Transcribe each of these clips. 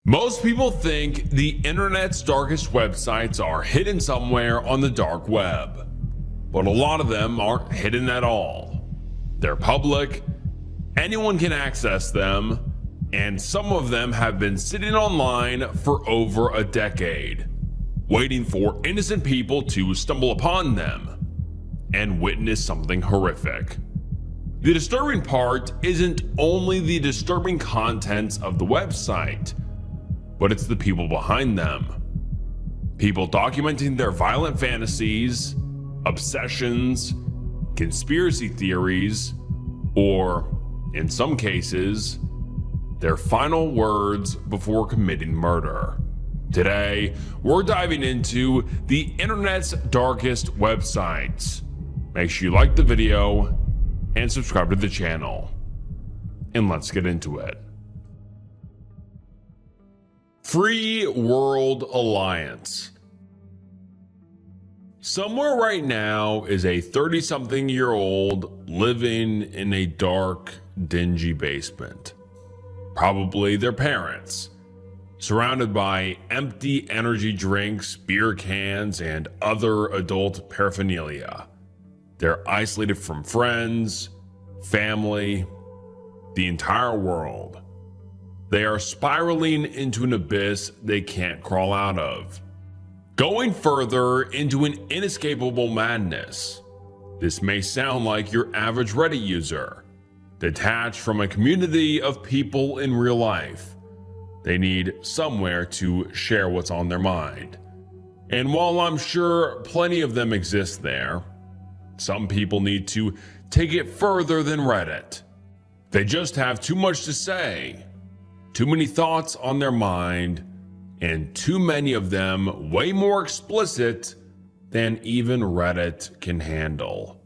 Most people think the internet's darkest websites are hidden somewhere on the dark web, but a lot of them aren't hidden at all. They're public, anyone can access them, and some of them have been sitting online for over a decade, waiting for innocent people to stumble upon them and witness something horrific. The disturbing part isn't only the disturbing contents of the website, but it's the people behind them. People documenting their violent fantasies, obsessions, conspiracy theories, or, in some cases, their final words before committing murder. Today, we're diving into the internet's darkest websites. Make sure you like the video and subscribe to the channel. And let's get into it. Free World Alliance. Somewhere right now is a 30-something-year-old living in a dark, dingy basement. Probably their parents, surrounded by empty energy drinks, beer cans, and other adult paraphernalia. They're isolated from friends, family, the entire world. They are spiraling into an abyss they can't crawl out of, going further into an inescapable madness. This may sound like your average Reddit user, detached from a community of people in real life. They need somewhere to share what's on their mind. And while I'm sure plenty of them exist there, some people need to take it further than Reddit. They just have too much to say, too many thoughts on their mind, and too many of them way more explicit than even Reddit can handle.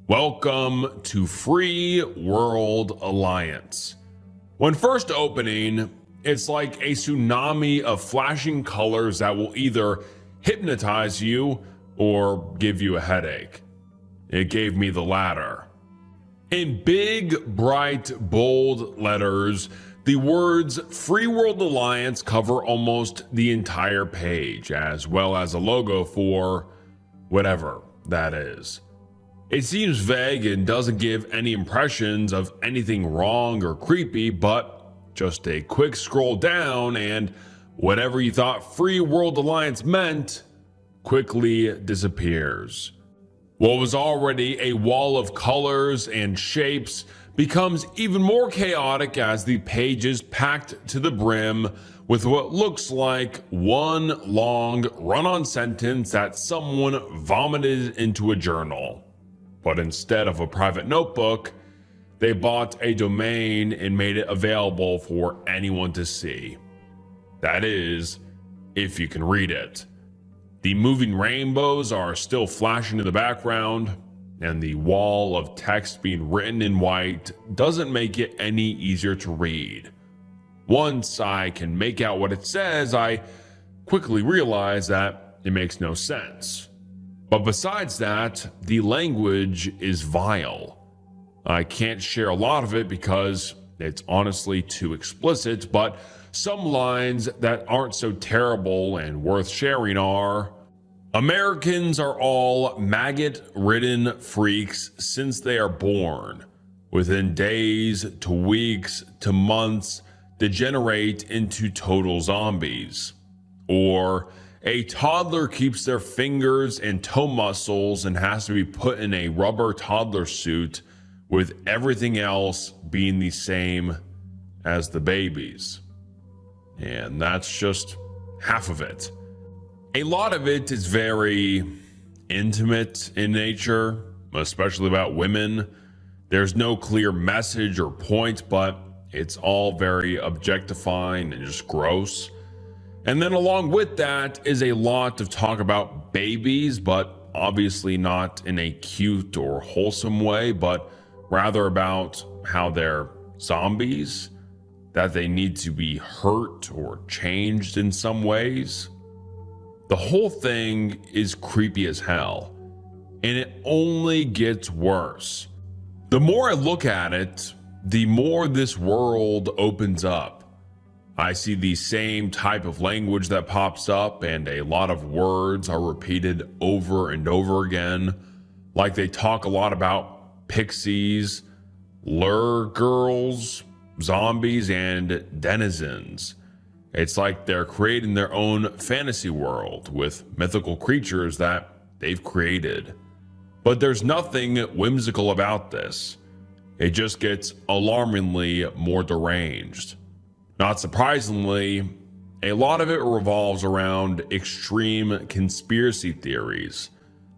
Welcome to Free World Alliance. When first opening, it's like a tsunami of flashing colors that will either hypnotize you or give you a headache. It gave me the latter. In big, bright, bold letters, the words Free World Alliance cover almost the entire page, as well as a logo for whatever that is. It seems vague and doesn't give any impressions of anything wrong or creepy, but just a quick scroll down and whatever you thought Free World Alliance meant quickly disappears. What was already a wall of colors and shapes becomes even more chaotic as the page is packed to the brim with what looks like one long run-on sentence that someone vomited into a journal. But instead of a private notebook, they bought a domain and made it available for anyone to see. That is, if you can read it. The moving rainbows are still flashing in the background, and the wall of text being written in white doesn't make it any easier to read. Once I can make out what it says, I quickly realize that it makes no sense. But besides that, the language is vile. I can't share a lot of it because it's honestly too explicit, but some lines that aren't so terrible and worth sharing are: Americans are all maggot-ridden freaks since they are born. Within days to weeks to months, degenerate into total zombies. Or, a toddler keeps their fingers and toe muscles and has to be put in a rubber toddler suit, with everything else being the same as the babies. And that's just half of it. A lot of it is very intimate in nature, especially about women. There's no clear message or point, but it's all very objectifying and just gross. And then along with that is a lot of talk about babies, but obviously not in a cute or wholesome way, but rather about how they're zombies, that they need to be hurt or changed in some ways. The whole thing is creepy as hell, and it only gets worse. The more I look at it, the more this world opens up. I see the same type of language that pops up, and a lot of words are repeated over and over again. Like they talk a lot about pixies, lure girls, zombies, and denizens. It's like they're creating their own fantasy world with mythical creatures that they've created. But there's nothing whimsical about this. It just gets alarmingly more deranged. Not surprisingly, a lot of it revolves around extreme conspiracy theories,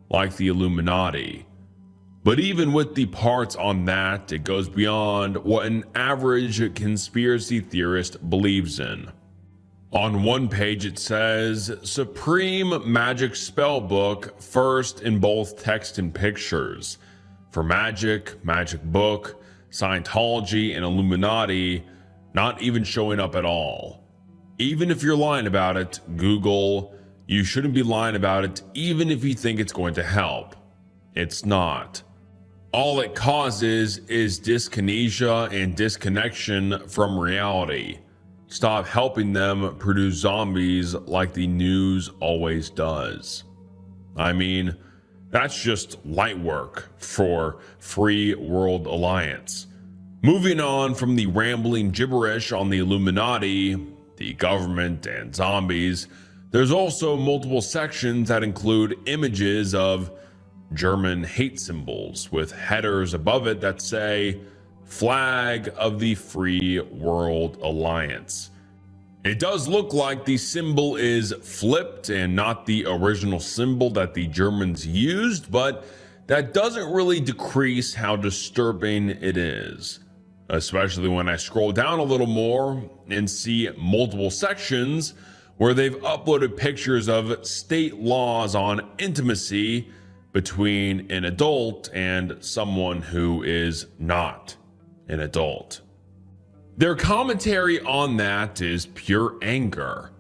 like the Illuminati. But even with the parts on that, it goes beyond what an average conspiracy theorist believes in. On one page it says, Supreme Magic Spellbook first in both text and pictures. For magic, magic book, Scientology, and Illuminati, not even showing up at all. Even if you're lying about it, Google, you shouldn't be lying about it even if you think it's going to help. It's not. All it causes is dyskinesia and disconnection from reality. Stop helping them produce zombies like the news always does. I mean, that's just light work for Free World Alliance. Moving on from the rambling gibberish on the Illuminati, the government, and zombies, there's also multiple sections that include images of German hate symbols with headers above it that say, Flag of the Free World Alliance. It does look like the symbol is flipped and not the original symbol that the Germans used, but that doesn't really decrease how disturbing it is. Especially when I scroll down a little more and see multiple sections where they've uploaded pictures of state laws on intimacy between an adult and someone who is not an adult. Their commentary on that is pure anger.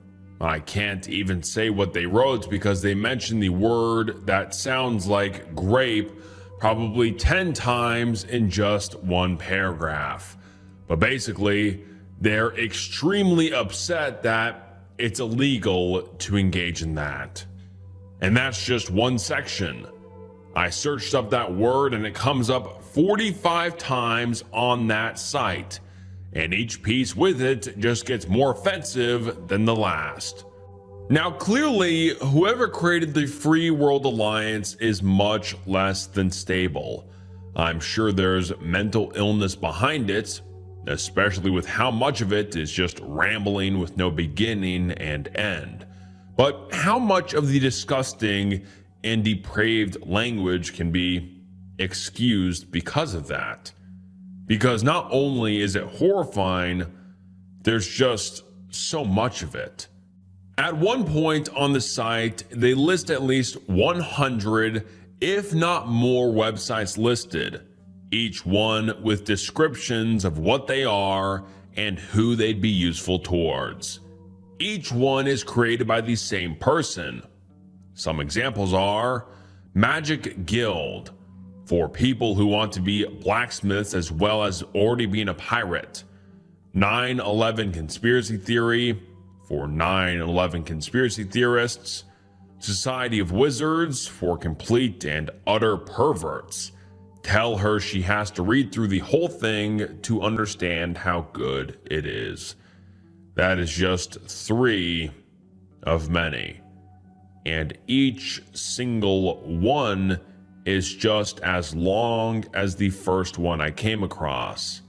I can't even say what they wrote because they mentioned the word that sounds like grape probably 10 times in just one paragraph. But basically, they're extremely upset that it's illegal to engage in that. And that's just one section. I searched up that word and it comes up 45 times on that site. And each piece with it just gets more offensive than the last. Now, clearly, whoever created the Free World Alliance is much less than stable. I'm sure there's mental illness behind it, especially with how much of it is just rambling with no beginning and end. But how much of the disgusting and depraved language can be excused because of that? Because not only is it horrifying, there's just so much of it. At one point on the site, they list at least 100, if not more, websites listed, each one with descriptions of what they are and who they'd be useful towards. Each one is created by the same person. Some examples are Magic Guild, for people who want to be blacksmiths as well as already being a pirate. 9/11 Conspiracy Theory, for 9/11 conspiracy theorists. Society of Wizards, for complete and utter perverts. Tell her she has to read through the whole thing to understand how good it is. That is just 3 of many. And each single one is just as long as the first one I came across.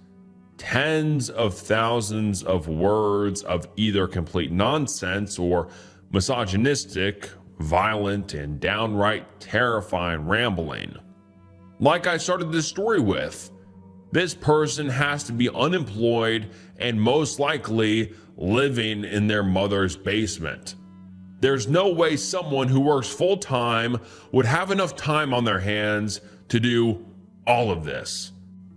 Tens of thousands of words of either complete nonsense or misogynistic, violent, and downright terrifying rambling. Like I started this story with, this person has to be unemployed and most likely living in their mother's basement. There's no way someone who works full-time would have enough time on their hands to do all of this.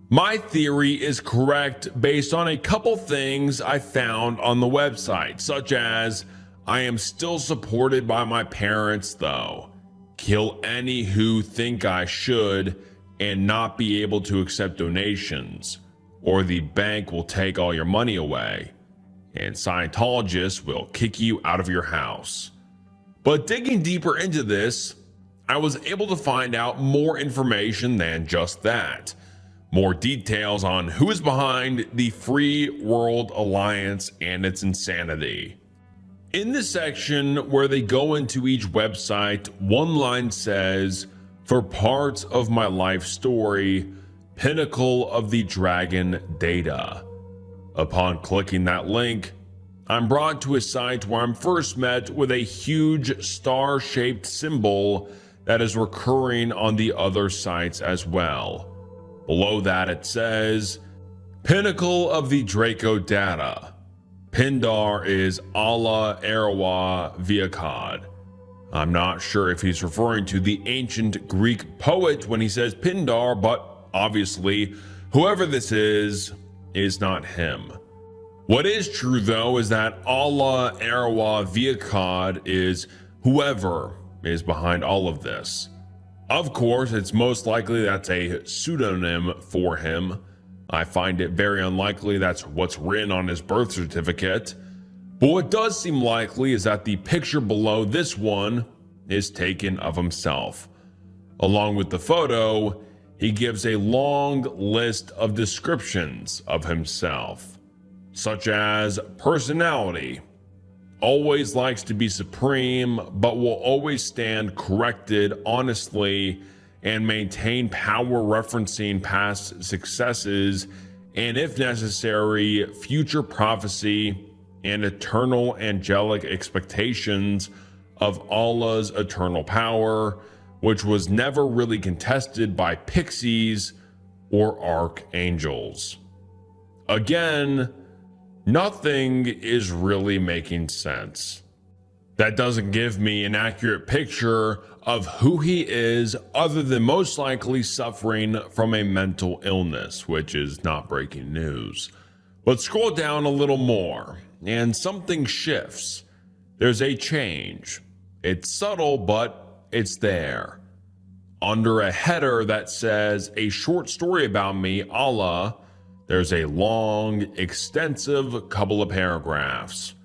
My theory is correct based on a couple things I found on the website, such as, I am still supported by my parents though. Kill any who think I should and not be able to accept donations, or the bank will take all your money away. and Scientologists will kick you out of your house. But digging deeper into this, I was able to find out more information than just that. More details on who is behind the Free World Alliance and its insanity. In this section where they go into each website, one line says, "For parts of my life story, Pinnacle of the Dragon data." Upon clicking that link, I'm brought to a site where I'm first met with a huge star-shaped symbol that is recurring on the other sites as well. Below that it says, "Pinnacle of the Draco data. Pindar is Allah Erawa Viakad." I'm not sure if he's referring to the ancient Greek poet when he says Pindar, but obviously, whoever this is not him. What is true though is that Allah Erawa Viakad is whoever is behind all of this. Of course, it's most likely that's a pseudonym for him. I find it very unlikely that's what's written on his birth certificate. But what does seem likely is that the picture below this one is taken of himself. Along with the photo, he gives a long list of descriptions of himself, such as personality, always likes to be supreme, but will always stand corrected honestly and maintain power, referencing past successes and, if necessary, future prophecy and eternal angelic expectations of Allah's eternal power, which was never really contested by pixies or archangels. Again, nothing is really making sense. That doesn't give me an accurate picture of who he is, other than most likely suffering from a mental illness, which is not breaking news. But scroll down a little more, and something shifts. There's a change. It's subtle, but it's there. Under a header that says, "A short story about me, Allah," there's a long, extensive couple of paragraphs.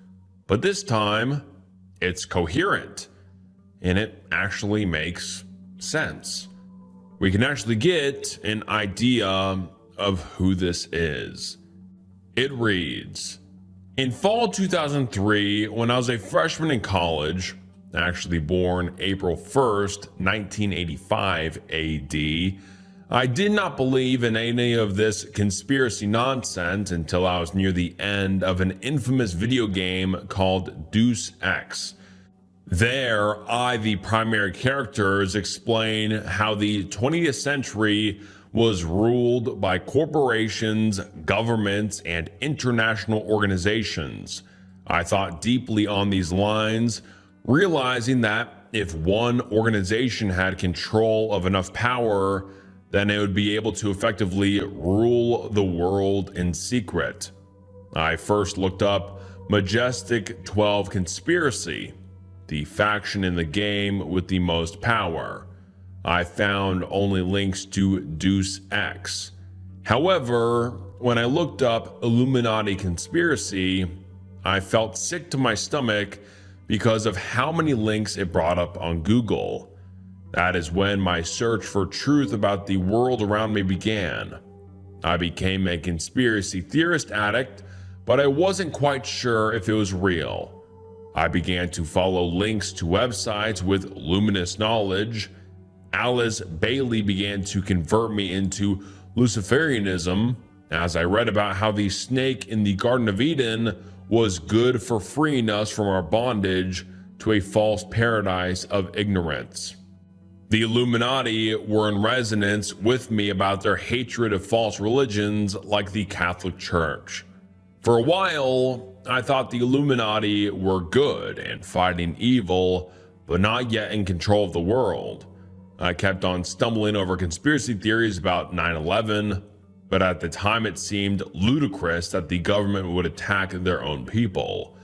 But this time, it's coherent, and it actually makes sense. We can actually get an idea of who this is. It reads, "In fall 2003, when I was a freshman in college, actually born April 1st, 1985 AD, I did not believe in any of this conspiracy nonsense until I was near the end of an infamous video game called Deus Ex. There, I, the primary characters, explain how the 20th century was ruled by corporations, governments, and international organizations. I thought deeply on these lines, realizing that if one organization had control of enough power, then it would be able to effectively rule the world in secret. I first looked up Majestic 12 Conspiracy, the faction in the game with the most power. I found only links to Deus Ex. However, when I looked up Illuminati Conspiracy, I felt sick to my stomach because of how many links it brought up on Google. That is when my search for truth about the world around me began. I became a conspiracy theorist addict, but I wasn't quite sure if it was real. I began to follow links to websites with luminous knowledge. Alice Bailey began to convert me into Luciferianism as I read about how the snake in the Garden of Eden was good for freeing us from our bondage to a false paradise of ignorance. The Illuminati were in resonance with me about their hatred of false religions like the Catholic Church. For a while, I thought the Illuminati were good and fighting evil, but not yet in control of the world. I kept on stumbling over conspiracy theories about 9/11, but at the time it seemed ludicrous that the government would attack their own people.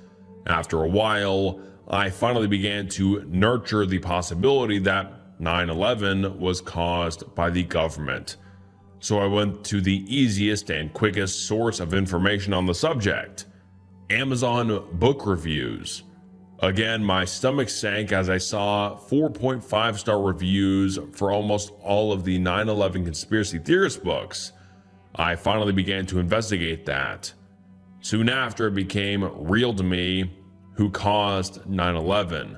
After a while, I finally began to nurture the possibility that 9/11 was caused by the government. So I went to the easiest and quickest source of information on the subject, Amazon book reviews. Again, my stomach sank as I saw 4.5-star reviews for almost all of the 9/11 conspiracy theorist books. I finally began to investigate that. Soon after, it became real to me who caused 9/11.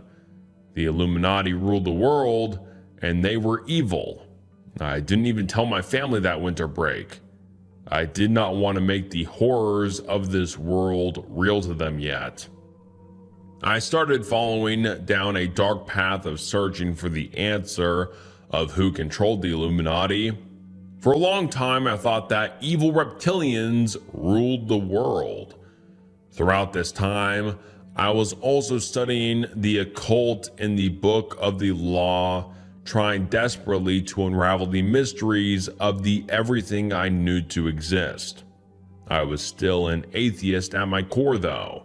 The Illuminati ruled the world, and they were evil. I didn't even tell my family that winter break. I did not want to make the horrors of this world real to them yet. I started following down a dark path of searching for the answer of who controlled the Illuminati. For a long time, I thought that evil reptilians ruled the world. Throughout this time, I was also studying the occult in the Book of the Law, trying desperately to unravel the mysteries of the everything I knew to exist. I was still an atheist at my core, though.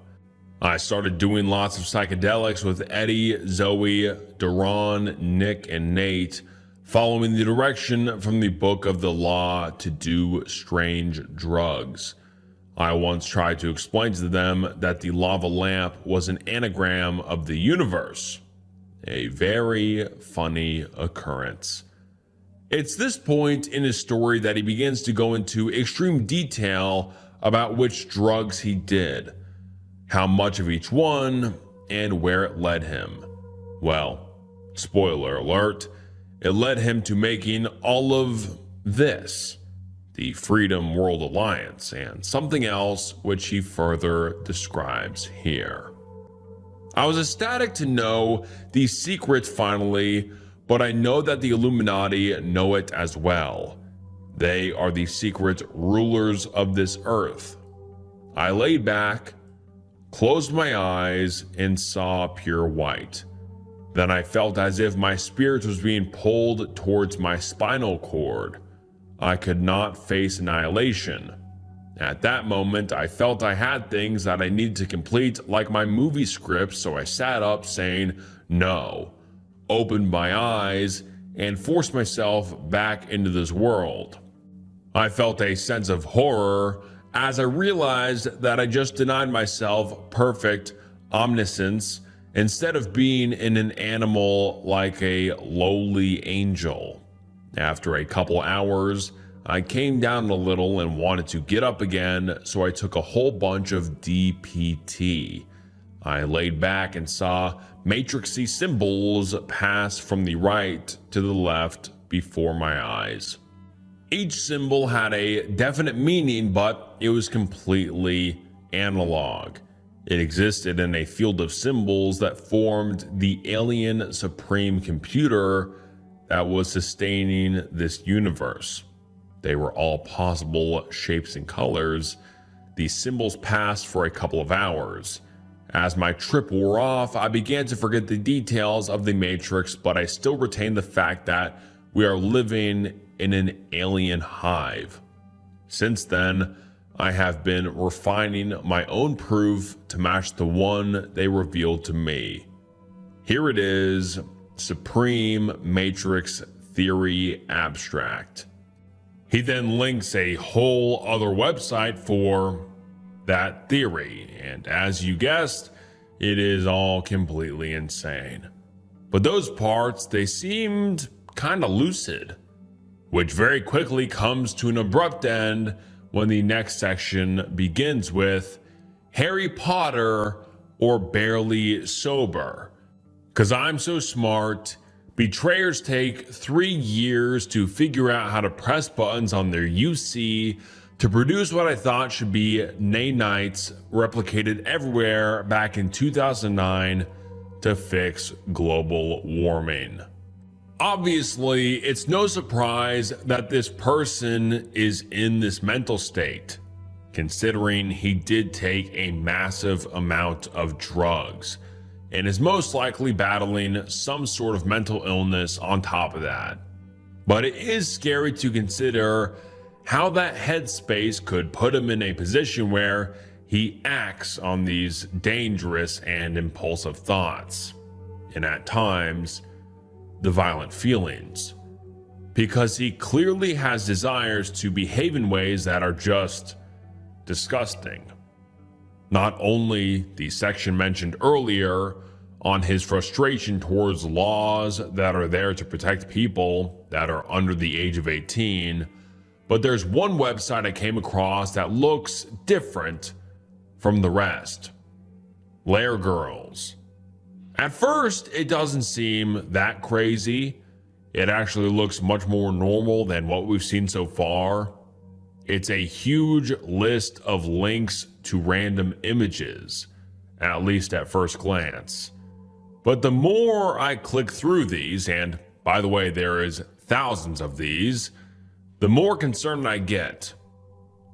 I started doing lots of psychedelics with Eddie, Zoe, Duran, Nick, and Nate, following the direction from the Book of the Law to do strange drugs. I once tried to explain to them that the lava lamp was an anagram of the universe. A very funny occurrence. It's this point in his story that he begins to go into extreme detail about which drugs he did, how much of each one, and where it led him. Well, spoiler alert, it led him to making all of this, the Freedom World Alliance, and something else which he further describes here. I was ecstatic to know these secrets finally, but I know that the Illuminati know it as well. They are the secret rulers of this earth. I laid back, closed my eyes, and saw pure white. Then I felt as if my spirit was being pulled towards my spinal cord. I could not face annihilation. At that moment, I felt I had things that I needed to complete, like my movie script, so I sat up saying no, opened my eyes, and forced myself back into this world. I felt a sense of horror as I realized that I just denied myself perfect omniscience instead of being in an animal like a lowly angel. After a couple hours, I came down a little and wanted to get up again, so I took a whole bunch of DPT. I laid back and saw matrixy symbols pass from the right to the left before my eyes. Each symbol had a definite meaning, but it was completely analog. It existed in a field of symbols that formed the alien supreme computer that was sustaining this universe. They were all possible shapes and colors. These symbols passed for a couple of hours. As my trip wore off, I began to forget the details of the Matrix, but I still retained the fact that we are living in an alien hive. Since then, I have been refining my own proof to match the one they revealed to me. Here it is, Supreme Matrix Theory Abstract. He then links a whole other website for that theory, and as you guessed, it is all completely insane. But those parts, they seemed kind of lucid, which very quickly comes to an abrupt end when the next section begins with Harry Potter or Barely Sober. 'Cause I'm so smart, betrayers take 3 years to figure out how to press buttons on their UC to produce what I thought should be nanites replicated everywhere back in 2009 to fix global warming. Obviously, it's no surprise that this person is in this mental state, considering he did take a massive amount of drugs and is most likely battling some sort of mental illness on top of that. But it is scary to consider how that headspace could put him in a position where he acts on these dangerous and impulsive thoughts, and at times, the violent feelings, because he clearly has desires to behave in ways that are just disgusting. Not only the section mentioned earlier on his frustration towards laws that are there to protect people that are under the age of 18, but there's one website I came across that looks different from the rest. Lair Girls. At first, it doesn't seem that crazy. It actually looks much more normal than what we've seen so far. It's a huge list of links to random images, at least at first glance. But the more I click through these, and by the way, there is thousands of these, the more concerned I get.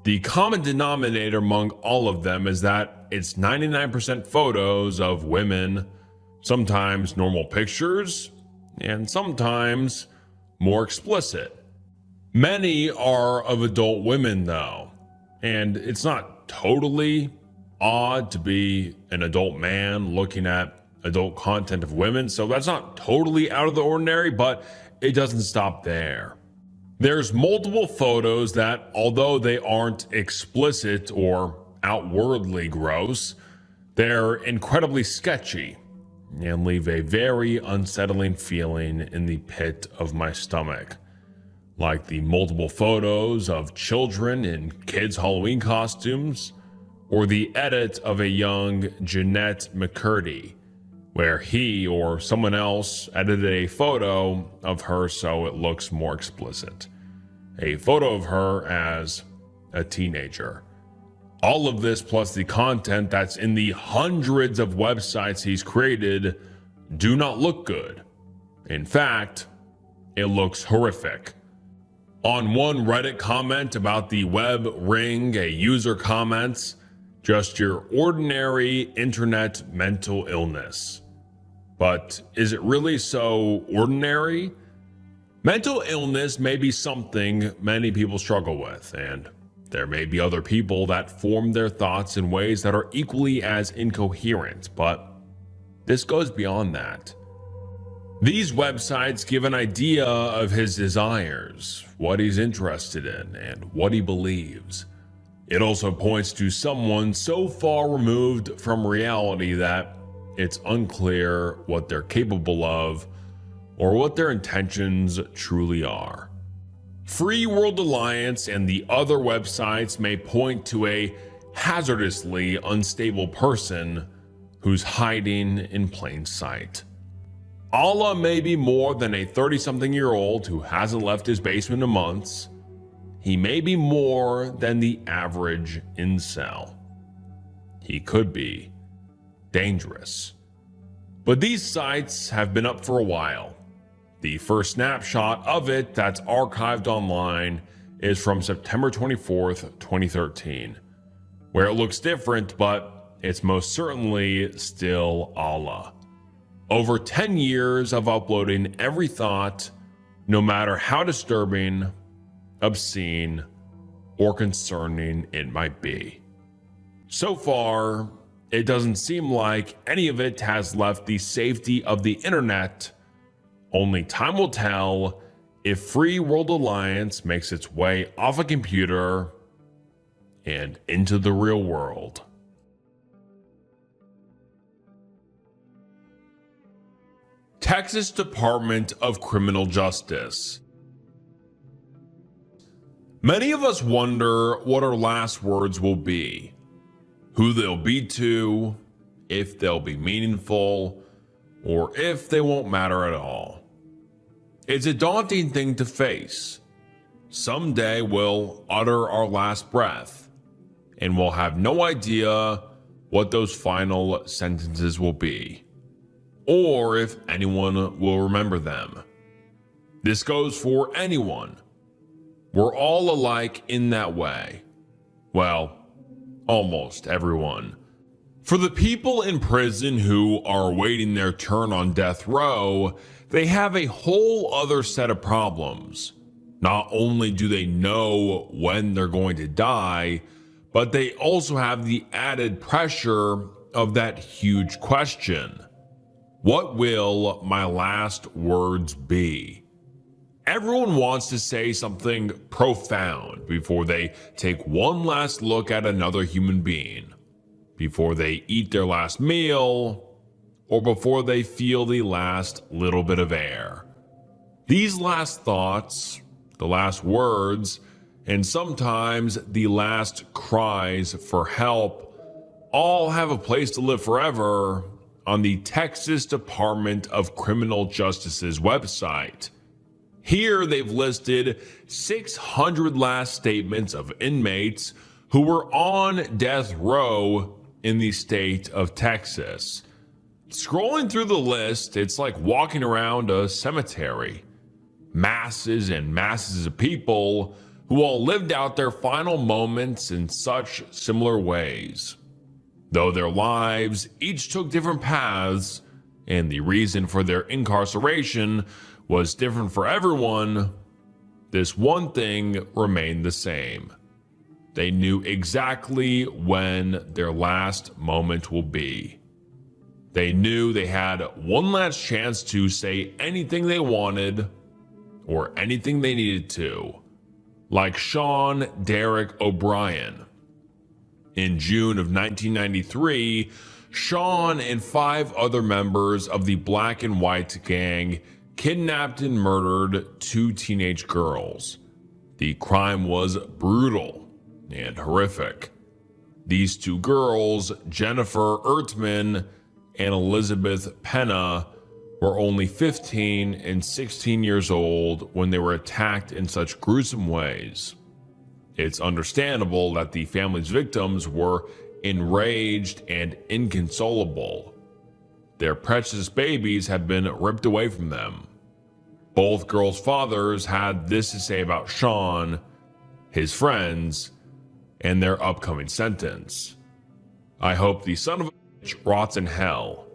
The common denominator among all of them is that it's 99% photos of women, sometimes normal pictures, and sometimes more explicit. Many are of adult women though, and it's not totally odd to be an adult man looking at adult content of women, so that's not totally out of the ordinary, but it doesn't stop there. There's multiple photos that, although they aren't explicit or outwardly gross, they're incredibly sketchy and leave a very unsettling feeling in the pit of my stomach. Like the multiple photos of children in kids' Halloween costumes, or the edit of a young Jeanette McCurdy, where he or someone else edited a photo of her so it looks more explicit. A photo of her as a teenager. All of this plus the content that's in the hundreds of websites he's created do not look good. In fact, it looks horrific. On one Reddit comment about the web ring, a user comments, "Just your ordinary internet mental illness." But is it really so ordinary? Mental illness may be something many people struggle with, and there may be other people that form their thoughts in ways that are equally as incoherent, but this goes beyond that. These websites give an idea of his desires, what he's interested in, and what he believes. It also points to someone so far removed from reality that it's unclear what they're capable of or what their intentions truly are. Free World Alliance and the other websites may point to a hazardously unstable person who's hiding in plain sight. Allah may be more than a 30-something-year-old who hasn't left his basement in months. He may be more than the average incel. He could be dangerous. But these sites have been up for a while. The first snapshot of it that's archived online is from September 24th, 2013, where it looks different, but it's most certainly still Allah. Over 10 years of uploading every thought, no matter how disturbing, obscene, or concerning it might be. So far, it doesn't seem like any of it has left the safety of the internet. Only time will tell if Free World Alliance makes its way off a computer and into the real world. Texas Department of Criminal Justice. Many of us wonder what our last words will be, who they'll be to, if they'll be meaningful, or if they won't matter at all. It's a daunting thing to face. Someday we'll utter our last breath, and we'll have no idea what those final sentences will be, or if anyone will remember them. This goes for anyone. We're all alike in that way. Well, almost everyone. For the people in prison who are waiting their turn on death row, they have a whole other set of problems. Not only do they know when they're going to die, but they also have the added pressure of that huge question. What will my last words be? Everyone wants to say something profound before they take one last look at another human being. before they eat their last meal, or before they feel the last little bit of air. These last thoughts, the last words, and sometimes the last cries for help all have a place to live forever on the Texas Department of Criminal Justice's website. Here they've listed 600 last statements of inmates who were on death row in the state of Texas. Scrolling through the list, it's like walking around a cemetery. Masses and masses of people who all lived out their final moments in such similar ways. Though their lives each took different paths, and the reason for their incarceration was different for everyone, this one thing remained the same. They knew exactly when their last moment will be. They knew they had one last chance to say anything they wanted or anything they needed to, like Sean Derek O'Brien. In June of 1993, Sean and 5 other members of the Black and White gang kidnapped and murdered 2 teenage girls. The crime was brutal and horrific. These 2 girls, Jennifer Ertman and Elizabeth Penna, were only 15 and 16 years old when they were attacked in such gruesome ways. It's understandable that the family's victims were enraged and inconsolable. Their precious babies had been ripped away from them. Both girls' fathers had this to say about Sean, his friends, and their upcoming sentence. I hope the son of a bitch rots in hell.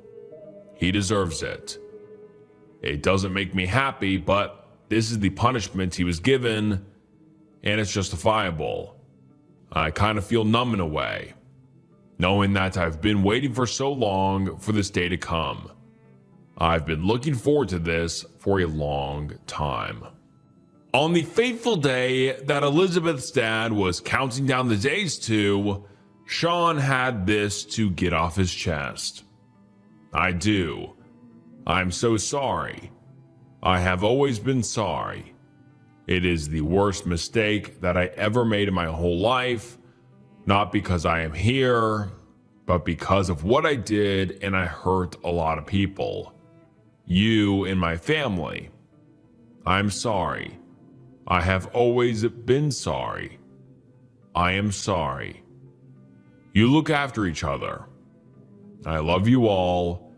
He deserves it. It doesn't make me happy, but this is the punishment he was given, and it's justifiable. I kind of feel numb in a way, knowing that I've been waiting for so long for this day to come. I've been looking forward to this for a long time. On the fateful day that Elizabeth's dad was counting down the days to, Sean had this to get off his chest. I'm so sorry. I have always been sorry. It is the worst mistake that I ever made in my whole life, not because I am here, but because of what I did, and I hurt a lot of people. You and my family. I'm sorry. I have always been sorry. I am sorry. You look after each other. I love you all.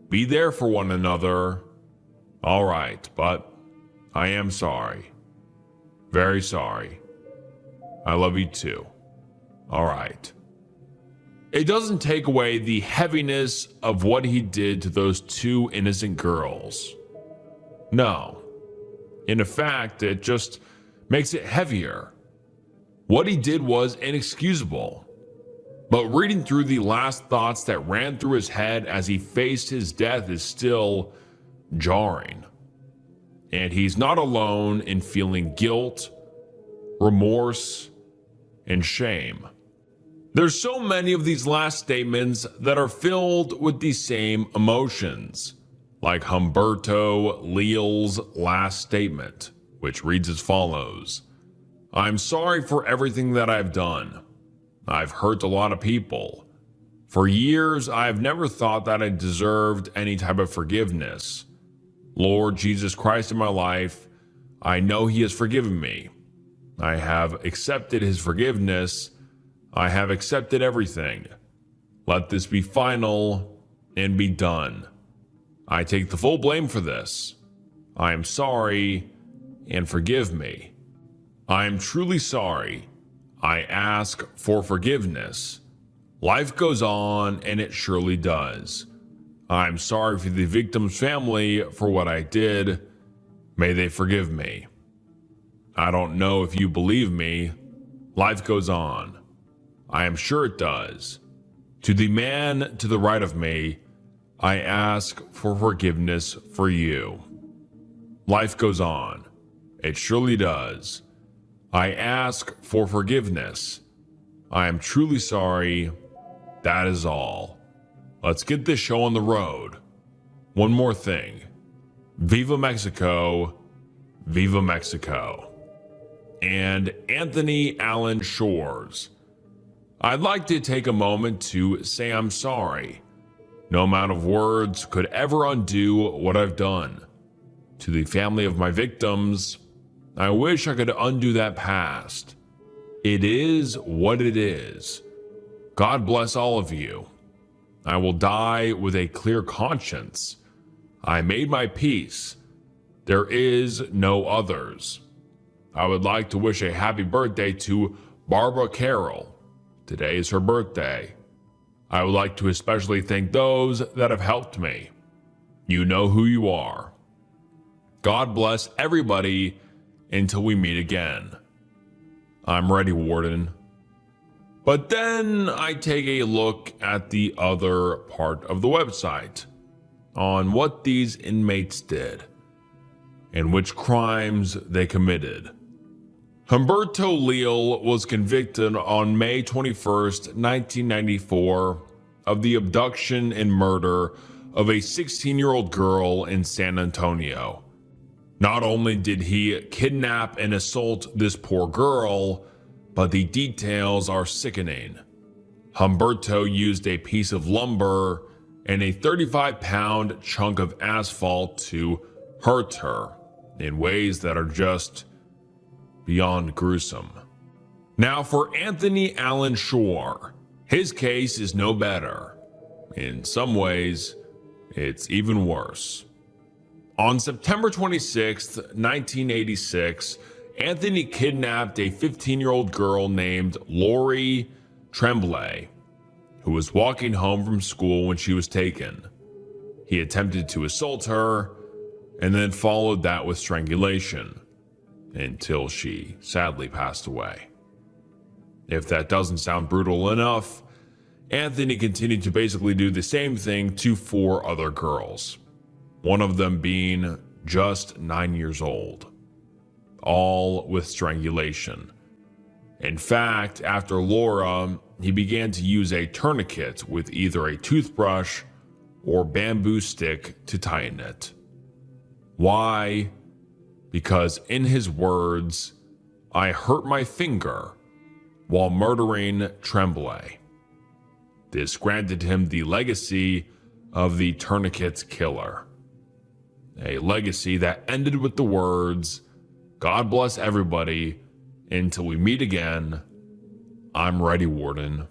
Be there for one another. All right, but I am sorry. Very sorry. I love you too. All right. It doesn't take away the heaviness of what he did to those 2 innocent girls. No. In fact, it just makes it heavier. What he did was inexcusable. But reading through the last thoughts that ran through his head as he faced his death is still jarring. And he's not alone in feeling guilt, remorse, and shame. There's so many of these last statements that are filled with the same emotions, like Humberto Leal's last statement, which reads as follows: I'm sorry for everything that I've done. I've hurt a lot of people. For years, I've never thought that I deserved any type of forgiveness. Lord Jesus Christ in my life, I know He has forgiven me. I have accepted His forgiveness. I have accepted everything. Let this be final and be done. I take the full blame for this. I am sorry and forgive me. I am truly sorry. I ask for forgiveness. Life goes on, and it surely does. I'm sorry for the victim's family for what I did. May they forgive me. I don't know if you believe me. Life goes on. I am sure it does. To the man to the right of me, I ask for forgiveness for you. Life goes on. It surely does. I ask for forgiveness. I am truly sorry. that is all. Let's get this show on the road. One more thing. Viva Mexico, Viva Mexico. And Anthony Allen Shores. I'd like to take a moment to say I'm sorry. No amount of words could ever undo what I've done. To the family of my victims, I wish I could undo that past. It is what it is. God bless all of you. I will die with a clear conscience. I made my peace. There is no others. I would like to wish a happy birthday to Barbara Carroll. Today is her birthday. I would like to especially thank those that have helped me. You know who you are. God bless everybody until we meet again. I'm ready, Warden. But then I take a look at the other part of the website on what these inmates did and which crimes they committed. Humberto Leal was convicted on May 21st, 1994 of the abduction and murder of a 16-year-old girl in San Antonio. Not only did he kidnap and assault this poor girl, but the details are sickening. Humberto used a piece of lumber and a 35-pound chunk of asphalt to hurt her in ways that are just beyond gruesome. Now for Anthony Allen Shore, his case is no better. In some ways, it's even worse. On September 26, 1986, Anthony kidnapped a 15-year-old girl named Lori Tremblay, who was walking home from school when she was taken. He attempted to assault her and then followed that with strangulation until she sadly passed away. If that doesn't sound brutal enough, Anthony continued to basically do the same thing to 4 other girls, one of them being just 9 years old, all with strangulation. In fact, after Laura, he began to use a tourniquet with either a toothbrush or bamboo stick to tighten it. Why? Because in his words, I hurt my finger while murdering Tremblay. This granted him the legacy of the tourniquet killer. A legacy that ended with the words, God bless everybody until we meet again. I'm ready, Warden.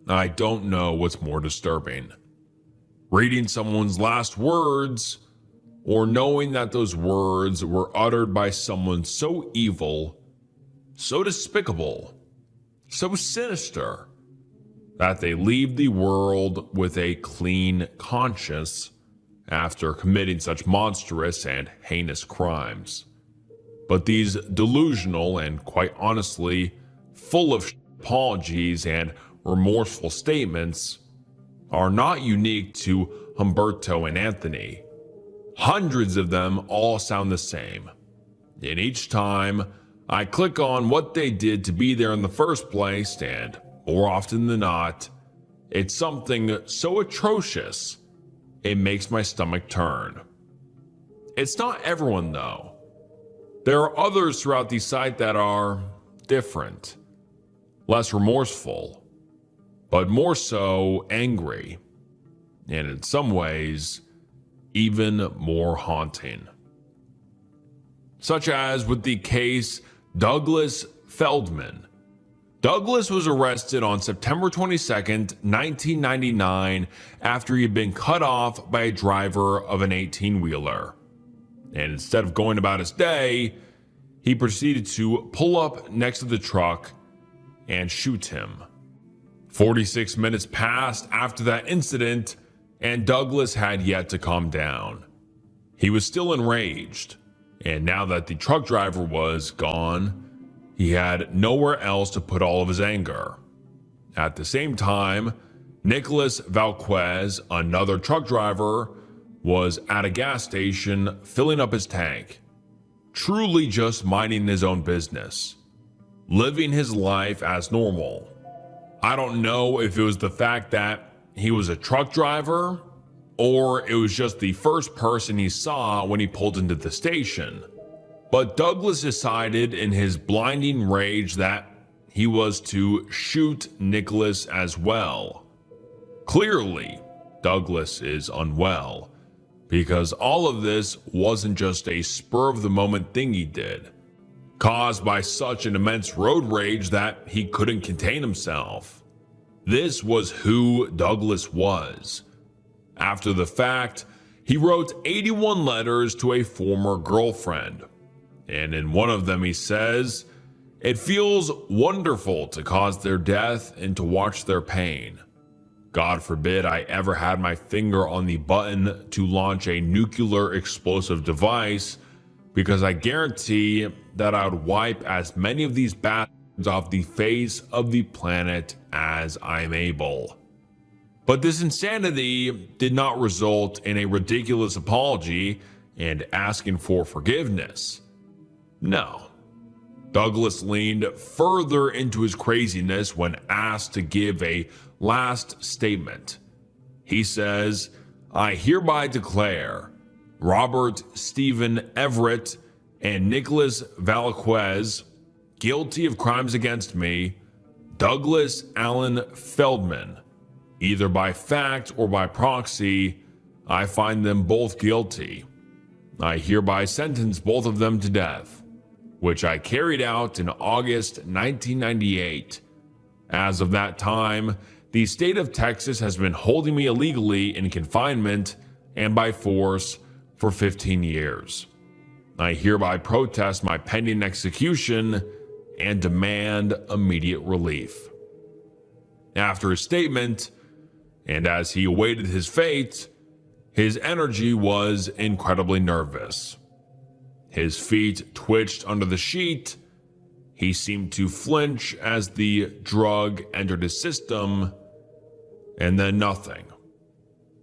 I don't know what's more disturbing. Reading someone's last words, or knowing that those words were uttered by someone so evil, so despicable, so sinister, that they leave the world with a clean conscience after committing such monstrous and heinous crimes. But these delusional and quite honestly full of apologies and remorseful statements are not unique to Humberto and Anthony. Hundreds of them all sound the same. And each time I click on what they did to be there in the first place, and more often than not, it's something so atrocious, it makes my stomach turn. It's not everyone though. There are others throughout the site that are different, less remorseful, but more so angry, and in some ways, even more haunting. Such as with the case Douglas Feldman. Douglas was arrested on September 22nd, 1999 after he had been cut off by a driver of an 18-wheeler. And instead of going about his day, he proceeded to pull up next to the truck and shoot him. 46 minutes passed after that incident, and Douglas had yet to calm down. He was still enraged, and now that the truck driver was gone, he had nowhere else to put all of his anger. At the same time, Nicholas Valquez, another truck driver, was at a gas station filling up his tank, truly just minding his own business, living his life as normal. I don't know if it was the fact that he was a truck driver or it was just the first person he saw when he pulled into the station. But Douglas decided in his blinding rage that he was to shoot Nicholas as well. Clearly, Douglas is unwell, because all of this wasn't just a spur-of-the-moment thing he did, caused by such an immense road rage that he couldn't contain himself. This was who Douglas was. After the fact, he wrote 81 letters to a former girlfriend, and in one of them he says, "It feels wonderful to cause their death and to watch their pain. God forbid I ever had my finger on the button to launch a nuclear explosive device, because I guarantee that I would wipe as many of these bastards off the face of the planet as I'm able." But this insanity did not result in a ridiculous apology and asking for forgiveness. No. Douglas leaned further into his craziness when asked to give a last statement. He says, "I hereby declare Robert Stephen Everett and Nicholas Valaquez guilty of crimes against me, Douglas Allen Feldman. Either by fact or by proxy, I find them both guilty. I hereby sentence both of them to death, which I carried out in August 1998. As of that time, the state of Texas has been holding me illegally in confinement and by force for 15 years. I hereby protest my pending execution and demand immediate relief." After his statement, and as he awaited his fate, his energy was incredibly nervous. His feet twitched under the sheet. He seemed to flinch as the drug entered his system, and then nothing.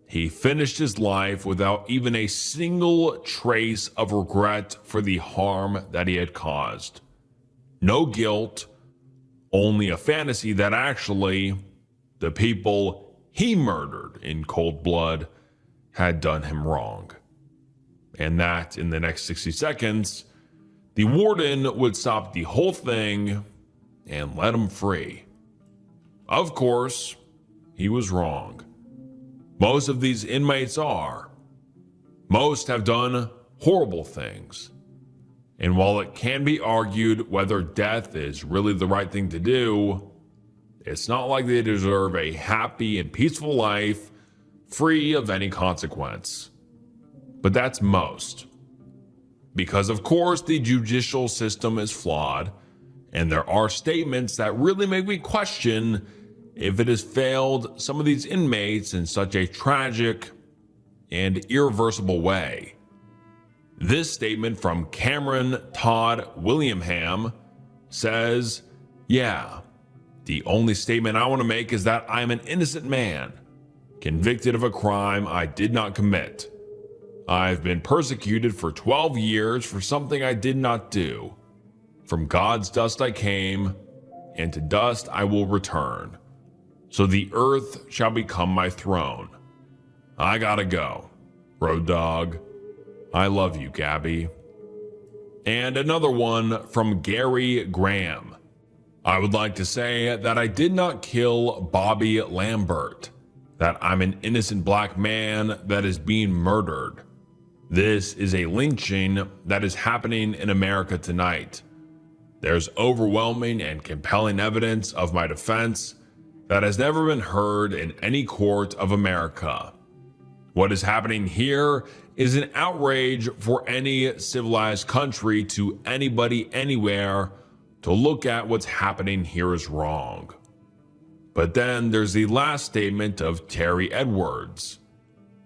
He finished his life without even a single trace of regret for the harm that he had caused. No guilt, only a fantasy that actually the people he murdered in cold blood had done him wrong. And that in the next 60 seconds, the warden would stop the whole thing and let him free. Of course, he was wrong. Most of these inmates are. Most have done horrible things. And while it can be argued whether death is really the right thing to do, it's not like they deserve a happy and peaceful life free of any consequence. But that's most. Because of course the judicial system is flawed, and there are statements that really make me question if it has failed some of these inmates in such a tragic and irreversible way. This statement from Cameron Todd Williamham says, "Yeah, the only statement I want to make is that I'm an innocent man, convicted of a crime I did not commit. I've been persecuted for 12 years for something I did not do. From God's dust I came, and to dust I will return. So the earth shall become my throne. I gotta go. Road Dog. I love you, Gabby." And another one from Gary Graham. "I would like to say that I did not kill Bobby Lambert, that I'm an innocent black man that is being murdered. This is a lynching that is happening in America tonight. There's overwhelming and compelling evidence of my defense that has never been heard in any court of America. What is happening here is an outrage for any civilized country to anybody anywhere to look at what's happening here is wrong." But then there's the last statement of Terry Edwards.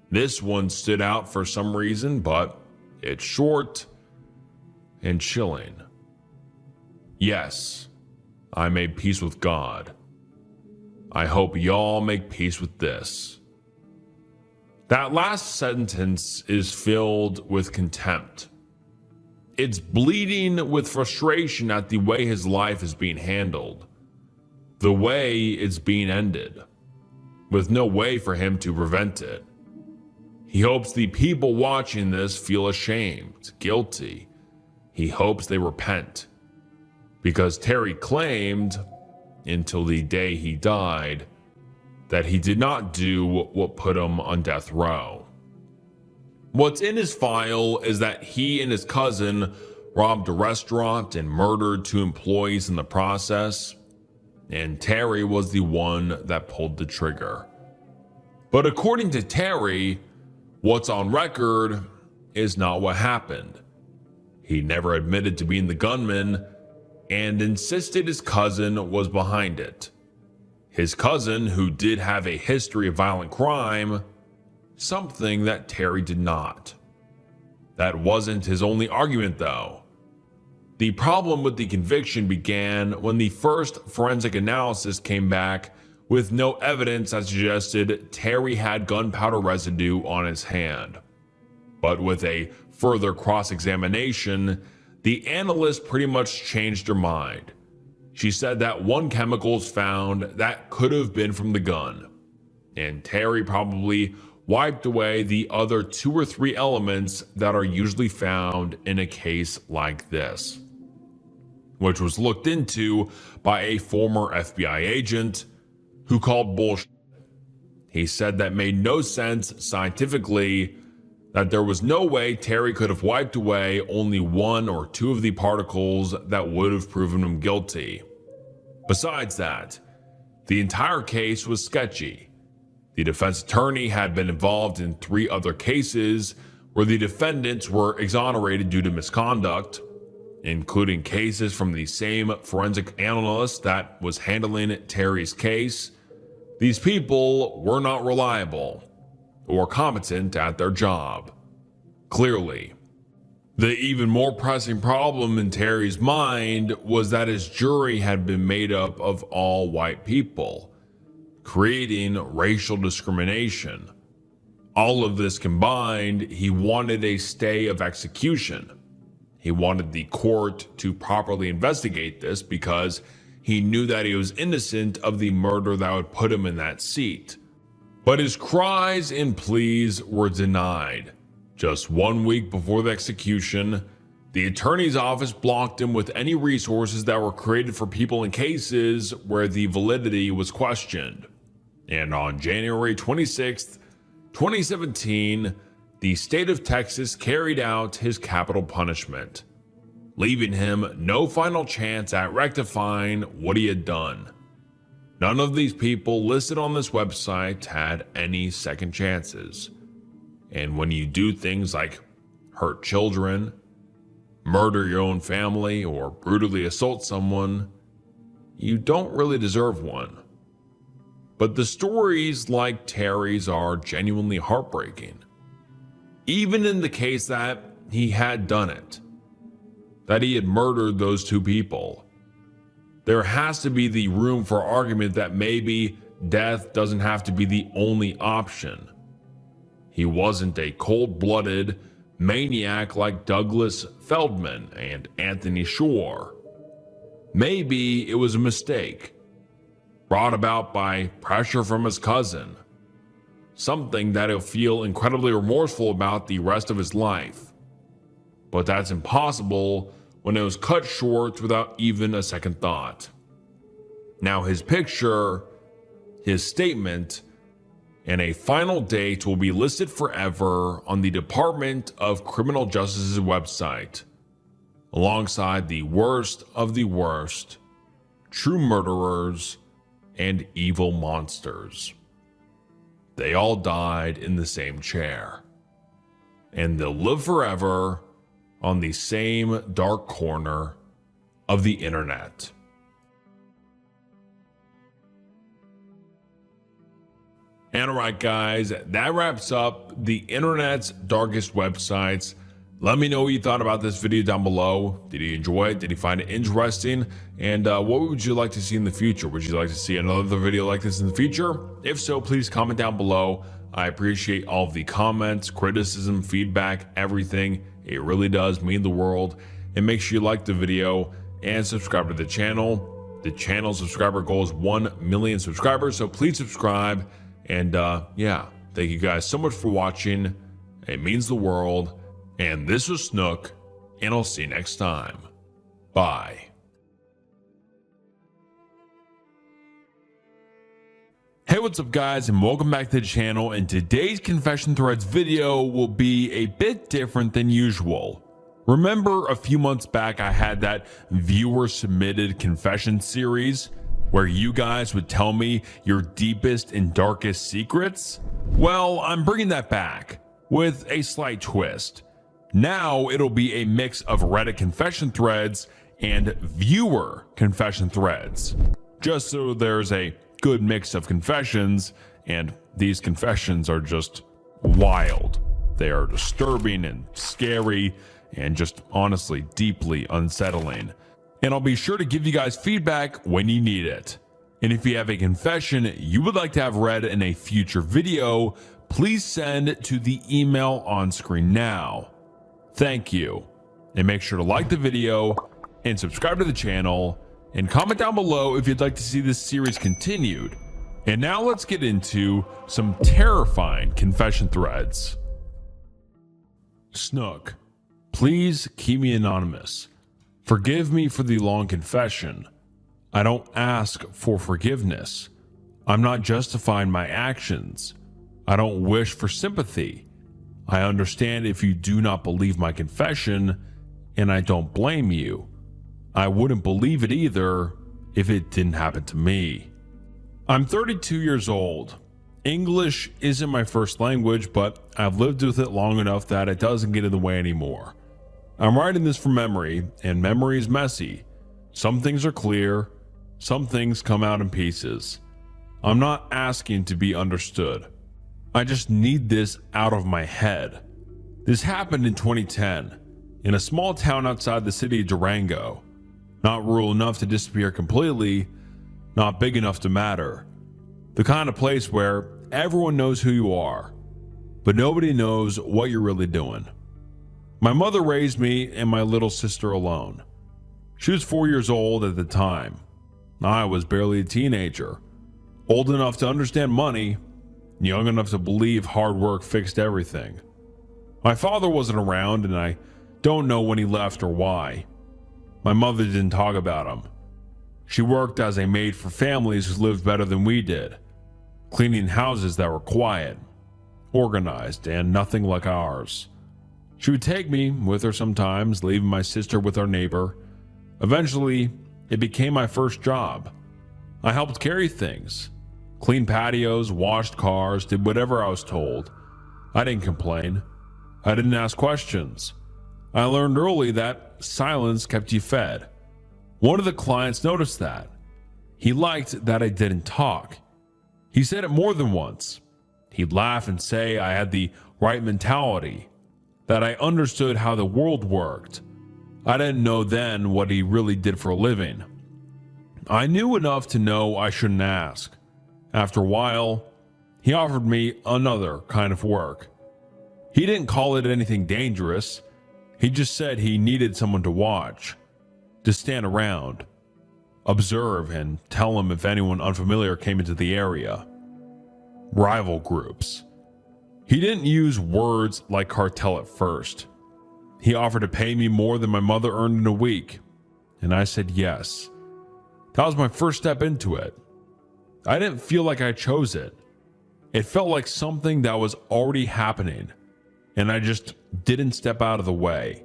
This one stood out for some reason, but it's short and chilling. "Yes, I made peace with God. I hope y'all make peace with this." That last sentence is filled with contempt. It's bleeding with frustration at the way his life is being handled. the way it's being ended, with no way for him to prevent it. He hopes the people watching this feel ashamed, guilty. He hopes they repent. Because Terry claimed, until the day he died, that he did not do what put him on death row. What's in his file is that he and his cousin robbed a restaurant and murdered 2 employees in the process, and Terry was the one that pulled the trigger. But according to Terry, what's on record is not what happened. He never admitted to being the gunman and insisted his cousin was behind it. His cousin, who did have a history of violent crime, something that Terry did not. That wasn't his only argument, though. The problem with the conviction began when the first forensic analysis came back with no evidence that suggested Terry had gunpowder residue on his hand. But with a further cross-examination, the analyst pretty much changed her mind. She said that one chemical was found that could have been from the gun, and Terry probably wiped away the other 2 or 3 elements that are usually found in a case like this, which was looked into by a former FBI agent who called bullshit. He said that made no sense scientifically, that there was no way Terry could have wiped away only 1 or 2 of the particles that would have proven him guilty. Besides that, the entire case was sketchy. The defense attorney had been involved in 3 other cases where the defendants were exonerated due to misconduct, including cases from the same forensic analyst that was handling Terry's case. These people were not reliable or competent at their job. Clearly, the even more pressing problem in Terry's mind was that his jury had been made up of all white people, creating racial discrimination. All of this combined, he wanted a stay of execution. He wanted the court to properly investigate this because he knew that he was innocent of the murder that would put him in that seat. But his cries and pleas were denied. Just 1 week before the execution, the attorney's office blocked him with any resources that were created for people in cases where the validity was questioned. And on January 26, 2017, the state of Texas carried out his capital punishment, leaving him no final chance at rectifying what he had done. None of these people listed on this website had any second chances. And when you do things like hurt children, murder your own family, or brutally assault someone, you don't really deserve one. But the stories like Terry's are genuinely heartbreaking. Even in the case that he had done it, that he had murdered those 2 people, there has to be the room for argument that maybe death doesn't have to be the only option. He wasn't a cold-blooded maniac like Douglas Feldman and Anthony Shore. Maybe it was a mistake, brought about by pressure from his cousin, something that he'll feel incredibly remorseful about the rest of his life. But that's impossible when it was cut short without even a second thought. Now his picture, his statement, and a final date will be listed forever on the Department of Criminal Justice's website, alongside the worst of the worst, true murderers, and evil monsters. They all died in the same chair, and they'll live forever on the same dark corner of the internet. And alright guys, that wraps up the internet's darkest websites. Let me know what you thought about this video down below. Did you enjoy it? Did you find it interesting? And what would you like to see in the future? Would you like to see another video like this in the future? If so, please comment down below. I appreciate all of the comments, criticism, feedback, everything. It really does mean the world. And make sure you like the video and subscribe to the channel The channel subscriber goal is 1 million subscribers, so please subscribe. And yeah, thank you guys so much for watching. It means the world. And this was Snook, and I'll see you next time. Bye. Hey, what's up guys, and welcome back to the channel. And today's confession threads video will be a bit different than usual. Remember a few months back I had that viewer submitted confession series where you guys would tell me your deepest and darkest secrets? Well, I'm bringing that back with a slight twist. Now it'll be a mix of Reddit confession threads and viewer confession threads, just so there's a good mix of confessions, and these confessions are just wild. They are disturbing and scary and just honestly deeply unsettling. And I'll be sure to give you guys feedback when you need it. And if you have a confession you would like to have read in a future video, please send it to the email on screen now. Thank you. And make sure to like the video and subscribe to the channel and comment down below if you'd like to see this series continued. And now let's get into some terrifying confession threads. Snook, please keep me anonymous. Forgive me for the long confession. I don't ask for forgiveness. I'm not justifying my actions. I don't wish for sympathy. I understand if you do not believe my confession, and I don't blame you. I wouldn't believe it either if it didn't happen to me. I'm 32 years old. English isn't my first language, but I've lived with it long enough that it doesn't get in the way anymore. I'm writing this from memory, and memory is messy. Some things are clear, some things come out in pieces. I'm not asking to be understood. I just need this out of my head. This happened in 2010 in a small town outside the city of Durango. Not rural enough to disappear completely, not big enough to matter. The kind of place where everyone knows who you are, but nobody knows what you're really doing. My mother raised me and my little sister alone. She was 4 years old at the time. I was barely a teenager, old enough to understand money, young enough to believe hard work fixed everything. My father wasn't around, and I don't know when he left or why. My mother didn't talk about him. She worked as a maid for families who lived better than we did, cleaning houses that were quiet, organized, and nothing like ours. She would take me with her sometimes, leaving my sister with our neighbor. Eventually, it became my first job. I helped carry things, cleaned patios, washed cars, did whatever I was told. I didn't complain. I didn't ask questions. I learned early that silence kept you fed. One of the clients noticed that. He liked that I didn't talk. He said it more than once. He'd laugh and say I had the right mentality, that I understood how the world worked. I didn't know then what he really did for a living. I knew enough to know I shouldn't ask. After a while, he offered me another kind of work. He didn't call it anything dangerous. He just said he needed someone to watch, to stand around, observe, and tell him if anyone unfamiliar came into the area. Rival groups. He didn't use words like cartel at first. He offered to pay me more than my mother earned in a week, and I said yes. That was my first step into it. I didn't feel like I chose it. It felt like something that was already happening, and I just didn't step out of the way.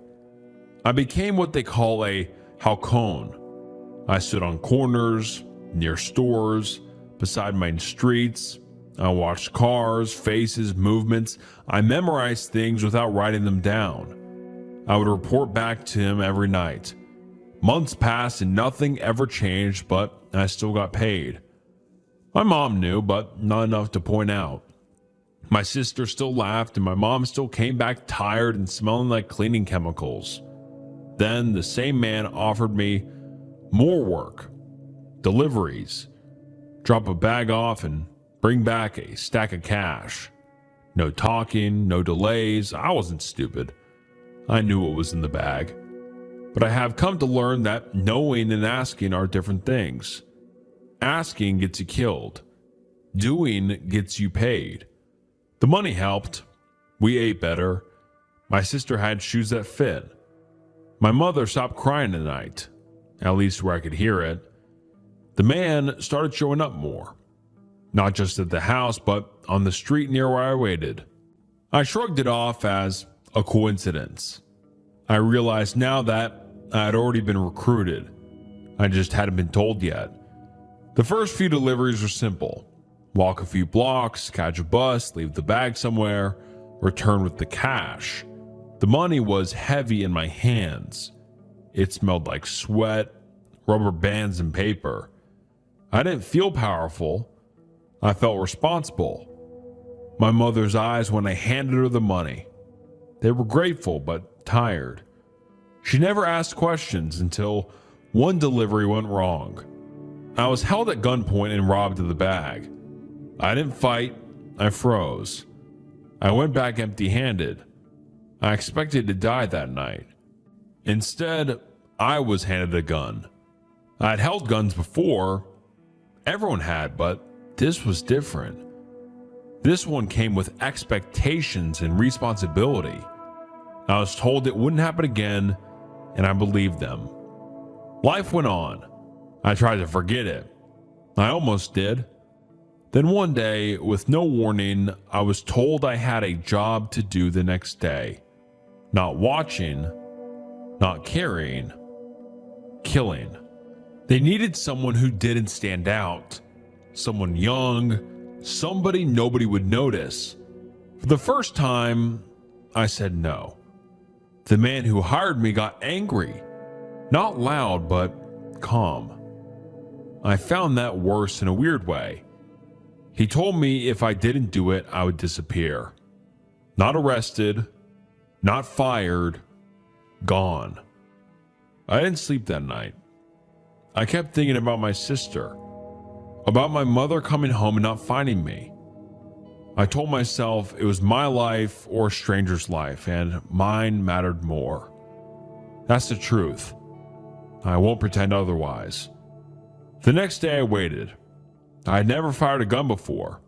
I became what they call a halcón. I stood on corners, near stores, beside main streets. I watched cars, faces, movements. I memorized things without writing them down. I would report back to him every night. Months passed and nothing ever changed, but I still got paid. My mom knew, but not enough to point out. My sister still laughed, and my mom still came back tired and smelling like cleaning chemicals. Then the same man offered me more work, deliveries, drop a bag off and bring back a stack of cash. No talking, no delays. I wasn't stupid. I knew what was in the bag. But I have come to learn that knowing and asking are different things. Asking gets you killed. Doing gets you paid. The money helped. We ate better. My sister had shoes that fit. My mother stopped crying at night, at least where I could hear it. The man started showing up more, not just at the house, but on the street near where I waited. I shrugged it off as a coincidence. I realized now that I had already been recruited. I just hadn't been told yet. The first few deliveries were simple. Walk a few blocks, catch a bus, leave the bag somewhere, return with the cash. The money was heavy in my hands. It smelled like sweat, rubber bands, and paper. I didn't feel powerful. I felt responsible. My mother's eyes when I handed her the money. They were grateful but tired. She never asked questions until one delivery went wrong. I was held at gunpoint and robbed of the bag. I didn't fight. I froze. I went back empty-handed. I expected to die that night. Instead, I was handed a gun. I'd held guns before. Everyone had, but this was different. This one came with expectations and responsibility. I was told it wouldn't happen again, and I believed them. Life went on. I tried to forget it. I almost did. Then one day, with no warning, I was told I had a job to do the next day. Not watching, not caring, killing. They needed someone who didn't stand out. Someone young, somebody nobody would notice. For the first time, I said no. The man who hired me got angry. Not loud, but calm. I found that worse in a weird way. He told me if I didn't do it, I would disappear. Not arrested, not fired, gone. I didn't sleep that night. I kept thinking about my sister, about my mother coming home and not finding me. I told myself it was my life or a stranger's life, and mine mattered more. That's the truth. I won't pretend otherwise. The next day I waited. I had never fired a gun before.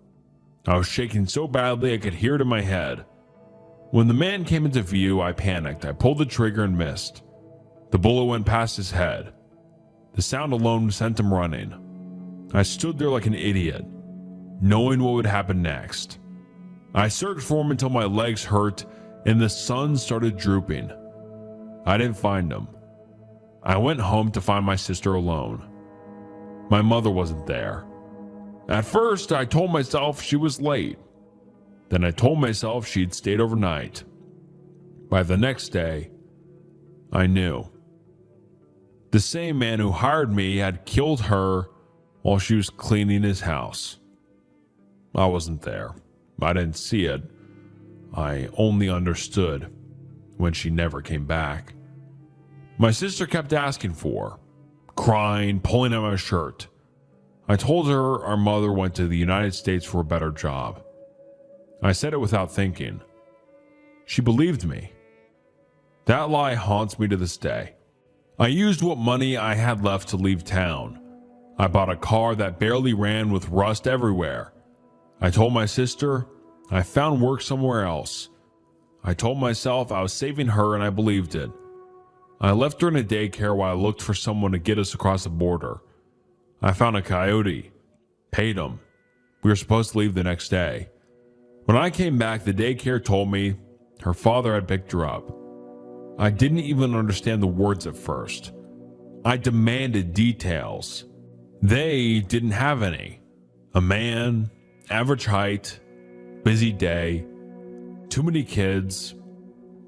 I was shaking so badly I could hear it in my head. When the man came into view, I panicked. I pulled the trigger and missed. The bullet went past his head. The sound alone sent him running. I stood there like an idiot, knowing what would happen next. I searched for him until my legs hurt and the sun started drooping. I didn't find him. I went home to find my sister alone. My mother wasn't there. At first, I told myself she was late. Then I told myself she'd stayed overnight. By the next day, I knew. The same man who hired me had killed her while she was cleaning his house. I wasn't there. I didn't see it. I only understood when she never came back. My sister kept asking for her, crying, pulling at my shirt. I told her our mother went to the United States for a better job. I said it without thinking. She believed me. That lie haunts me to this day. I used what money I had left to leave town. I bought a car that barely ran with rust everywhere. I told my sister I found work somewhere else. I told myself I was saving her and I believed it. I left her in a daycare while I looked for someone to get us across the border. I found a coyote, paid him. We were supposed to leave the next day. When I came back, the daycare told me her father had picked her up. I didn't even understand the words at first. I demanded details. They didn't have any. A man, average height, busy day, too many kids.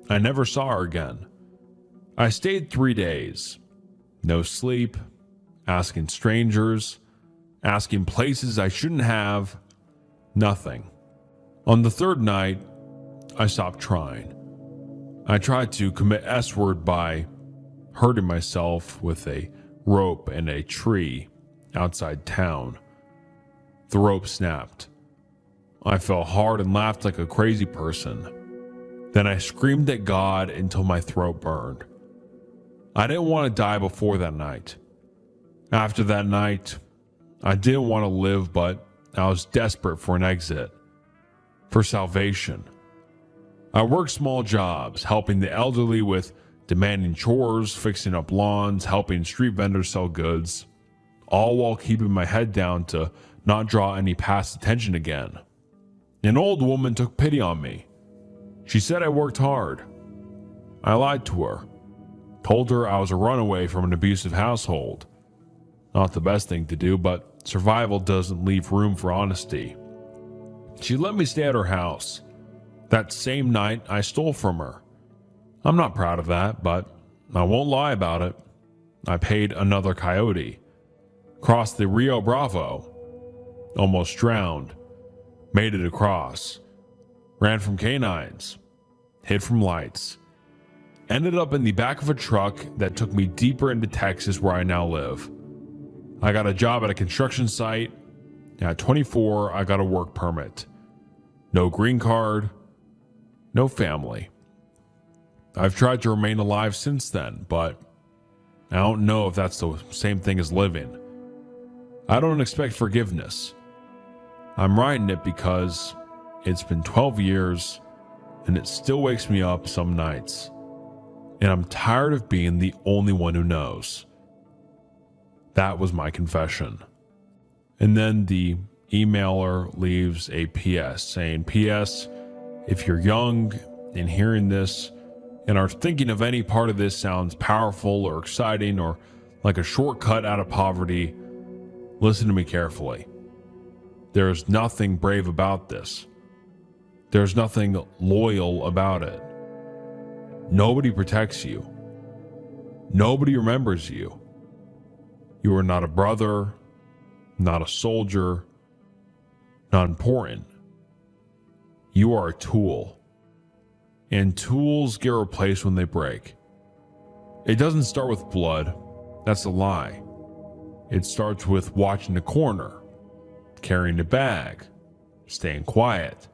I never saw her again. I stayed 3 days. No sleep, asking strangers, asking places I shouldn't have, nothing. On the third night, I stopped trying. I tried to commit S-word by hurting myself with a rope and a tree outside town. The rope snapped. I fell hard and laughed like a crazy person. Then I screamed at God until my throat burned. I didn't want to die before that night. After that night, I didn't want to live, but I was desperate for an exit, for salvation. I worked small jobs, helping the elderly with demanding chores, fixing up lawns, helping street vendors sell goods, all while keeping my head down to not draw any past attention again. An old woman took pity on me. She said I worked hard. I lied to her, told her I was a runaway from an abusive household. Not the best thing to do, but survival doesn't leave room for honesty. She let me stay at her house. That same night, I stole from her. I'm not proud of that, but I won't lie about it. I paid another coyote, crossed the Rio Bravo, almost drowned, made it across, ran from canines, hid from lights, ended up in the back of a truck that took me deeper into Texas where I now live. I got a job at a construction site. At 24, I got a work permit. No green card, no family. I've tried to remain alive since then, but I don't know if that's the same thing as living. I don't expect forgiveness. I'm writing it because it's been 12 years and it still wakes me up some nights. And I'm tired of being the only one who knows. That was my confession. And then the emailer leaves a PS saying, P.S. If you're young and hearing this and are thinking of any part of this sounds powerful or exciting or like a shortcut out of poverty, listen to me carefully. There is nothing brave about this. There's nothing loyal about it. Nobody protects you. Nobody remembers you. You are not a brother, not a soldier, not important. You are a tool. And tools get replaced when they break. It doesn't start with blood. That's a lie. It starts with watching the corner, carrying the bag, staying quiet.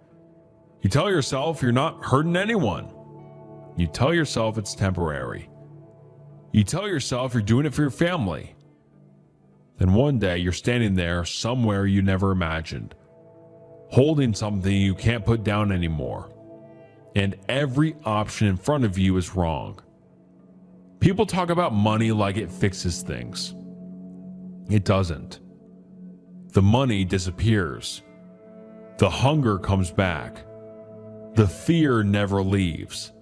You tell yourself you're not hurting anyone. You tell yourself it's temporary. You tell yourself you're doing it for your family. Then one day you're standing there somewhere you never imagined, holding something you can't put down anymore. And every option in front of you is wrong. People talk about money like it fixes things. It doesn't. The money disappears. The hunger comes back. The fear never leaves.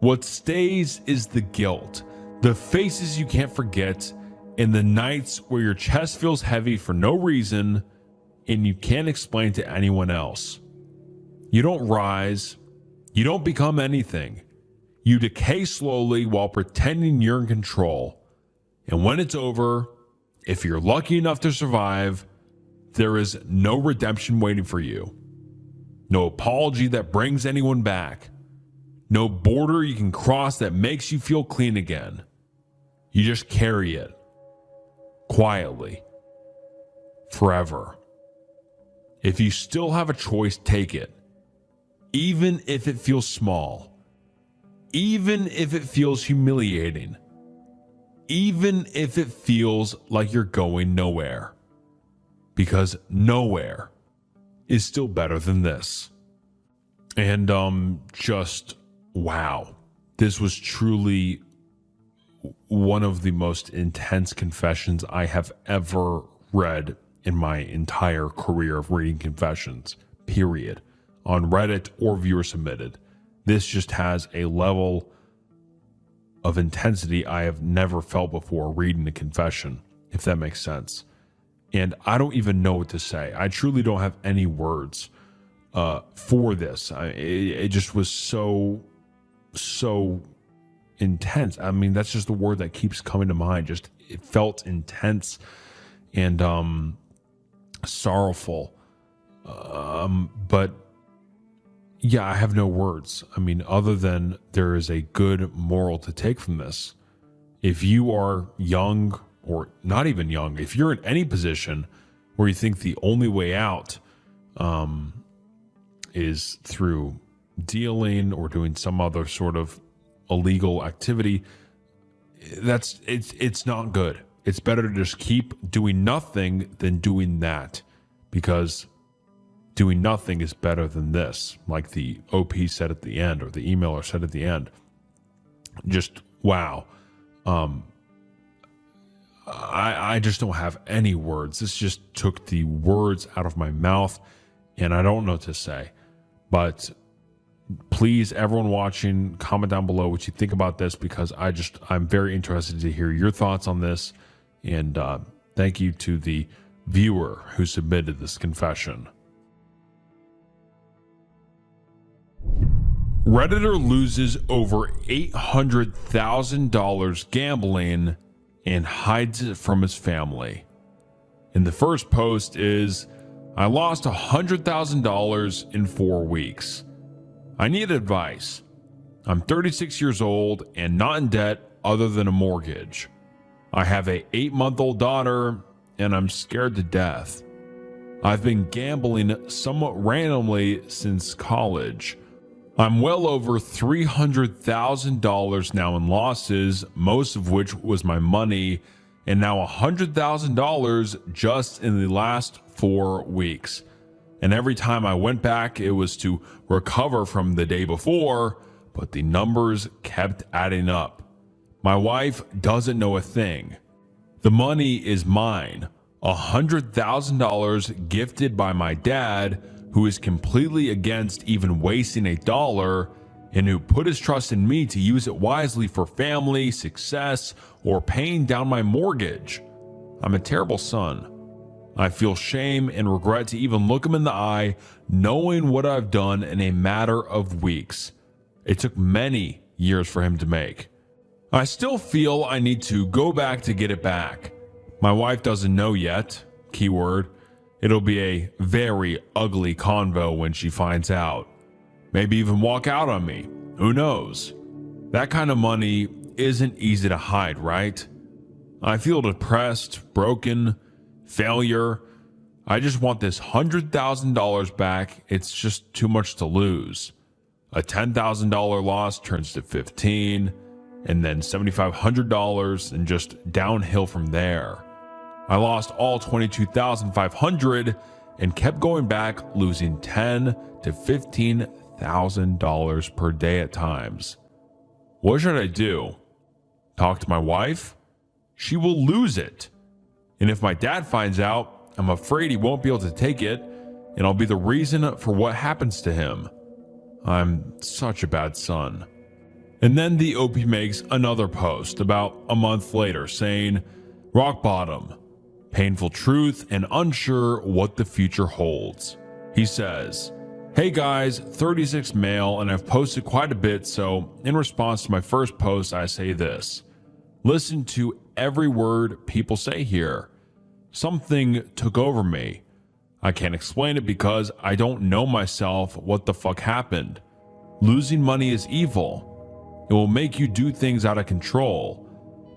What stays is the guilt, the faces you can't forget, and the nights where your chest feels heavy for no reason and you can't explain to anyone else. You don't rise. You don't become anything. You decay slowly while pretending you're in control. And when it's over, if you're lucky enough to survive, there is no redemption waiting for you. No apology that brings anyone back. No border you can cross that makes you feel clean again. You just carry it. Quietly. Forever. If you still have a choice, take it. Even if it feels small. Even if it feels humiliating. Even if it feels like you're going nowhere. Because nowhere is still better than this. And just wow. This was truly one of the most intense confessions I have ever read in my entire career of reading confessions, period. On Reddit or viewer submitted. This just has a level of intensity I have never felt before reading a confession, if that makes sense. And I don't even know what to say. I truly don't have any words for this. It just was so intense. I mean, that's just the word that keeps coming to mind. Just, it felt intense and sorrowful. But yeah, I have no words. I mean, other than there is a good moral to take from this. If you are young or not even young, if you're in any position where you think the only way out is through dealing or doing some other sort of illegal activity, it's not good. It's better to just keep doing nothing than doing that, because doing nothing is better than this, like the OP said at the end, or the emailer said at the end. Just wow. I just don't have any words. This just took the words out of my mouth, and I don't know what to say. But please, everyone watching, comment down below what you think about this, because I'm very interested to hear your thoughts on this. And thank you to the viewer who submitted this confession. Redditor loses over $800,000 gambling and hides it from his family. And the first post is, I lost $100,000 in 4 weeks. I need advice. I'm 36 years old and not in debt other than a mortgage. I have a 8-month-old daughter and I'm scared to death. I've been gambling somewhat randomly since college. I'm well over $300,000 now in losses, most of which was my money, and now $100,000 just in the last 4 weeks. And every time I went back, it was to recover from the day before, but the numbers kept adding up. My wife doesn't know a thing. The money is mine, $100,000 gifted by my dad, who is completely against even wasting $1 and who put his trust in me to use it wisely for family, success, or paying down my mortgage. I'm a terrible son. I feel shame and regret to even look him in the eye, knowing what I've done in a matter of weeks. It took many years for him to make. I still feel I need to go back to get it back. My wife doesn't know yet. Keyword. It'll be a very ugly convo when she finds out. Maybe even walk out on me. Who knows? That kind of money isn't easy to hide, right? I feel depressed, broken, failure. I just want this $100,000 back. It's just too much to lose. A $10,000 loss turns to $15,000, and then $7,500, and just downhill from there. I lost all $22,500 and kept going back, losing $10,000 to $15,000 per day at times. What should I do? Talk to my wife? She will lose it. And if my dad finds out, I'm afraid he won't be able to take it, and I'll be the reason for what happens to him. I'm such a bad son. And then the OP makes another post about a month later saying, rock bottom, painful truth, and unsure what the future holds. He says, hey guys, 36 male, and I've posted quite a bit, so in response to my first post, I say this. Listen to every word people say here. Something took over me. I can't explain it because I don't know myself what the fuck happened. Losing money is evil. It will make you do things out of control.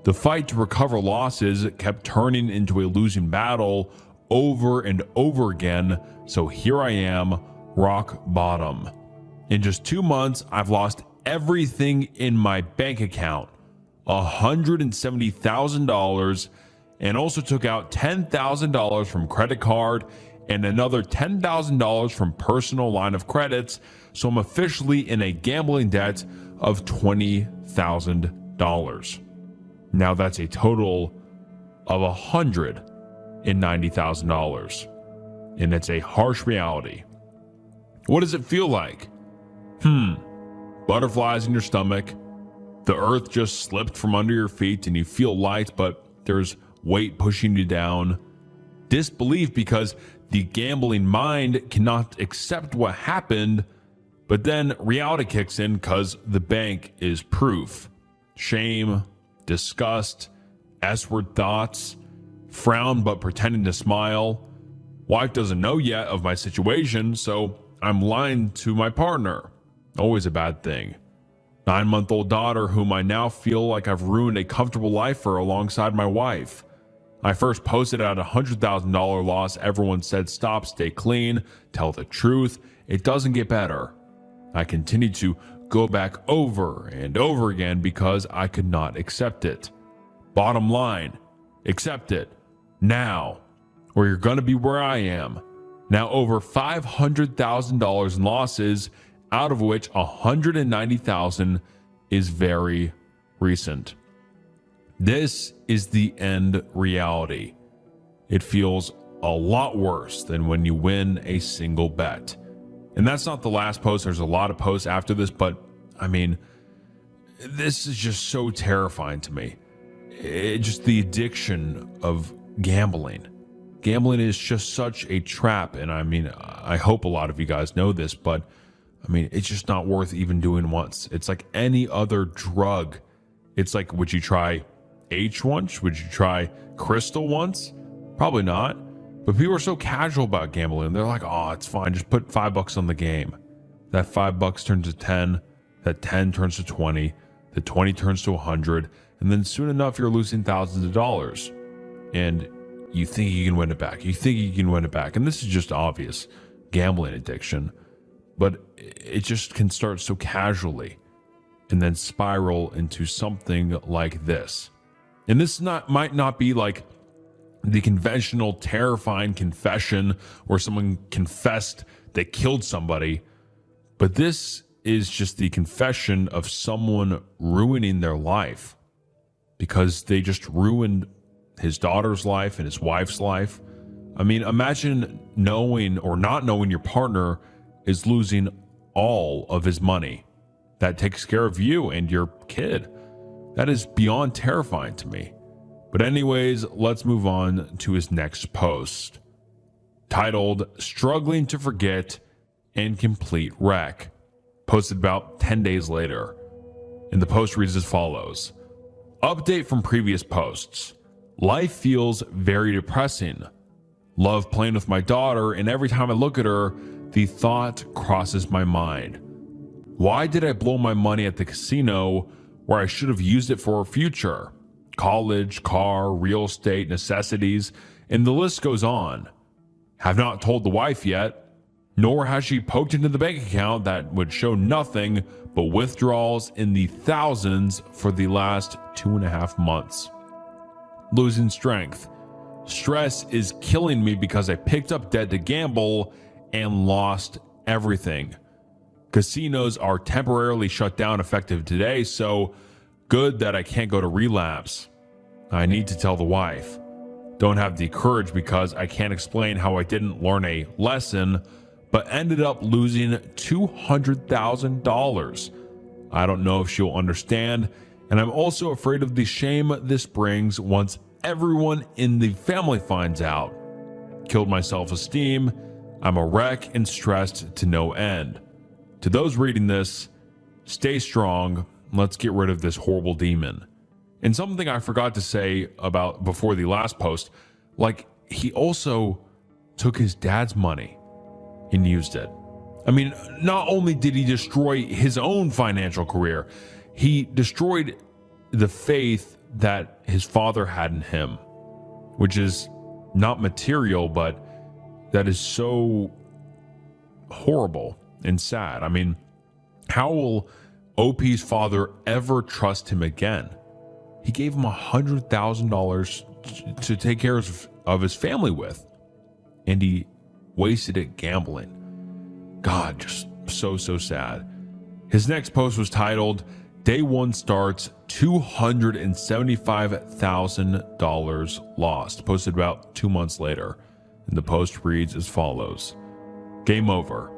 The fight to recover losses kept turning into a losing battle over and over again, so here I am, rock bottom. In just 2 months, I've lost everything in my bank account, $170,000, and also took out $10,000 from credit card and another $10,000 from personal line of credits, so I'm officially in a gambling debt of $20,000. Now that's a total of $190,000, and it's a harsh reality. What does it feel like? Butterflies in your stomach, the earth just slipped from under your feet and you feel light, but there's weight pushing you down. Disbelief because the gambling mind cannot accept what happened, but then reality kicks in because the bank is proof. Shame, disgust, S-word thoughts, frown but pretending to smile. Wife doesn't know yet of my situation, so I'm lying to my partner. Always a bad thing. 9-month-old daughter whom I now feel like I've ruined a comfortable life for alongside my wife. I first posted at a $100,000 loss. Everyone said stop, stay clean, tell the truth. It doesn't get better. I continued to go back over and over again because I could not accept it. Bottom line, accept it now, or you're going to be where I am. Now over $500,000 in losses, out of which $190,000 is very recent. This is the end reality. It feels a lot worse than when you win a single bet. And that's not the last post. There's a lot of posts after this, but I mean, this is just so terrifying to me. Just the addiction of gambling. Gambling is just such a trap. And I mean, I hope a lot of you guys know this, but I mean, it's just not worth even doing once. It's like any other drug. It's like, would you try H once? Would you try crystal once? Probably not. But people are so casual about gambling. They're like, oh, it's fine. Just put $5 on the game. That $5 turns to 10. That 10 turns to 20. The 20 turns to 100. And then soon enough, you're losing thousands of dollars. And you think you can win it back. You think you can win it back. And this is just obvious gambling addiction. But it just can start so casually and then spiral into something like this. And this might not be like the conventional terrifying confession where someone confessed they killed somebody, but this is just the confession of someone ruining their life because they just ruined his daughter's life and his wife's life. I mean, imagine knowing or not knowing your partner is losing all of his money that takes care of you and your kid. That is beyond terrifying to me. But anyways, let's move on to his next post, titled Struggling to Forget and Complete Wreck, posted about 10 days later. And the post reads as follows. Update from previous posts. Life feels very depressing. Love playing with my daughter, and every time I look at her, the thought crosses my mind. Why did I blow my money at the casino where I should have used it for a future? College, car, real estate, necessities, and the list goes on. Have not told the wife yet, nor has she poked into the bank account that would show nothing but withdrawals in the thousands for the last 2.5 months. Losing strength. Stress is killing me because I picked up debt to gamble and lost everything. Casinos are temporarily shut down effective today, so good that I can't go to relapse. I need to tell the wife. Don't have the courage because I can't explain how I didn't learn a lesson, but ended up losing $200,000. I don't know if she'll understand, and I'm also afraid of the shame this brings once everyone in the family finds out. Killed my self-esteem. I'm a wreck and stressed to no end. To those reading this, stay strong. Let's get rid of this horrible demon. And something I forgot to say about before the last post, like he also took his dad's money and used it. I mean, not only did he destroy his own financial career, he destroyed the faith that his father had in him, which is not material, but that is so horrible and sad. I mean, how will OP's father ever trust him again? He gave him $100,000 to take care of his family with, and he wasted it gambling. God, just so sad. His next post was titled, Day 1 Starts, $275,000 Lost, posted about 2 months later. And the post reads as follows. Game over.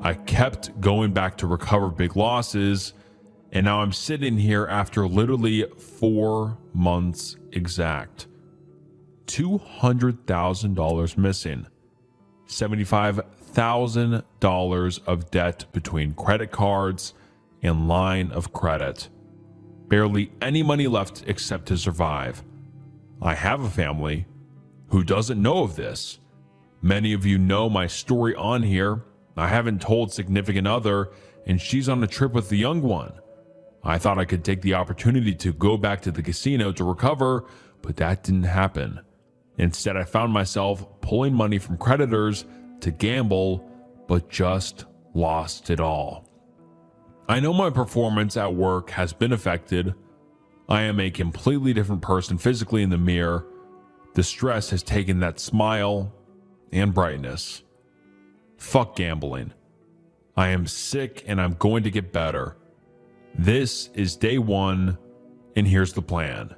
I kept going back to recover big losses, and now I'm sitting here after literally 4 months exact. $200,000 missing. $75,000 of debt between credit cards and line of credit. Barely any money left except to survive. I have a family. Who doesn't know of this? Many of you know my story on here. I haven't told significant other, and she's on a trip with the young one. I thought I could take the opportunity to go back to the casino to recover, but that didn't happen. Instead, I found myself pulling money from creditors to gamble, but just lost it all. I know my performance at work has been affected. I am a completely different person physically in the mirror. The stress has taken that smile and brightness. Fuck gambling. I am sick and I'm going to get better. This is day one, and here's the plan.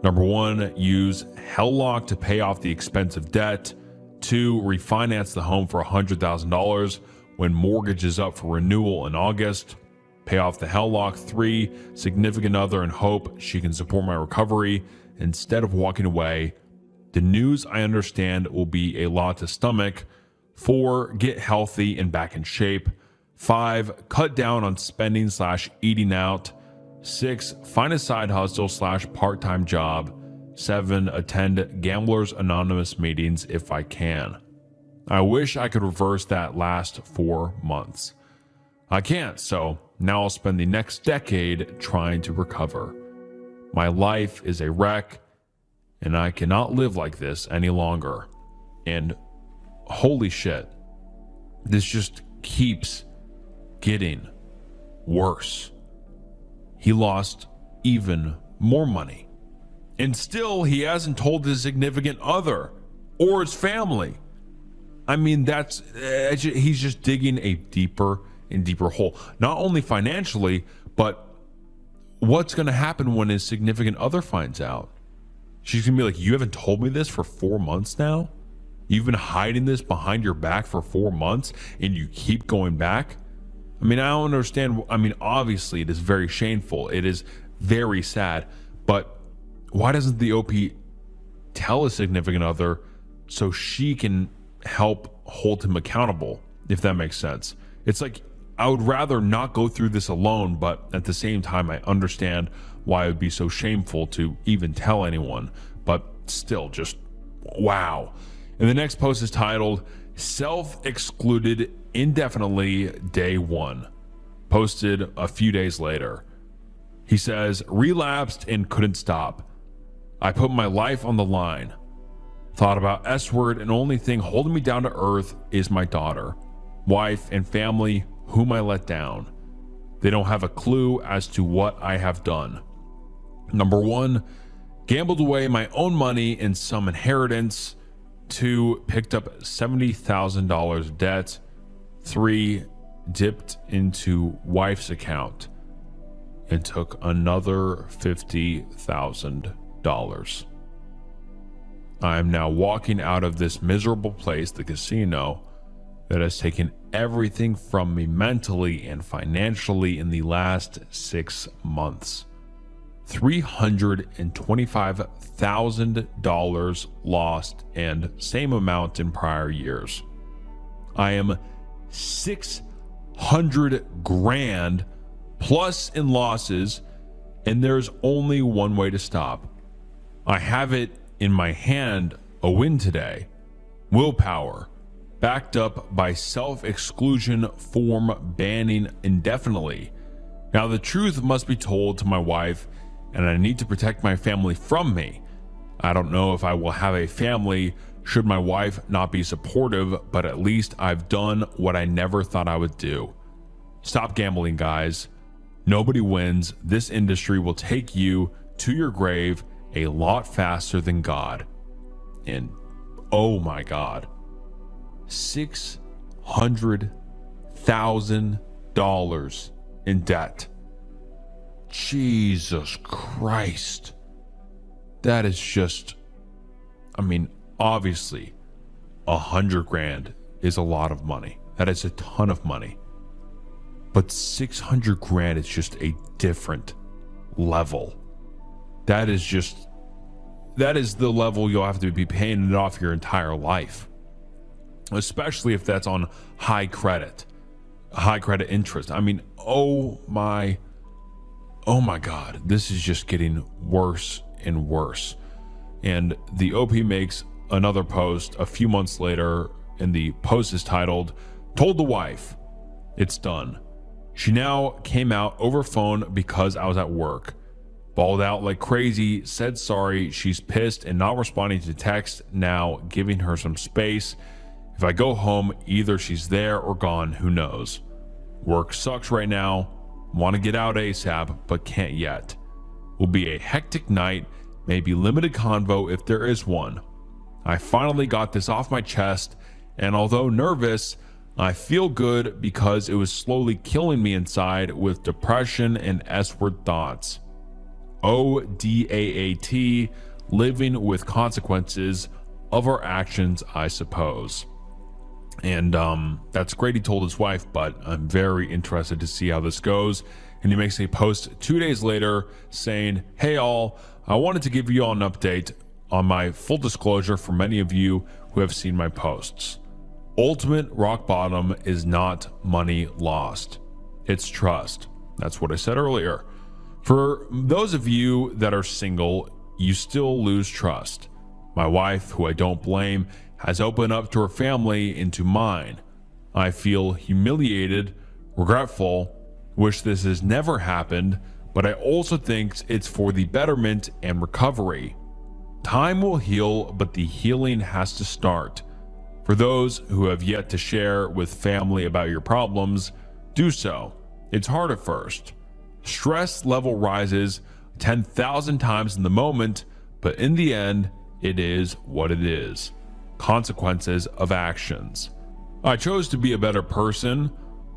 Number one, use Helllock to pay off the expensive debt. 2, refinance the home for $100,000 when mortgage is up for renewal in August. Pay off the Helllock. 3, significant other and hope she can support my recovery instead of walking away. The news, I understand, will be a lot to stomach. 4, get healthy and back in shape. 5, cut down on spending / eating out. 6, find a side hustle / part-time job. 7, attend Gamblers Anonymous meetings if I can. I wish I could reverse that last 4 months. I can't, so now I'll spend the next decade trying to recover. My life is a wreck, and I cannot live like this any longer. And holy shit, this just keeps getting worse. He lost even more money. And still, he hasn't told his significant other or his family. I mean, he's just digging a deeper and deeper hole. Not only financially, but what's going to happen when his significant other finds out? She's going to be like, you haven't told me this for 4 months now? You've been hiding this behind your back for 4 months and you keep going back? I mean, I don't understand. I mean, obviously, it is very shameful. It is very sad. But why doesn't the OP tell his significant other so she can help hold him accountable, if that makes sense? It's like, I would rather not go through this alone, but at the same time, I understand why it would be so shameful to even tell anyone. But still, just wow. And the next post is titled, Self-Excluded Indefinitely Day 1. Posted a few days later. He says, relapsed and couldn't stop. I put my life on the line. Thought about S-word, and only thing holding me down to earth is my daughter, wife, and family whom I let down. They don't have a clue as to what I have done. Number 1, gambled away my own money in some inheritance. 2, picked up $70,000 debt. 3, dipped into wife's account and took another $50,000. I am now walking out of this miserable place, the casino, that has taken everything from me mentally and financially in the last 6 months. $325,000 lost, and same amount in prior years. I am $600,000 plus in losses, and there's only one way to stop. I have it in my hand, a win today. Willpower, backed up by self-exclusion form banning indefinitely. Now the truth must be told to my wife, and I need to protect my family from me. I don't know if I will have a family should my wife not be supportive, but at least I've done what I never thought I would do. Stop gambling, guys. Nobody wins. This industry will take you to your grave a lot faster than God. And oh my God, $600,000 in debt. Jesus Christ. That is just, I mean, obviously, $100,000 is a lot of money. That is a ton of money. But $600,000 is just a different level. That is the level you'll have to be paying it off your entire life. Especially if that's on high credit interest. I mean, oh my God, this is just getting worse and worse. And the OP makes another post a few months later, and the post is titled, Told the wife, it's done. She now came out over phone because I was at work. Bawled out like crazy, said sorry, she's pissed and not responding to text now, giving her some space. If I go home, either she's there or gone, who knows. Work sucks right now, want to get out ASAP, but can't yet. will be a hectic night, maybe limited convo if there is one. I finally got this off my chest, and although nervous, I feel good because it was slowly killing me inside with depression and S-word thoughts. ODAAT, living with consequences of our actions, I suppose. And that's great, he told his wife, but I'm very interested to see how this goes. And he makes a post 2 days later saying, "Hey all, I wanted to give you all an update on my full disclosure for many of you who have seen my posts. Ultimate rock bottom is not money lost. It's trust." That's what I said earlier. For those of you that are single, you still lose trust. My wife, who I don't blame, has opened up to her family and to mine. I feel humiliated, regretful, wish this has never happened, but I also think it's for the betterment and recovery. Time will heal, but the healing has to start. For those who have yet to share with family about your problems, do so. It's hard at first. Stress level rises 10,000 times in the moment, but in the end, it is what it is. Consequences of actions. I chose to be a better person.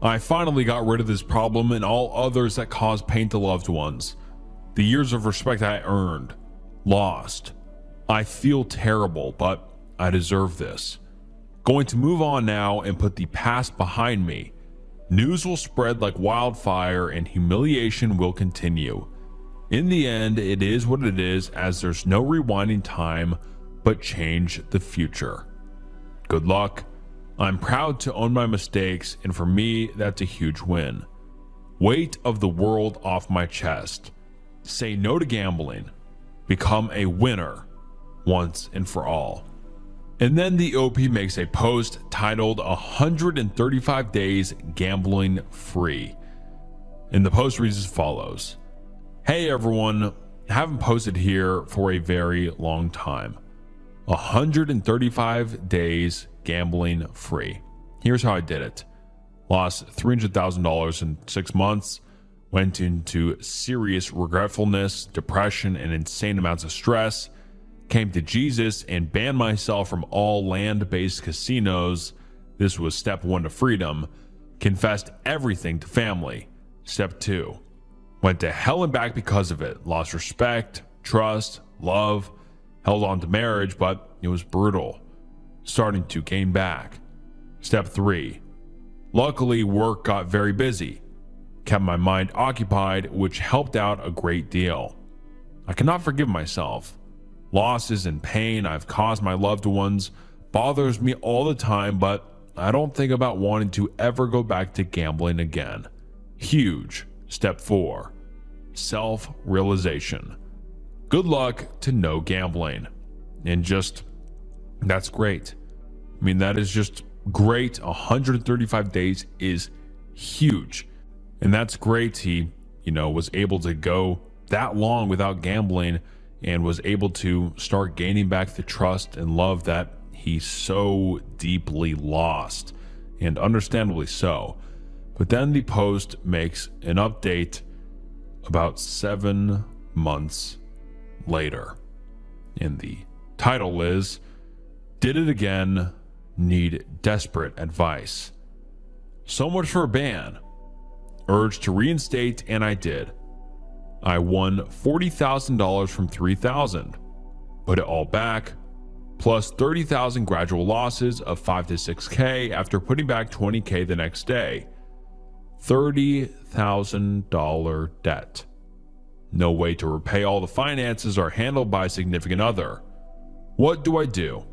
I finally got rid of this problem and all others that cause pain to loved ones. The years of respect I earned, lost. I feel terrible, but I deserve this. Going to move on now and put the past behind me. News will spread like wildfire and humiliation will continue. In the end, it is what it is, as there's no rewinding time but change the future. Good luck. I'm proud to own my mistakes, and for me, that's a huge win. Weight of the world off my chest. Say no to gambling. Become a winner once and for all. And then the OP makes a post titled 135 Days Gambling Free. And the post reads as follows. Hey everyone, haven't posted here for a very long time. 135 days gambling free. Here's how I did it. Lost $300,000 in 6 months, went into serious regretfulness, depression, and insane amounts of stress, came to Jesus and banned myself from all land-based casinos. This was step 1 to freedom. Confessed everything to family. Step 2. Went to hell and back because of it. Lost respect, trust, love, held on to marriage, but it was brutal. Starting to gain back. Step 3. Luckily, work got very busy. Kept my mind occupied, which helped out a great deal. I cannot forgive myself. Losses and pain I've caused my loved ones bothers me all the time, but I don't think about wanting to ever go back to gambling again. Huge. Step 4. Self-realization. Good luck to no gambling. And just, that's great. I mean, that is just great. 135 days is huge. And that's great. He, was able to go that long without gambling and was able to start gaining back the trust and love that he so deeply lost, and understandably so. But then the post makes an update about 7 months later. And the title is, "Did it again, need desperate advice." So much for a ban. Urged to reinstate, and I did. I won $40,000 from $3,000. Put it all back, plus 30,000 gradual losses of 5 to 6K after putting back 20K the next day. $30,000 debt. No way to repay all the finances are handled by a significant other. What do I do?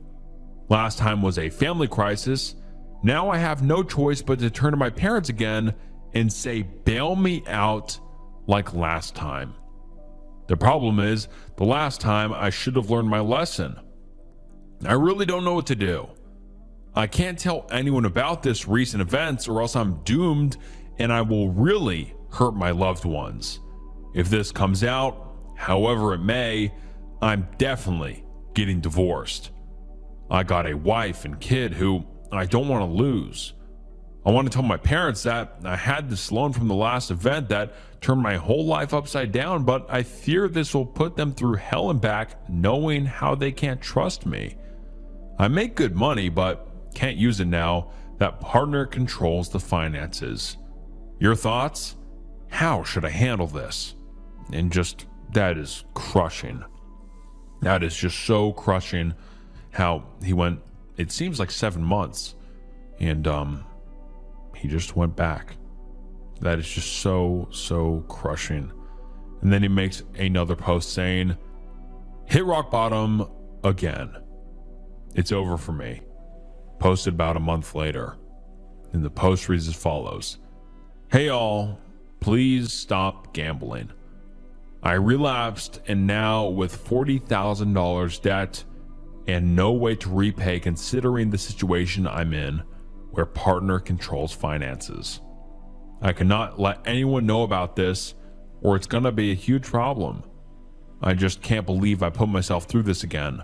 Last time was a family crisis. Now I have no choice but to turn to my parents again and say, bail me out like last time. The problem is, the last time I should have learned my lesson. I really don't know what to do. I can't tell anyone about this recent events or else I'm doomed and I will really hurt my loved ones. If this comes out, however it may, I'm definitely getting divorced. I got a wife and kid who I don't want to lose. I want to tell my parents that I had this loan from the last event that turned my whole life upside down, but I fear this will put them through hell and back, knowing how they can't trust me. I make good money, but can't use it now that partner controls the finances. Your thoughts? How should I handle this? And just, that is crushing. That is just so crushing how he went, it seems like 7 months, and he just went back. That is just so crushing. And then he makes another post saying, hit rock bottom again. It's over for me. Posted about a month later. And the post reads as follows. Hey all, please stop gambling. I relapsed and now with $40,000 debt and no way to repay considering the situation I'm in where partner controls finances. I cannot let anyone know about this or it's gonna be a huge problem. I just can't believe I put myself through this again.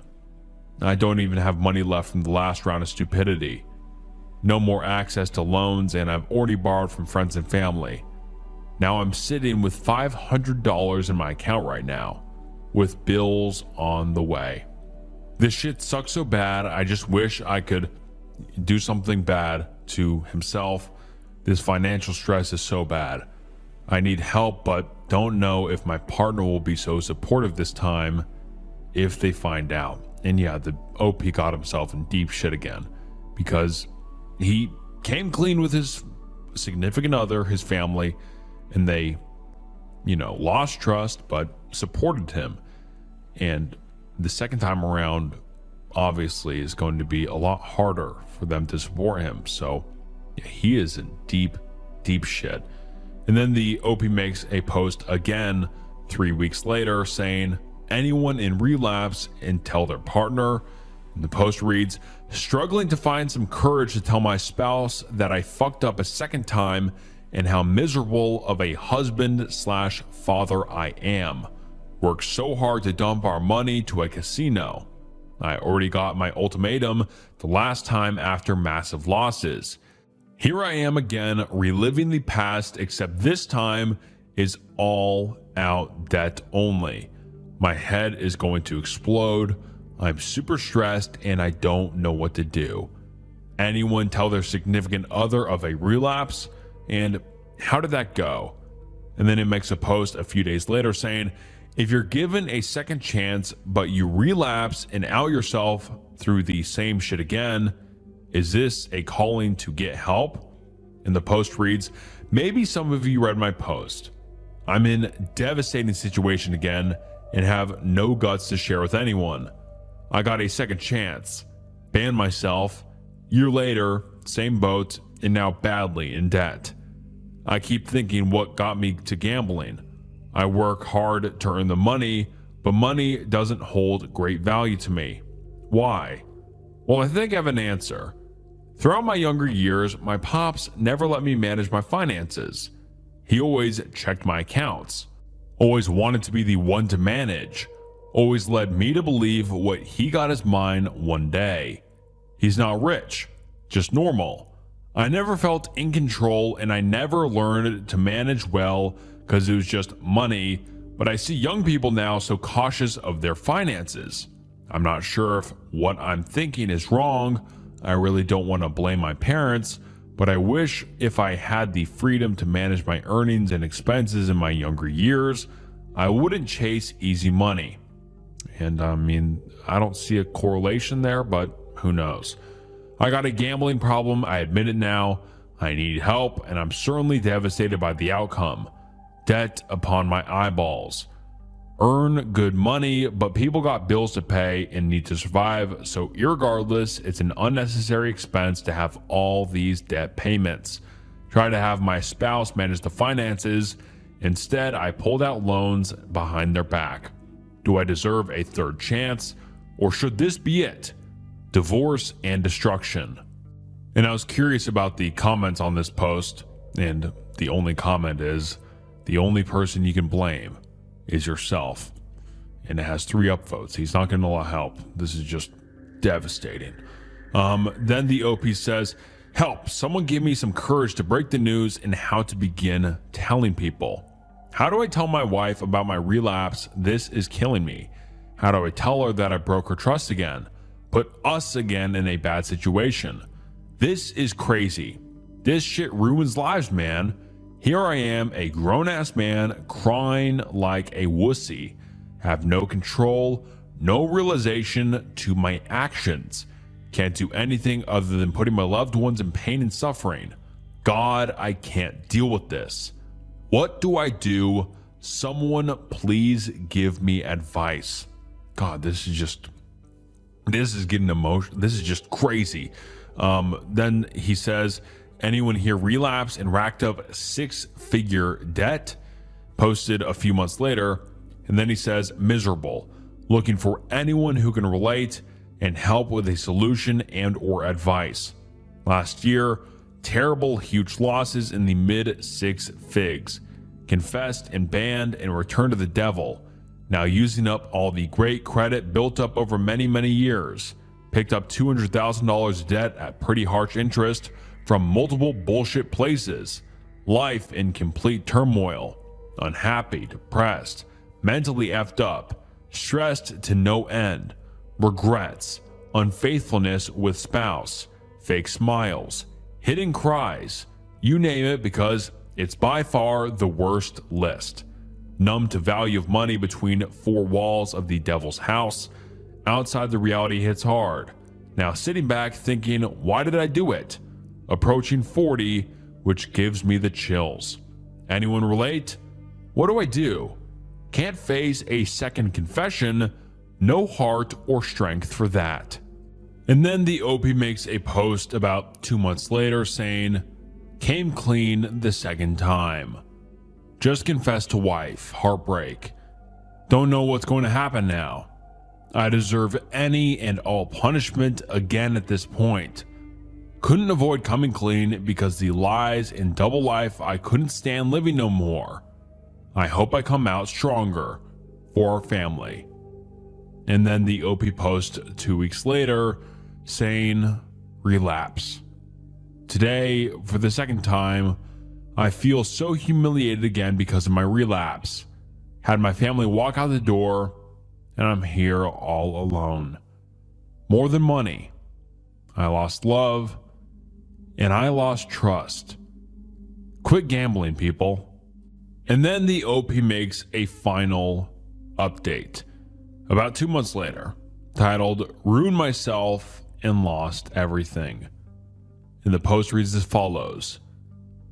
I don't even have money left from the last round of stupidity. No more access to loans and I've already borrowed from friends and family. Now I'm sitting with $500 in my account right now, with bills on the way. This shit sucks so bad, I just wish I could do something bad to himself. This financial stress is so bad. I need help, but don't know if my partner will be so supportive this time if they find out. And yeah, the OP got himself in deep shit again because he came clean with his significant other, his family, and they, lost trust, but supported him. And the second time around, obviously, is going to be a lot harder for them to support him. So yeah, he is in deep shit. And then the OP makes a post again 3 weeks later saying, anyone in relapse and tell their partner. And the post reads, struggling to find some courage to tell my spouse that I fucked up a second time and how miserable of a husband/father I am. Worked so hard to dump our money to a casino. I already got my ultimatum the last time after massive losses. Here I am again, reliving the past, except this time is all out debt only. My head is going to explode. I'm super stressed and I don't know what to do. Anyone tell their significant other of a relapse? And how did that go? And then it makes a post a few days later saying, if you're given a second chance, but you relapse and out yourself through the same shit again, is this a calling to get help? And the post reads, maybe some of you read my post. I'm in a devastating situation again and have no guts to share with anyone. I got a second chance, banned myself, year later, same boat, and now badly in debt. I keep thinking what got me to gambling. I work hard to earn the money, but money doesn't hold great value to me. Why? Well, I think I have an answer. Throughout my younger years, my pops never let me manage my finances. He always checked my accounts, always wanted to be the one to manage, always led me to believe what he got is mine one day. He's not rich, just normal. I never felt in control and I never learned to manage well because it was just money, but I see young people now so cautious of their finances. I'm not sure if what I'm thinking is wrong. I really don't want to blame my parents, but I wish if I had the freedom to manage my earnings and expenses in my younger years, I wouldn't chase easy money. And I mean, I don't see a correlation there, but who knows? I got a gambling problem, I admit it now. I need help, and I'm certainly devastated by the outcome. Debt upon my eyeballs. Earn good money, but people got bills to pay and need to survive, so irregardless, it's an unnecessary expense to have all these debt payments. Try to have my spouse manage the finances. Instead, I pulled out loans behind their back. Do I deserve a third chance, or should this be it? Divorce and destruction. And I was curious about the comments on this post, and the only comment is, the only person you can blame is yourself. And it has 3 upvotes. He's not getting a lot of help. This is just devastating. Then the OP says, Help, someone give me some courage to break the news and how to begin telling people. How do I tell my wife about my relapse? This is killing me. How do I tell her that I broke her trust again? Put us again in a bad situation. This is crazy. This shit ruins lives, man. Here I am, a grown-ass man, crying like a wussy. Have no control, no realization to my actions. Can't do anything other than putting my loved ones in pain and suffering. God, I can't deal with this. What do I do? Someone please give me advice. God, this is getting emotional. This is just crazy. Then he says, anyone here relapsed and racked up 6-figure debt? Posted a few months later. And then he says, miserable. Looking for anyone who can relate and help with a solution and or advice. Last year, terrible huge losses in the mid 6 figs. Confessed and banned and returned to the devil. Now using up all the great credit built up over many years. Picked up $200,000 debt at pretty harsh interest from multiple bullshit places. Life in complete turmoil. Unhappy, depressed, mentally effed up, stressed to no end. Regrets, unfaithfulness with spouse, fake smiles, hidden cries, you name it, because it's by far the worst list. Numb to value of money between 4 walls of the devil's house. Outside the reality hits hard. Now sitting back thinking, why did I do it? Approaching 40, which gives me the chills. Anyone relate? What do I do? Can't face a second confession. No heart or strength for that. And then the OP makes a post about 2 months later saying, came clean the second time. Just confessed to wife, heartbreak. Don't know what's going to happen now. I deserve any and all punishment again at this point. Couldn't avoid coming clean because the lies and double life I couldn't stand living no more. I hope I come out stronger for our family. And then the OP post 2 weeks later saying, relapse. Today, for the second time, I feel so humiliated again because of my relapse. Had my family walk out the door, and I'm here all alone. More than money. I lost love, and I lost trust. Quit gambling, people. And then the OP makes a final update. About 2 months later, titled, Ruined Myself and Lost Everything. And the post reads as follows.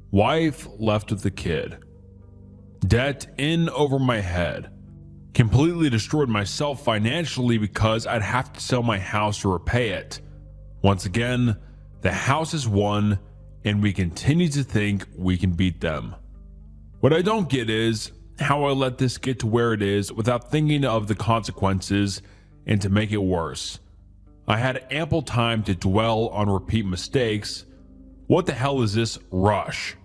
Wife left with the kid. Debt in over my head. Completely destroyed myself financially because I'd have to sell my house to repay it. Once again, the house is won and we continue to think we can beat them. What I don't get is how I let this get to where it is without thinking of the consequences and to make it worse. I had ample time to dwell on repeat mistakes. What the hell is this rush?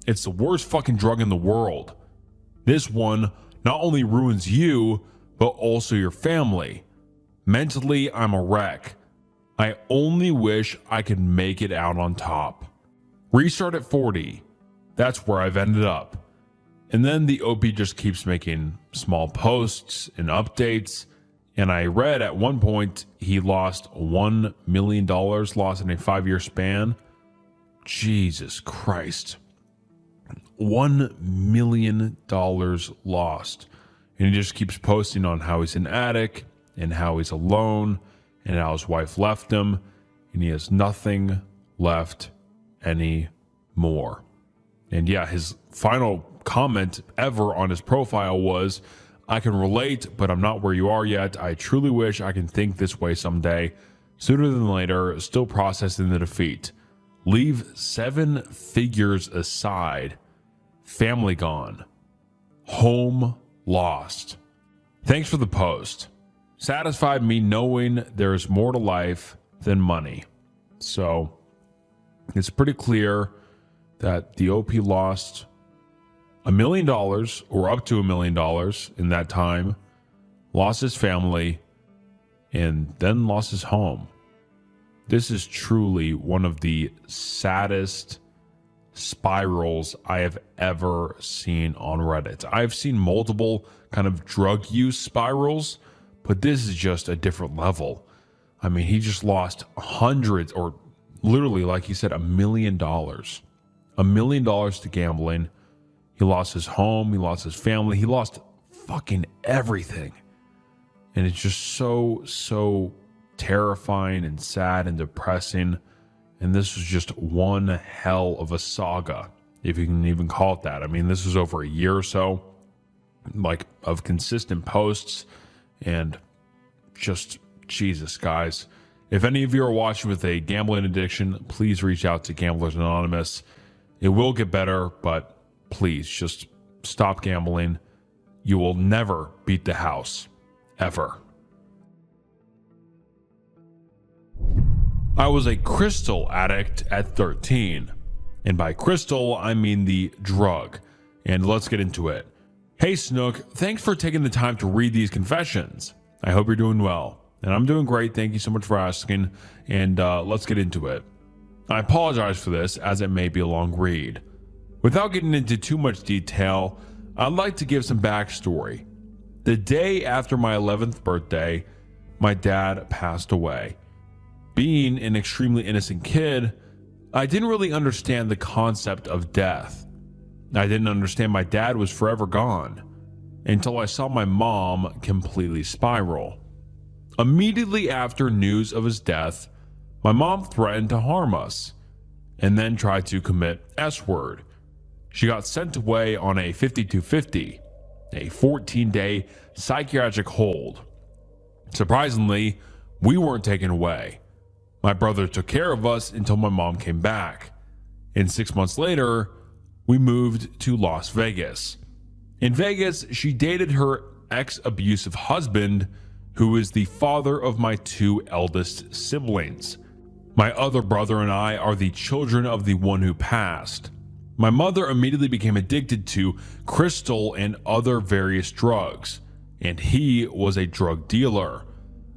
It's the worst fucking drug in the world. This one not only ruins you, but also your family. Mentally, I'm a wreck. I only wish I could make it out on top. Restart at 40. That's where I've ended up. And then the OP just keeps making small posts and updates. And I read at one point he lost $1 million lost in a 5-year span. Jesus Christ. $1 million lost. And he just keeps posting on how he's an addict and how he's alone and how his wife left him and he has nothing left anymore. And yeah, his final comment ever on his profile was, I can relate, but I'm not where you are yet. I truly wish I can think this way someday. Sooner than later, still processing the defeat. Leave 7 figures aside. Family gone. Home lost. Thanks for the post. Satisfied me knowing there's more to life than money. So it's pretty clear that the OP lost $1 million or up to $1 million in that time, lost his family, and then lost his home. This is truly one of the saddest spirals I have ever seen on Reddit. I've seen multiple kind of drug use spirals, but this is just a different level. I mean, he just lost hundreds, or literally, like he said, $1 million. $1 million to gambling. He lost his home. He lost his family. He lost fucking everything. And it's just so terrifying and sad and depressing. And this was just one hell of a saga, if you can even call it that. I mean, this was over a year or so, like, of consistent posts, and just, Jesus, guys. If any of you are watching with a gambling addiction, please reach out to Gamblers Anonymous. It will get better, but please just stop gambling. You will never beat the house, ever. I was a crystal addict at 13. And by crystal, I mean the drug. And let's get into it. Hey Snook, thanks for taking the time to read these confessions. I hope you're doing well. And I'm doing great, thank you so much for asking. And let's get into it. I apologize for this, as it may be a long read. Without getting into too much detail, I'd like to give some backstory. The day after my 11th birthday, my dad passed away. Being an extremely innocent kid, I didn't really understand the concept of death. I didn't understand my dad was forever gone until I saw my mom completely spiral. Immediately after news of his death, my mom threatened to harm us and then tried to commit S-word. She got sent away on a 5250, a 14-day psychiatric hold. Surprisingly, we weren't taken away. My brother took care of us until my mom came back. And 6 months later, we moved to Las Vegas. In Vegas, she dated her ex-abusive husband, who is the father of my 2 eldest siblings. My other brother and I are the children of the one who passed. My mother immediately became addicted to crystal and other various drugs, and he was a drug dealer.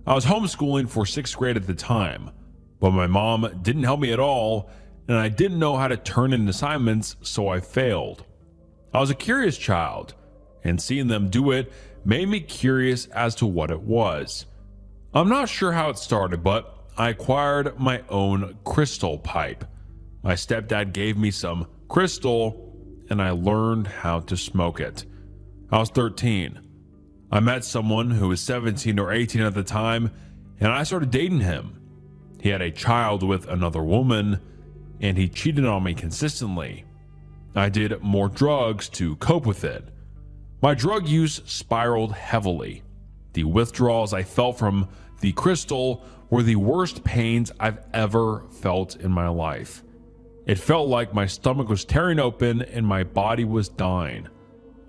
I was homeschooling for 6th grade at the time. But my mom didn't help me at all, and I didn't know how to turn in assignments, so I failed. I was a curious child, and seeing them do it made me curious as to what it was. I'm not sure how it started, but I acquired my own crystal pipe. My stepdad gave me some crystal, and I learned how to smoke it. I was 13. I met someone who was 17 or 18 at the time, and I started dating him. He had a child with another woman, and he cheated on me consistently. I did more drugs to cope with it. My drug use spiraled heavily. The withdrawals I felt from the crystal were the worst pains I've ever felt in my life. It felt like my stomach was tearing open and my body was dying.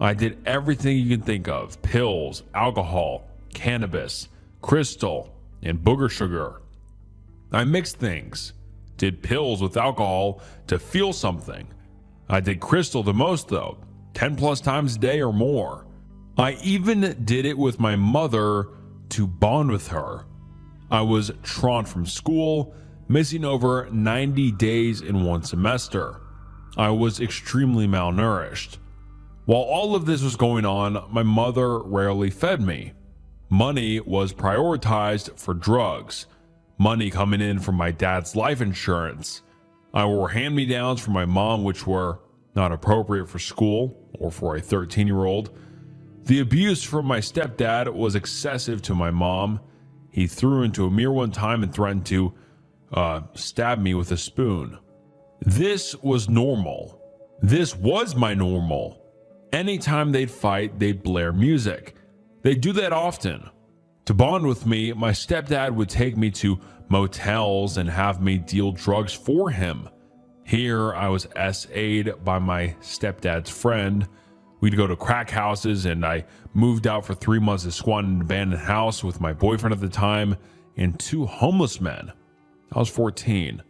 I did everything you can think of: pills, alcohol, cannabis, crystal, and booger sugar. I mixed things, did pills with alcohol to feel something. I did crystal the most though, 10 plus times a day or more. I even did it with my mother to bond with her. I was drawn from school, missing over 90 days in one semester. I was extremely malnourished. While all of this was going on, my mother rarely fed me. Money was prioritized for drugs. Money coming in from my dad's life insurance. I wore hand-me-downs from my mom, which were not appropriate for school or for a 13-year-old. The abuse from my stepdad was excessive to my mom. He threw into a mirror one time and threatened to stab me with a spoon. This was normal. This was my normal. Anytime they'd fight, they'd blare music. They'd do that often. To bond with me, my stepdad would take me to motels and have me deal drugs for him. Here, I was SA'd by my stepdad's friend. We'd go to crack houses, and I moved out for 3 months to squat in an abandoned house with my boyfriend at the time and 2 homeless men. I was 14.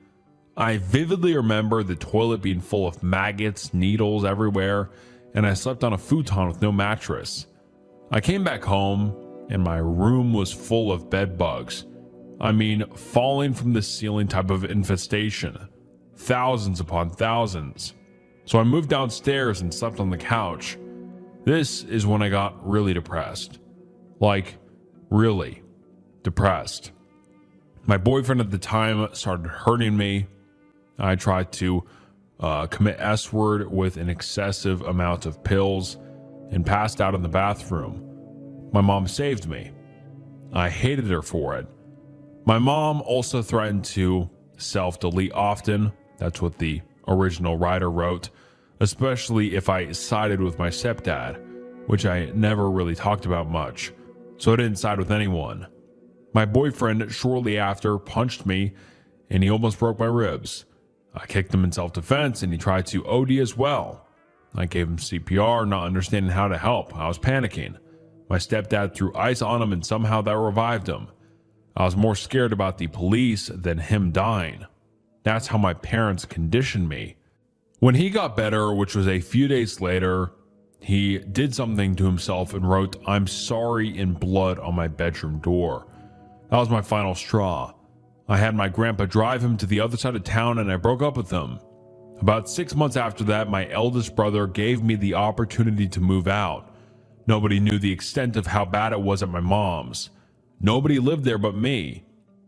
I vividly remember the toilet being full of maggots, needles everywhere, and I slept on a futon with no mattress. I came back home, and my room was full of bed bugs. I mean, falling from the ceiling type of infestation. Thousands upon thousands. So I moved downstairs and slept on the couch. This is when I got really depressed. Like, really depressed. My boyfriend at the time started hurting me. I tried to commit S-word with an excessive amount of pills and passed out in the bathroom. My mom saved me. I hated her for it. My mom also threatened to self-delete often. That's what the original writer wrote, especially if I sided with my stepdad, which I never really talked about much, so I didn't side with anyone. My boyfriend shortly after punched me and he almost broke my ribs. I kicked him in self-defense and he tried to OD as well. I gave him CPR, not understanding how to help. I was panicking. My stepdad threw ice on him and somehow that revived him. I was more scared about the police than him dying. That's how my parents conditioned me. When he got better, which was a few days later, he did something to himself and wrote, "I'm sorry" in blood on my bedroom door. That was my final straw. I had my grandpa drive him to the other side of town and I broke up with him. About 6 months after that, my eldest brother gave me the opportunity to move out. Nobody knew the extent of how bad it was at my mom's. Nobody lived there but me.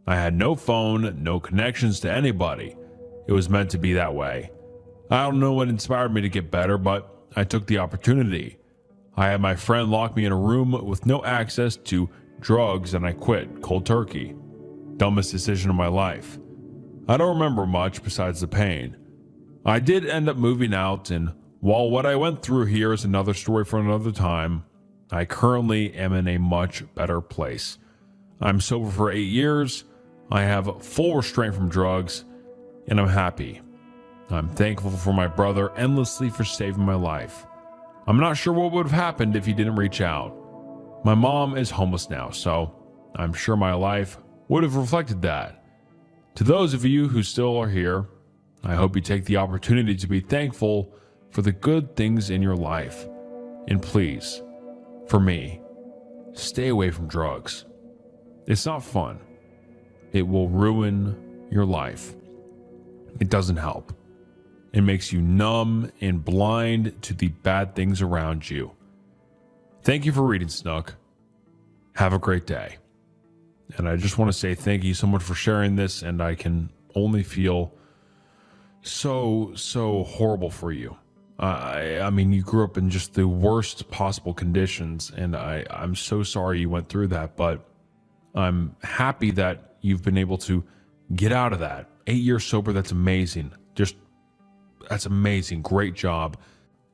I had no phone, no connections to anybody. It was meant to be that way. I don't know what inspired me to get better, but I took the opportunity. I had my friend lock me in a room with no access to drugs and I quit cold turkey. Dumbest decision of my life. I don't remember much besides the pain. I did end up moving out, and while what I went through here is another story for another time, I currently am in a much better place. I'm sober for 8 years, I have full restraint from drugs, and I'm happy. I'm thankful for my brother endlessly for saving my life. I'm not sure what would have happened if he didn't reach out. My mom is homeless now, so I'm sure my life would have reflected that. To those of you who still are here, I hope you take the opportunity to be thankful for the good things in your life. And please, for me, stay away from drugs. It's not fun. It will ruin your life. It doesn't help. It makes you numb and blind to the bad things around you. Thank you for reading, Snook. Have a great day. And I just want to say thank you so much for sharing this, and I can only feel so horrible for you. I mean, you grew up in just the worst possible conditions, and I'm so sorry you went through that, but I'm happy that you've been able to get out of that. 8 years sober, that's amazing. That's amazing. Great job.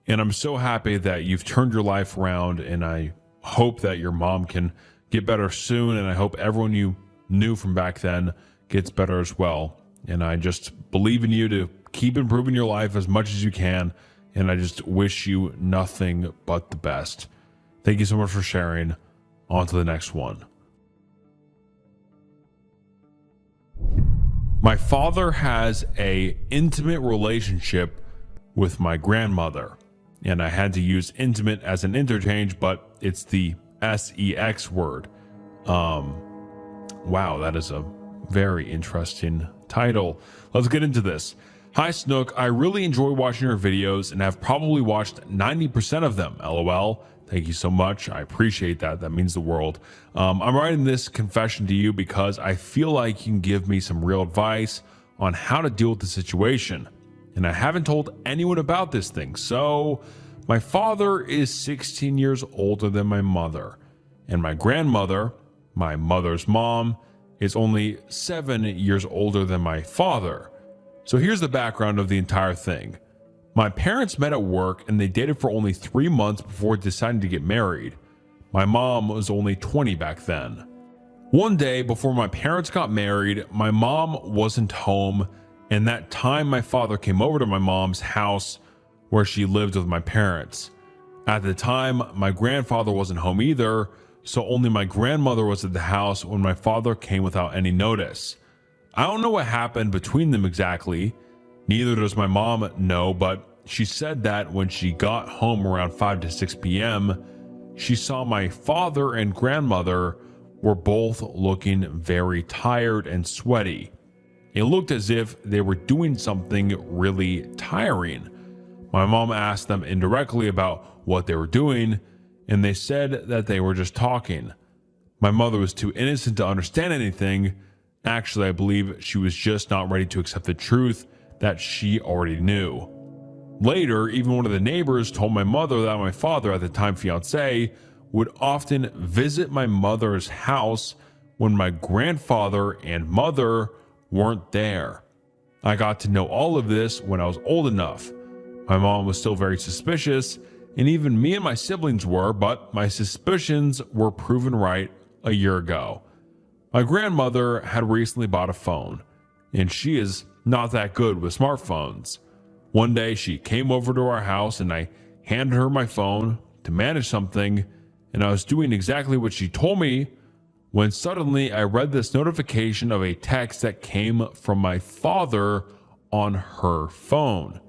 And I'm so happy that you've turned your life around, and I hope that your mom can get better soon, and I hope everyone you knew from back then gets better as well. And I just believe in you to keep improving your life as much as you can, and I just wish you nothing but the best. Thank you so much for sharing. On to the next one. My father has an intimate relationship with my grandmother, and I had to use intimate as an interchange, but it's the sex word. Wow, that is a very interesting title. Let's get into this. Hi Snook, I really enjoy watching your videos and have probably watched 90% of them. LOL. Thank you so much. I appreciate that. That means the world. I'm writing this confession to you because I feel like you can give me some real advice on how to deal with the situation. And I haven't told anyone about this thing. So my father is 16 years older than my mother. And my grandmother, my mother's mom, is only 7 years older than my father. So here's the background of the entire thing. My parents met at work and they dated for only 3 months before deciding to get married. My mom was only 20 back then. One day before my parents got married, my mom wasn't home, and that time my father came over to my mom's house where she lived with my parents. At the time, my grandfather wasn't home either, so only my grandmother was at the house when my father came without any notice. I don't know what happened between them exactly. Neither does my mom know, but she said that when she got home around 5 to 6 p.m., she saw my father and grandmother were both looking very tired and sweaty. It looked as if they were doing something really tiring. My mom asked them indirectly about what they were doing, and they said that they were just talking. My mother was too innocent to understand anything. Actually, I believe she was just not ready to accept the truth that she already knew. Later, even one of the neighbors told my mother that my father, at the time fiance, would often visit my mother's house when my grandfather and mother weren't there. I got to know all of this when I was old enough. My mom was still very suspicious, and even me and my siblings were, but my suspicions were proven right a year ago. My grandmother had recently bought a phone, and she is not that good with smartphones. One day she came over to our house and I handed her my phone to manage something, and I was doing exactly what she told me when suddenly I read this notification of a text that came from my father on her phone.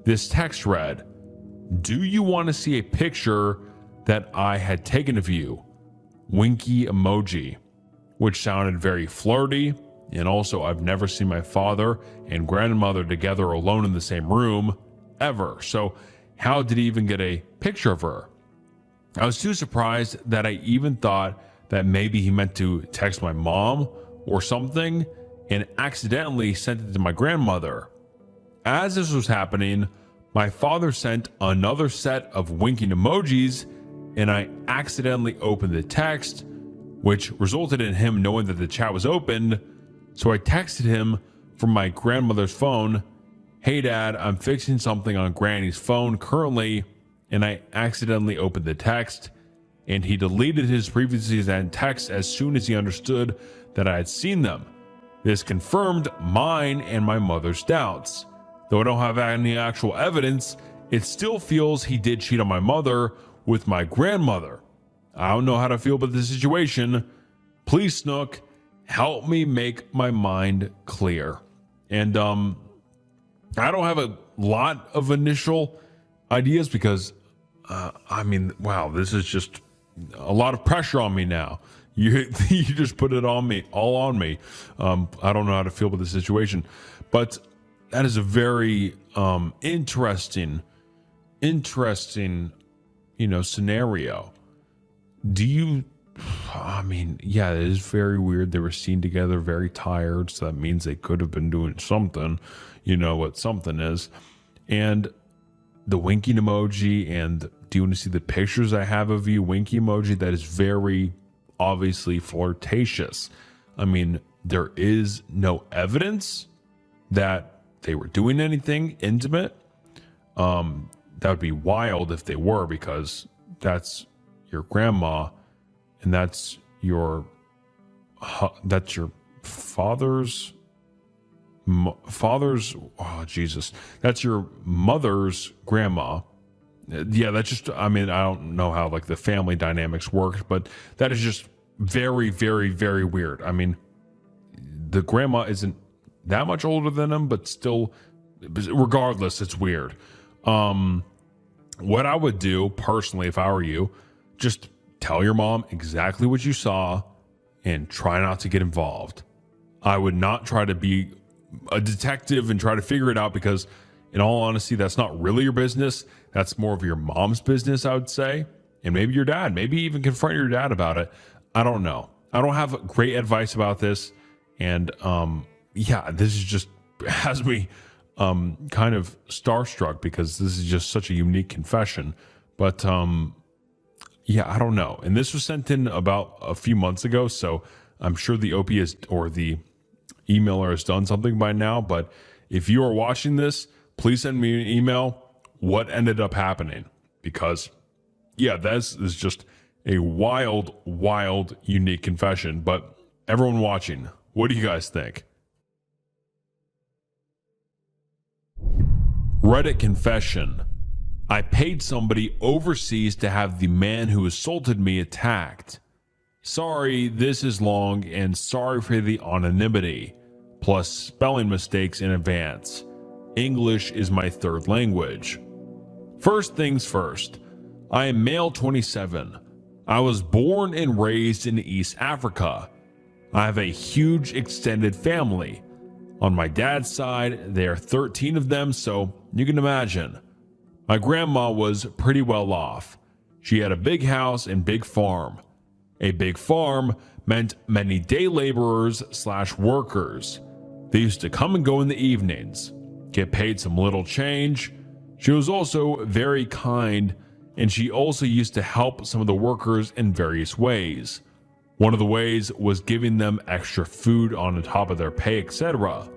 This text read, "Do you want to see a picture that I had taken of you? Winky emoji," which sounded very flirty. And also, I've never seen my father and grandmother together alone in the same room ever. So how did he even get a picture of her? I was too surprised that I even thought that maybe he meant to text my mom or something and accidentally sent it to my grandmother. As this was happening, my father sent another set of winking emojis, and I accidentally opened the text, which resulted in him knowing that the chat was opened. So I texted him from my grandmother's phone, "Hey dad, I'm fixing something on Granny's phone currently," and I accidentally opened the text, and he deleted his previously sent texts as soon as he understood that I had seen them. This confirmed mine and my mother's doubts. Though I don't have any actual evidence, it still feels he did cheat on my mother with my grandmother. I don't know how to feel about this situation. Please, Snook, help me make my mind clear. And I don't have a lot of initial ideas because wow, this is just a lot of pressure on me now. You just put it on me, all on me. I don't know how to feel about the situation, but that is a very interesting, scenario. Yeah, it is very weird. They were seen together very tired, so that means they could have been doing something. You know what something is. And the winking emoji, and do you want to see the pictures I have of you? Winky emoji, that is very obviously flirtatious. I mean, there is no evidence that they were doing anything intimate. That would be wild if they were, because that's your grandma, and that's your father's. Oh Jesus, that's your mother's grandma. Yeah, that's just, I don't know how like the family dynamics work, but that is just very, very, very weird. I mean, the grandma isn't that much older than him, but still, regardless, it's weird. What I would do personally, if I were you, just tell your mom exactly what you saw and try not to get involved. I would not try to be a detective and try to figure it out, because in all honesty, that's not really your business. That's more of your mom's business, I would say. And maybe your dad, maybe even confront your dad about it. I don't know. I don't have great advice about this. And this is just has me kind of starstruck, because this is just such a unique confession. But I don't know. And this was sent in about a few months ago, so I'm sure the OP or the emailer has done something by now. But if you are watching this, please send me an email what ended up happening, because this is just a wild, unique confession. But everyone watching, what do you guys think? Reddit confession. I paid somebody overseas to have the man who assaulted me attacked. Sorry, this is long, and sorry for the anonymity, plus spelling mistakes in advance. English is my third language. First things first, I am male 27. I was born and raised in East Africa. I have a huge extended family. On my dad's side, there are 13 of them, so you can imagine. My grandma was pretty well off. She had a big house and big farm. A big farm meant many day laborers/workers. They used to come and go in the evenings, get paid some little change. She was also very kind, and she also used to help some of the workers in various ways. One of the ways was giving them extra food on the top of their pay, etc.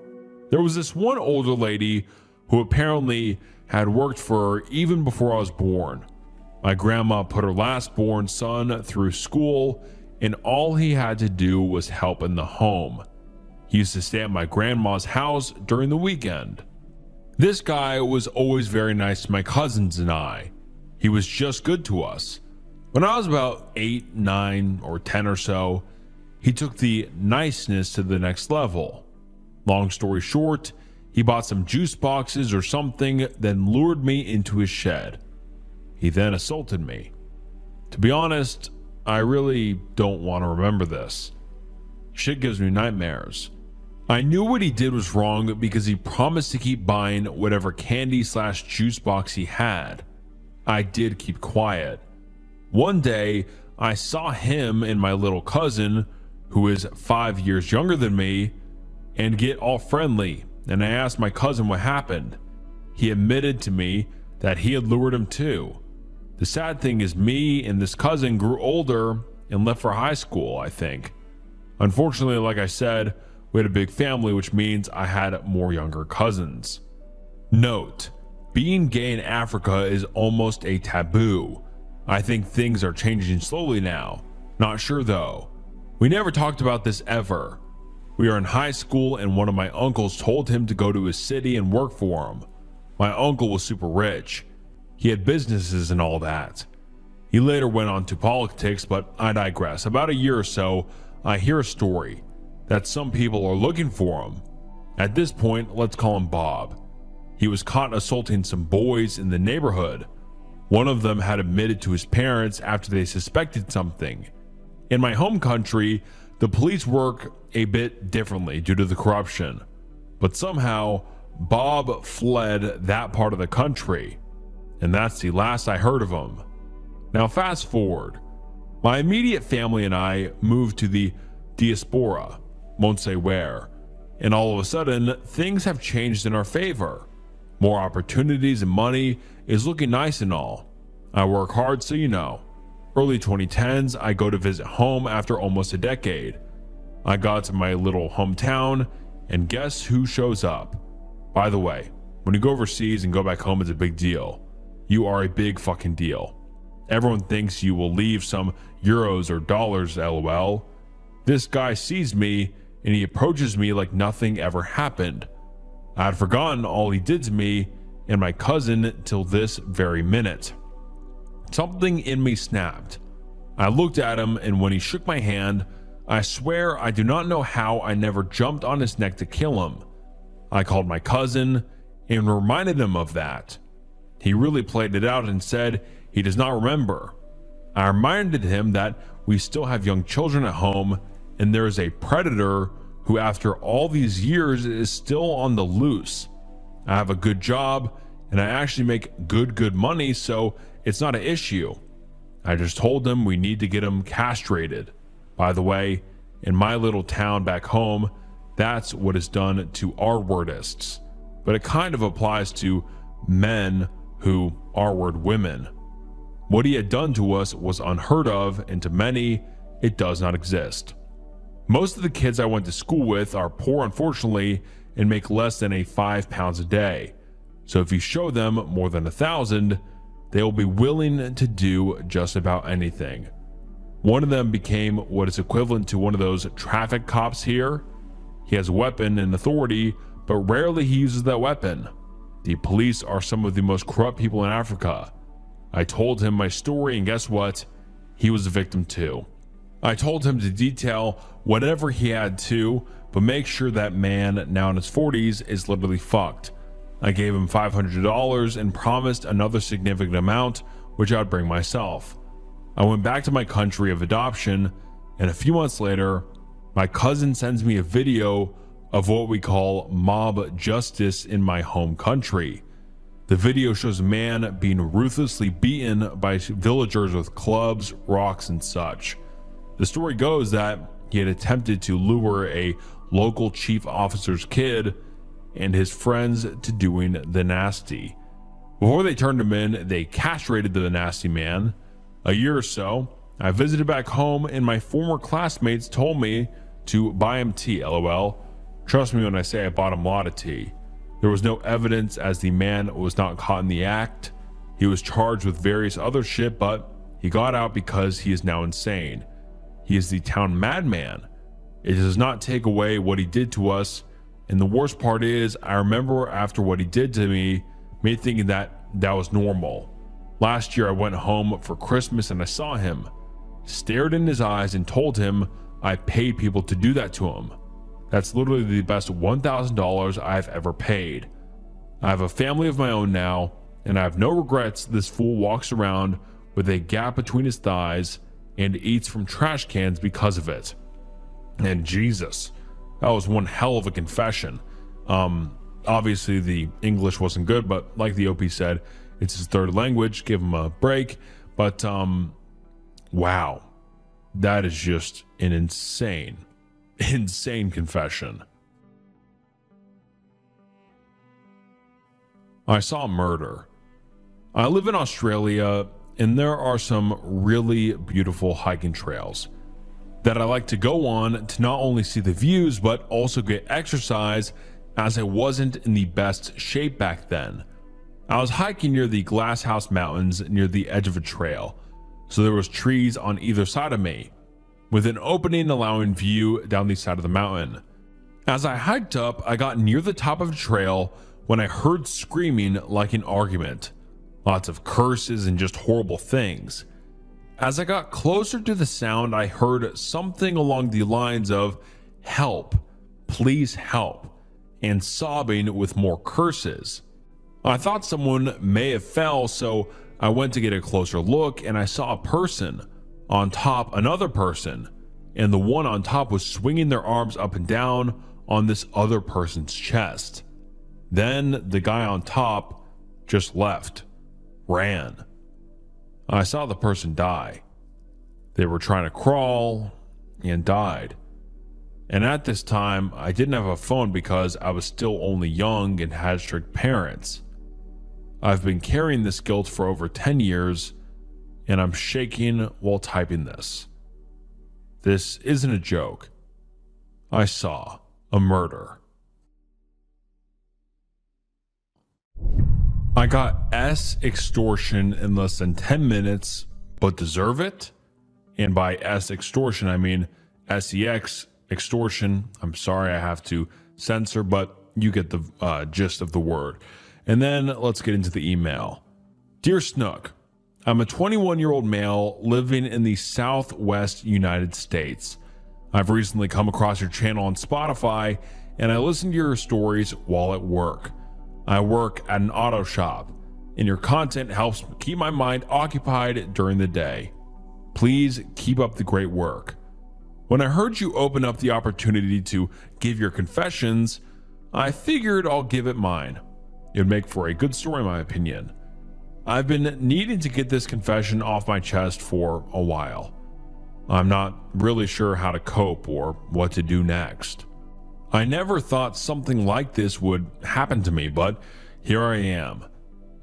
There was this one older lady who apparently had worked for her even before I was born. My grandma put her last born son through school, and all he had to do was help in the home. He used to stay at my grandma's house during the weekend. This guy was always very nice to my cousins and I. He was just good to us. When I was about 8, 9, or 10 or so, he took the niceness to the next level. Long story short, he bought some juice boxes or something, then lured me into his shed. He then assaulted me. To be honest, I really don't want to remember this. Shit gives me nightmares. I knew what he did was wrong because he promised to keep buying whatever candy/juice box he had. I did keep quiet. One day, I saw him and my little cousin, who is 5 years younger than me, and get all friendly, and I asked my cousin what happened. He admitted to me that he had lured him too. The sad thing is me and this cousin grew older and left for high school, I think. Unfortunately, like I said, we had a big family, which means I had more younger cousins. Note, being gay in Africa is almost a taboo. I think things are changing slowly now. Not sure though. We never talked about this ever. We are in high school and one of my uncles told him to go to his city and work for him. My uncle was super rich. He had businesses and all that. He later went on to politics, but I digress. About a year or so, I hear a story that some people are looking for him. At this point, let's call him Bob. He was caught assaulting some boys in the neighborhood. One of them had admitted to his parents after they suspected something. In my home country, the police work a bit differently due to the corruption, but somehow Bob fled that part of the country, and that's the last I heard of him. Now fast forward. My immediate family and I moved to the diaspora, won't say where, and all of a sudden things have changed in our favor. More opportunities and money is looking nice and all. I work hard, so you know. Early 2010s, I go to visit home after almost a decade. I got to my little hometown, and guess who shows up? By the way, when you go overseas and go back home, it's a big deal. You are a big fucking deal. Everyone thinks you will leave some euros or dollars, lol. This guy sees me, and he approaches me like nothing ever happened. I had forgotten all he did to me and my cousin till this very minute. Something in me snapped. I looked at him, and when he shook my hand, I swear I do not know how I never jumped on his neck to kill him. I called my cousin and reminded him of that. He really played it out and said he does not remember. I reminded him that we still have young children at home, and there is a predator who after all these years is still on the loose. I have a good job and I actually make good money, so it's not an issue. I just told him we need to get him castrated. By the way, in my little town back home, that's what is done to R-wordists, but it kind of applies to men who R-word women. What he had done to us was unheard of, and to many, it does not exist. Most of the kids I went to school with are poor, unfortunately, and make less than £5 a day. So if you show them more than 1,000, they will be willing to do just about anything. One of them became what is equivalent to one of those traffic cops here. He has a weapon and authority, but rarely he uses that weapon. The police are some of the most corrupt people in Africa. I told him my story, and guess what? He was a victim too. I told him to detail whatever he had to, but make sure that man, now in his 40s, is literally fucked. I gave him $500 and promised another significant amount, which I'd bring myself. I went back to my country of adoption, and a few months later, my cousin sends me a video of what we call mob justice in my home country. The video shows a man being ruthlessly beaten by villagers with clubs, rocks, and such. The story goes that he had attempted to lure a local chief officer's kid and his friends to doing the nasty. Before they turned him in, they castrated the nasty man. A year or so, I visited back home and my former classmates told me to buy him tea, lol. Trust me when I say I bought him a lot of tea. There was no evidence as the man was not caught in the act. He was charged with various other shit, but he got out because he is now insane. He is the town madman. It does not take away what he did to us, and the worst part is I remember after what he did to me thinking that was normal. Last year I went home for Christmas and I saw him, stared in his eyes and told him I paid people to do that to him. That's literally the best $1,000 I've ever paid. I have a family of my own now, and I have no regrets. This fool walks around with a gap between his thighs and eats from trash cans because of it. And Jesus, that was one hell of a confession. Obviously the English wasn't good, but like the OP said, it's his third language, give him a break. But wow, that is just an insane confession. I saw murder. I live in Australia, and there are some really beautiful hiking trails that I like to go on to not only see the views, but also get exercise, as I wasn't in the best shape back then. I was hiking near the Glasshouse Mountains near the edge of a trail, so there was trees on either side of me, with an opening allowing view down the side of the mountain. As I hiked up, I got near the top of the trail when I heard screaming like an argument. Lots of curses and just horrible things. As I got closer to the sound, I heard something along the lines of "Help, please help," and sobbing with more curses. I thought someone may have fell, so I went to get a closer look and I saw a person on top another person, and the one on top was swinging their arms up and down on this other person's chest. Then the guy on top just left, ran. I saw the person die. They were trying to crawl and died. And at this time, I didn't have a phone because I was still only young and had strict parents. I've been carrying this guilt for over 10 years, and I'm shaking while typing this. This isn't a joke. I saw a murder. I got S extortion in less than 10 minutes, but deserve it? And by S extortion, I mean SEX extortion. I'm sorry I have to censor, but you get the gist of the word. And then let's get into the email. Dear Snook, I'm a 21-year-old male living in the Southwest United States. I've recently come across your channel on Spotify, and I listen to your stories while at work. I work at an auto shop, and your content helps keep my mind occupied during the day. Please keep up the great work. When I heard you open up the opportunity to give your confessions, I figured I'll give it mine. It would make for a good story in my opinion. I've been needing to get this confession off my chest for a while. I'm not really sure how to cope or what to do next. I never thought something like this would happen to me, but here I am.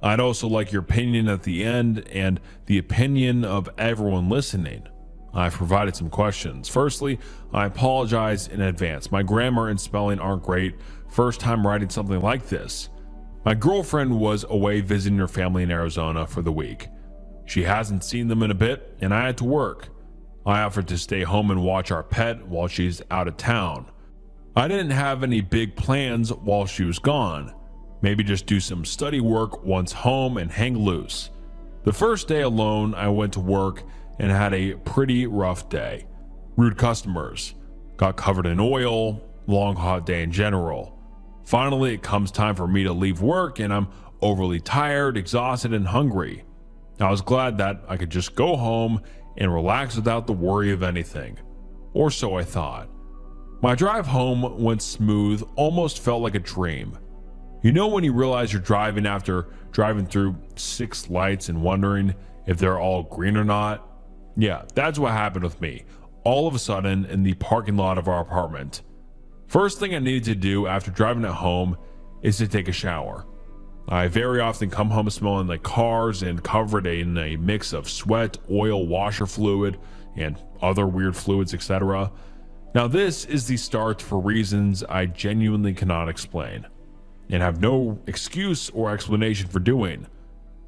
I'd also like your opinion at the end and the opinion of everyone listening. I've provided some questions. Firstly, I apologize in advance. My grammar and spelling aren't great. First time writing something like this. My girlfriend was away visiting her family in Arizona for the week. She hasn't seen them in a bit, and I had to work. I offered to stay home and watch our pet while she's out of town. I didn't have any big plans while she was gone. Maybe just do some study work once home and hang loose. The first day alone, I went to work and had a pretty rough day. Rude customers, got covered in oil, long hot day in general. Finally, it comes time for me to leave work and I'm overly tired, exhausted, and hungry. I was glad that I could just go home and relax without the worry of anything. Or so I thought. My drive home went smooth, almost felt like a dream. You know when you realize you're driving after driving through 6 lights and wondering if they're all green or not? Yeah, that's what happened with me, all of a sudden in the parking lot of our apartment. First thing I needed to do after driving at home is to take a shower. I very often come home smelling like cars and covered in a mix of sweat, oil, washer fluid, and other weird fluids, etc. Now this is the start for reasons I genuinely cannot explain, and have no excuse or explanation for doing.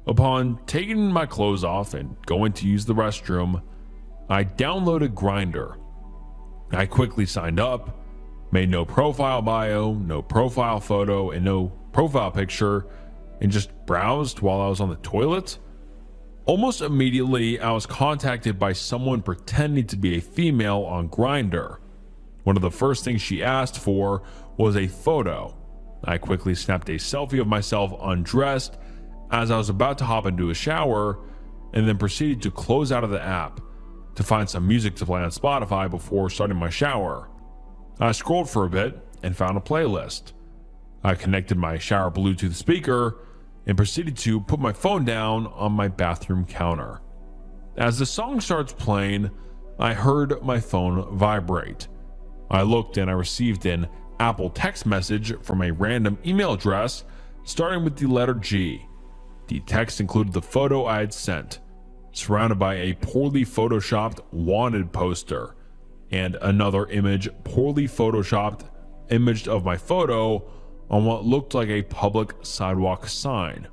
Upon taking my clothes off and going to use the restroom, I downloaded Grindr. I quickly signed up, made no profile bio, no profile photo, and no profile picture, and just browsed while I was on the toilet. Almost immediately, I was contacted by someone pretending to be a female on Grindr. One of the first things she asked for was a photo. I quickly snapped a selfie of myself undressed as I was about to hop into a shower, and then proceeded to close out of the app to find some music to play on Spotify before starting my shower. I scrolled for a bit and found a playlist. I connected my shower Bluetooth speaker and proceeded to put my phone down on my bathroom counter. As the song starts playing, I heard my phone vibrate. I looked and I received an Apple text message from a random email address starting with the letter G. The text included the photo I had sent, surrounded by a poorly photoshopped wanted poster and another image poorly photoshopped image of my photo on what looked like a public sidewalk sign.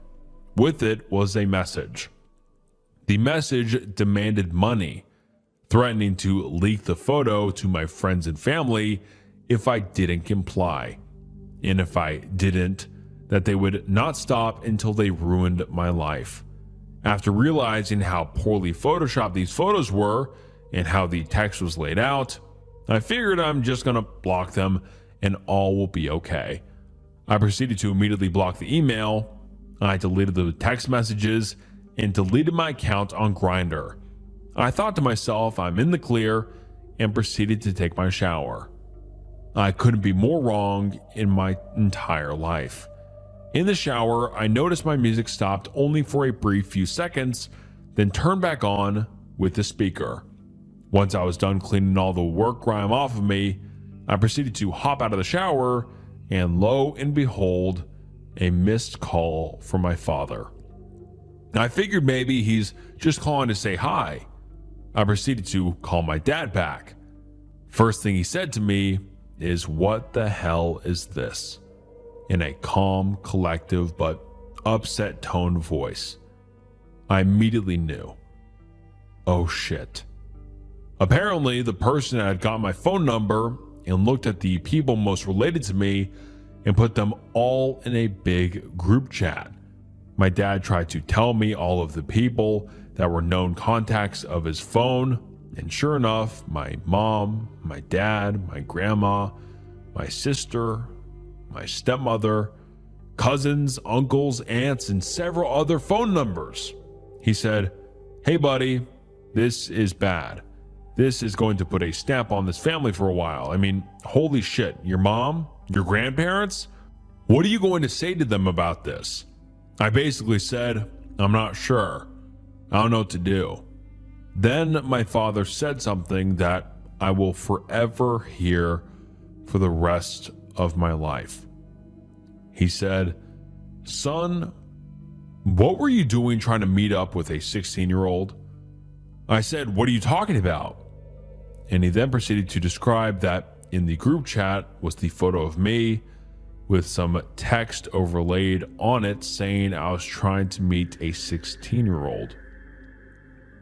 With it was a message. The message demanded money, threatening to leak the photo to my friends and family if I didn't comply. And if I didn't, that they would not stop until they ruined my life. After realizing how poorly photoshopped these photos were and how the text was laid out, I figured I'm just gonna block them and all will be okay. I proceeded to immediately block the email. I deleted the text messages and deleted my account on Grindr. I thought to myself, I'm in the clear, and proceeded to take my shower. I couldn't be more wrong in my entire life. In the shower, I noticed my music stopped only for a brief few seconds, then turned back on with the speaker. Once I was done cleaning all the work grime off of me, I proceeded to hop out of the shower, and lo and behold, a missed call from my father. I figured maybe he's just calling to say hi. I proceeded to call my dad back. First thing he said to me is, "What the hell is this?" in a calm, collective, but upset toned voice. I immediately knew. Oh shit. Apparently, the person had got my phone number and looked at the people most related to me and put them all in a big group chat. My dad tried to tell me all of the people that were known contacts of his phone, and sure enough, my mom, my dad, my grandma, my sister, my stepmother, cousins, uncles, aunts, and several other phone numbers. He said, "Hey buddy, this is bad. This is going to put a stamp on this family for a while. I mean, holy shit, your mom, your grandparents? What are you going to say to them about this?" I basically said, "I'm not sure. I don't know what to do." Then my father said something that I will forever hear for the rest of my life. He said, "Son, what were you doing trying to meet up with a 16-year-old? I said, "What are you talking about?" And he then proceeded to describe that in the group chat was the photo of me with some text overlaid on it saying I was trying to meet a 16-year-old.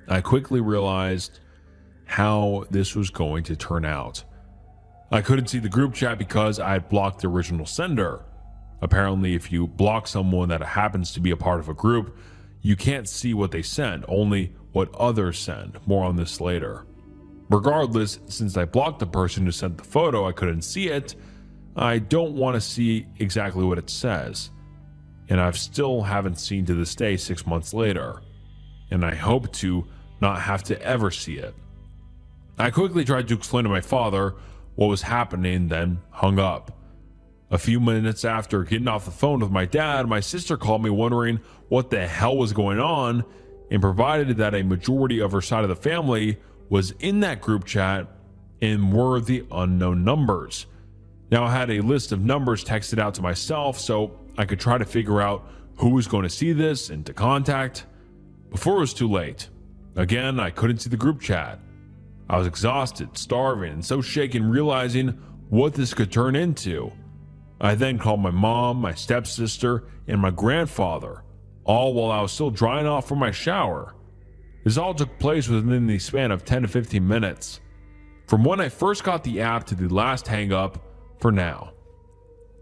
I quickly realized how this was going to turn out. I couldn't see the group chat because I had blocked the original sender. Apparently, if you block someone that happens to be a part of a group, you can't see what they send, only what others send. More on this later. Regardless, since I blocked the person who sent the photo, I couldn't see it. I don't want to see exactly what it says. And I've still haven't seen to this day 6 months later. And I hope to not have to ever see it. I quickly tried to explain to my father what was happening, then hung up. A few minutes after getting off the phone with my dad, my sister called me wondering what the hell was going on, and provided that a majority of her side of the family was in that group chat and were the unknown numbers. Now I had a list of numbers texted out to myself so I could try to figure out who was going to see this and to contact before it was too late. Again, I couldn't see the group chat. I was exhausted, starving, and so shaken realizing what this could turn into. I then called my mom, my stepsister, and my grandfather, all while I was still drying off from my shower. This all took place within the span of 10 to 15 minutes. From when I first got the app to the last hang up for now.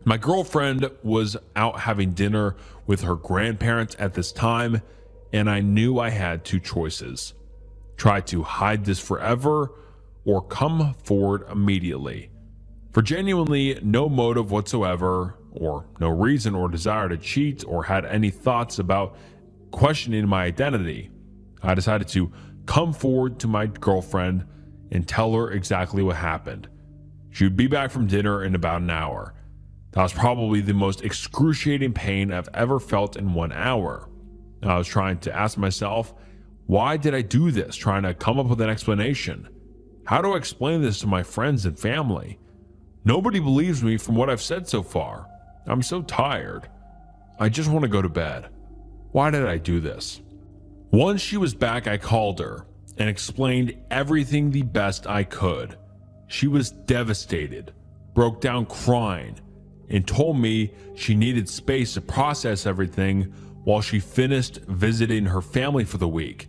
My girlfriend was out having dinner with her grandparents at this time, and I knew I had two choices. Try to hide this forever or come forward immediately. For genuinely no motive whatsoever, or no reason or desire to cheat or had any thoughts about questioning my identity, I decided to come forward to my girlfriend and tell her exactly what happened. She would be back from dinner in about an hour. That was probably the most excruciating pain I've ever felt in 1 hour. I was trying to ask myself, why did I do this? Trying to come up with an explanation. How do I explain this to my friends and family? Nobody believes me from what I've said so far. I'm so tired. I just want to go to bed. Why did I do this? Once she was back, I called her and explained everything the best I could. She was devastated, broke down crying, and told me she needed space to process everything while she finished visiting her family for the week.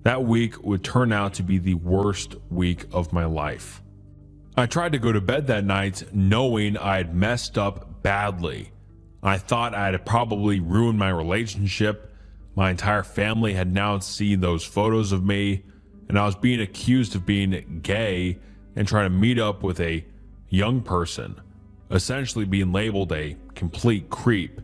That week would turn out to be the worst week of my life. I tried to go to bed that night knowing I had messed up badly. I thought I had probably ruined my relationship. My entire family had now seen those photos of me, and I was being accused of being gay and trying to meet up with a young person, essentially being labeled a complete creep.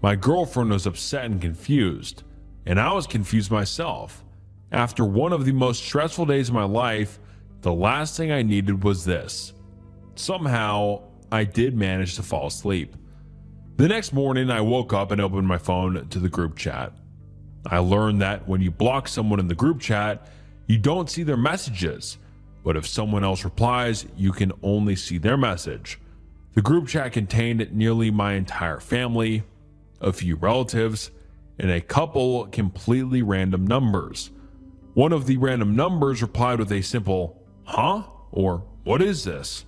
My girlfriend was upset and confused, and I was confused myself. After one of the most stressful days of my life, the last thing I needed was this. Somehow, I did manage to fall asleep. The next morning, I woke up and opened my phone to the group chat. I learned that when you block someone in the group chat, you don't see their messages, but if someone else replies, you can only see their message. The group chat contained nearly my entire family, a few relatives, and a couple completely random numbers. One of the random numbers replied with a simple, "Huh?" or "What is this?"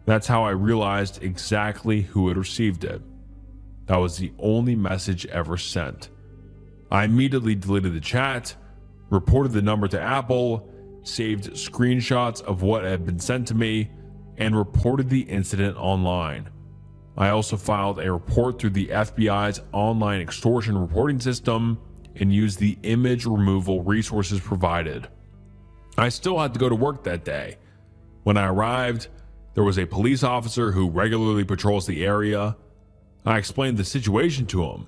That's how I realized exactly who had received it. That was the only message ever sent. I immediately deleted the chat, reported the number to Apple, saved screenshots of what had been sent to me, and reported the incident online. I also filed a report through the FBI's online extortion reporting system and used the image removal resources provided. I still had to go to work that day. When I arrived, there was a police officer who regularly patrols the area. I explained the situation to him,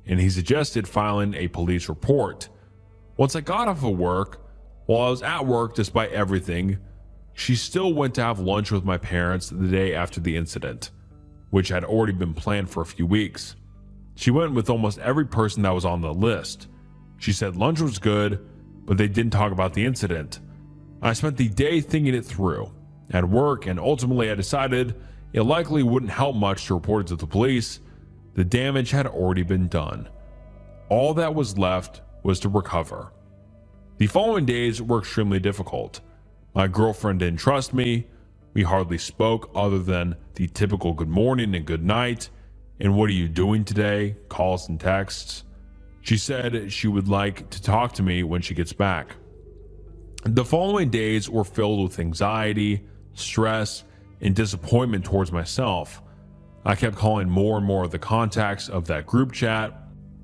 and he suggested filing a police report. Once I got off of work, while I was at work despite everything, she still went to have lunch with my parents the day after the incident, which had already been planned for a few weeks. She went with almost every person that was on the list. She said lunch was good, but they didn't talk about the incident. I spent the day thinking it through at work, and ultimately I decided it likely wouldn't help much to report it to the police. The damage had already been done. All that was left was to recover. The following days were extremely difficult. My girlfriend didn't trust me. We hardly spoke other than the typical good morning and good night, and what are you doing today, calls and texts. She said she would like to talk to me when she gets back. The following days were filled with anxiety, stress, and disappointment towards myself. I kept calling more and more of the contacts of that group chat,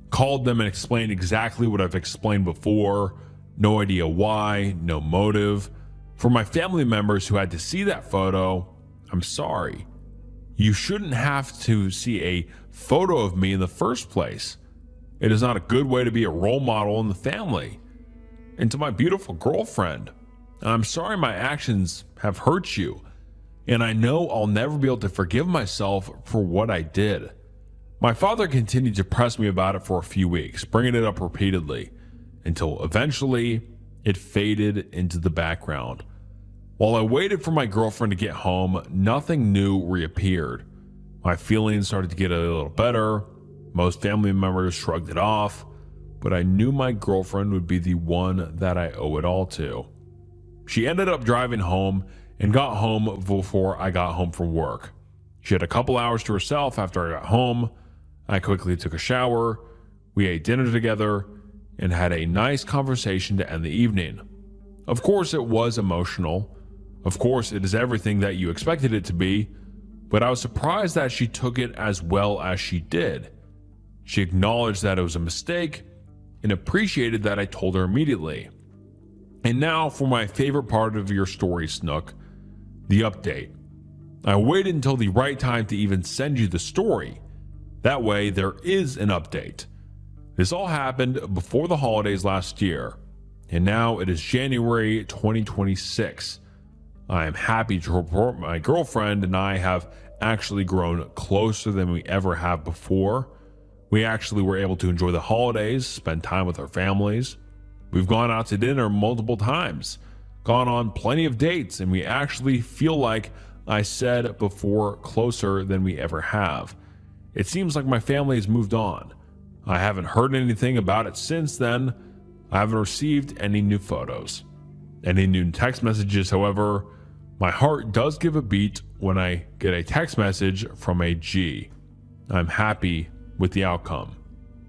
called them and explained exactly what I've explained before. No idea why, no motive. For my family members who had to see that photo, I'm sorry. You shouldn't have to see a photo of me in the first place. It is not a good way to be a role model in the family. and to my beautiful girlfriend. I'm sorry my actions have hurt you, and I know I'll never be able to forgive myself for what I did." My father continued to press me about it for a few weeks, bringing it up repeatedly, until eventually it faded into the background. While I waited for my girlfriend to get home, nothing new reappeared. My feelings started to get a little better. Most family members shrugged it off, but I knew my girlfriend would be the one that I owe it all to. She ended up driving home and got home before I got home from work. She had a couple hours to herself after I got home. I quickly took a shower. We ate dinner together and had a nice conversation to end the evening. Of course, it was emotional. Of course, it is everything that you expected it to be, but I was surprised that she took it as well as she did. She acknowledged that it was a mistake and appreciated that I told her immediately. And now for my favorite part of your story, Snook, the update. I waited until the right time to even send you the story. That way, there is an update. This all happened before the holidays last year, and now it is January 2026. I am happy to report my girlfriend and I have actually grown closer than we ever have before. We actually were able to enjoy the holidays, spend time with our families. We've gone out to dinner multiple times, gone on plenty of dates, and we actually feel like I said before, closer than we ever have. It seems like my family has moved on. I haven't heard anything about it since then. I haven't received any new photos, any new text messages. However, my heart does give a beat when I get a text message from a G. I'm happy with the outcome.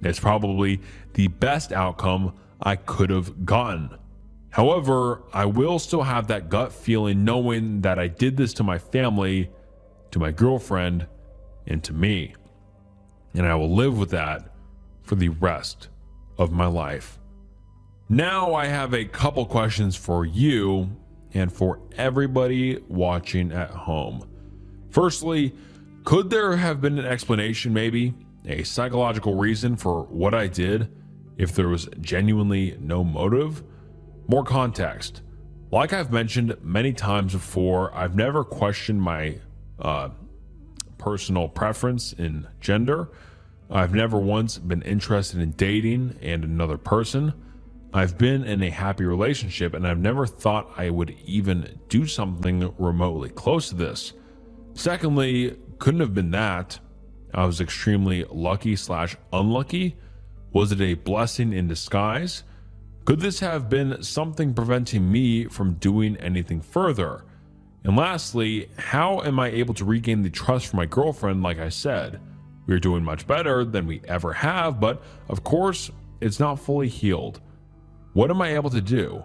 It's probably the best outcome I could have gotten. However, I will still have that gut feeling knowing that I did this to my family, to my girlfriend, and to me. And I will live with that for the rest of my life. Now I have a couple questions for you and for everybody watching at home. Firstly, could there have been an explanation, maybe a psychological reason for what I did if there was genuinely no motive? More context. Like I've mentioned many times before, I've never questioned my personal preference in gender. I've never once been interested in dating and another person. I've been in a happy relationship, and I've never thought I would even do something remotely close to this. Secondly, couldn't have been that. I was extremely lucky / unlucky. Was it a blessing in disguise? Could this have been something preventing me from doing anything further? And lastly, how am I able to regain the trust from my girlfriend? Like I said, we're doing much better than we ever have, but of course, it's not fully healed. What am I able to do?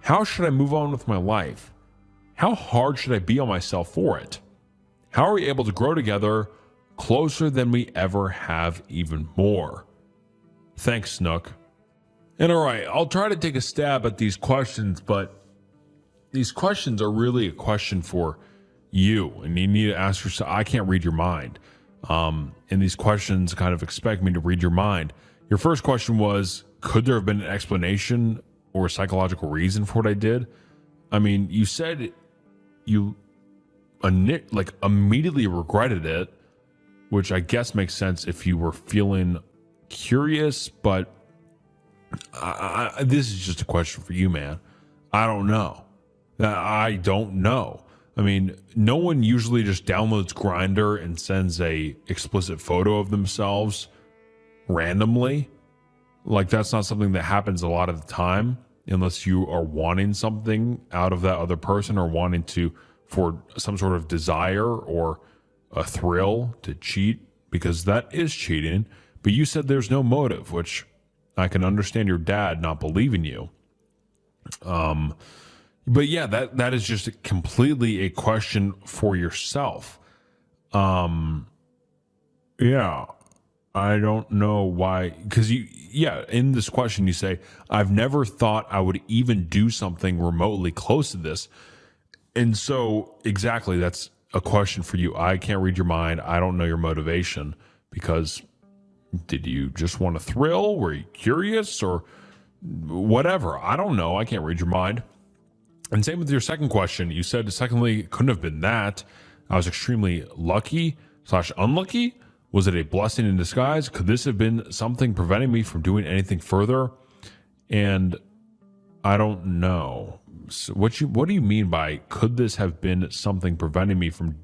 How should I move on with my life? How hard should I be on myself for it? How are we able to grow together closer than we ever have, even more? Thanks, Snook. And all right, I'll try to take a stab at these questions, but these questions are really a question for you, and you need to ask yourself. I can't read your mind. And these questions kind of expect me to read your mind. Your first question was, could there have been an explanation or a psychological reason for what I did? I mean, you said you immediately regretted it, which I guess makes sense if you were feeling curious, but this is just a question for you, man. I don't know. I don't know. I mean, no one usually just downloads Grindr and sends a explicit photo of themselves randomly. Like, that's not something that happens a lot of the time, unless you are wanting something out of that other person or wanting to, for some sort of desire or a thrill to cheat, because that is cheating. But you said there's no motive, which I can understand your dad not believing you. But yeah, that is just completely a question for yourself. Yeah, I don't know why, because in this question you say, I've never thought I would even do something remotely close to this. And so exactly, that's a question for you. I can't read your mind. I don't know your motivation, because did you just want a thrill? Were you curious? Or whatever. I don't know. I can't read your mind. And same with your second question. You said, secondly, couldn't have been that. I was extremely lucky / unlucky. Was it a blessing in disguise? Could this have been something preventing me from doing anything further? And I don't know. So what do you mean by could this have been something preventing me from?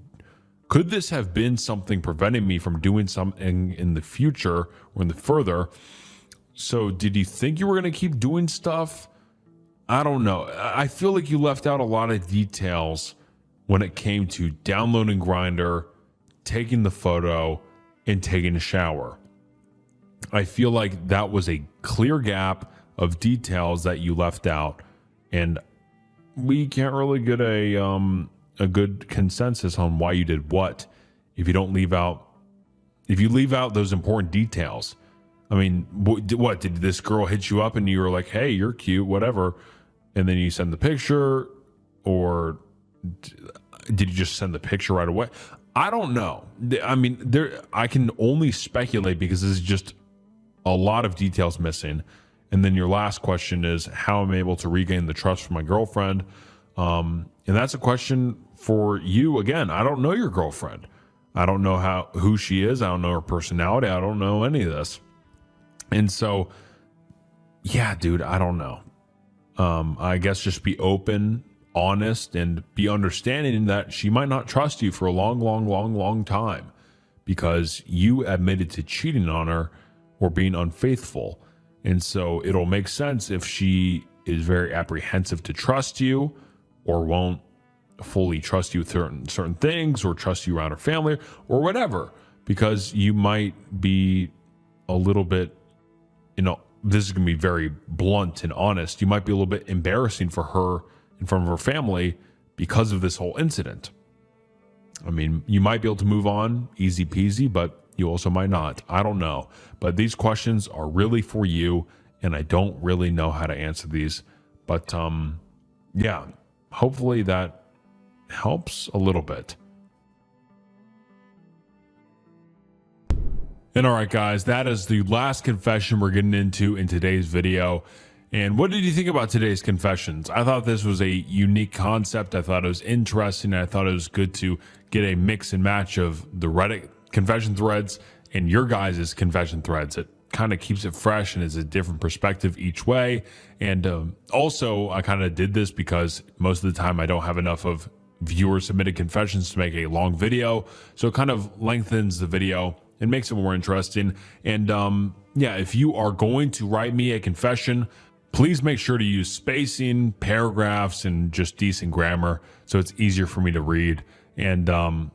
Could this have been something preventing me from doing something in the future or in the further? So did you think you were going to keep doing stuff? I don't know. I feel like you left out a lot of details when it came to downloading Grindr, taking the photo, and taking a shower. I feel like that was a clear gap of details that you left out, and we can't really get a good consensus on why you did what if you leave out those important details. I mean, what did this girl hit you up and you were like, hey, you're cute, whatever, and then you send the picture, or did you just send the picture right away? I don't know. I mean, I can only speculate because there's just a lot of details missing. And then your last question is how I'm able to regain the trust from my girlfriend. And that's a question for you. Again, I don't know your girlfriend. I don't know who she is. I don't know her personality. I don't know any of this. And so, yeah, dude, I don't know. I guess just be open, honest, and be understanding that she might not trust you for a long time because you admitted to cheating on her or being unfaithful. And so it'll make sense if she is very apprehensive to trust you or won't fully trust you with certain things or trust you around her family or whatever, because you might be a little bit, this is going to be very blunt and honest. You might be a little bit embarrassing for her in front of her family because of this whole incident. I mean, you might be able to move on easy peasy, but you also might not. I don't know. But these questions are really for you, and I don't really know how to answer these. But yeah, hopefully that helps a little bit. And all right, guys, that is the last confession we're getting into in today's video. And what did you think about today's confessions? I thought this was a unique concept. I thought it was interesting. I thought it was good to get a mix and match of the Reddit confession threads and your guys' confession threads. It kind of keeps it fresh and is a different perspective each way. And also, I kind of did this because most of the time I don't have enough of viewer submitted confessions to make a long video. So it kind of lengthens the video and makes it more interesting. And yeah, if you are going to write me a confession, please make sure to use spacing, paragraphs, and just decent grammar so it's easier for me to read. And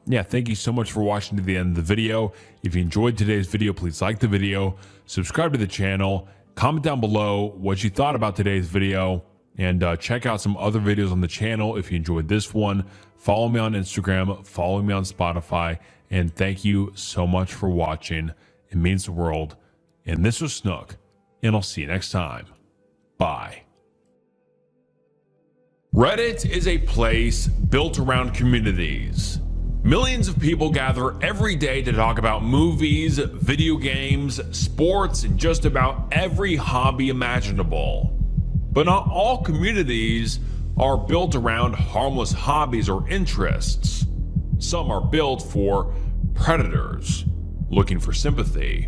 yeah, thank you so much for watching to the end of the video. If you enjoyed today's video, please like the video, subscribe to the channel, comment down below what you thought about today's video, and check out some other videos on the channel if you enjoyed this one. Follow me on Instagram, follow me on Spotify, and thank you so much for watching. It means the world. And this was Snook, and I'll see you next time. Bye. Reddit is a place built around communities. Millions of people gather every day to talk about movies, video games, sports, and just about every hobby imaginable. But not all communities are built around harmless hobbies or interests. Some are built for predators looking for sympathy.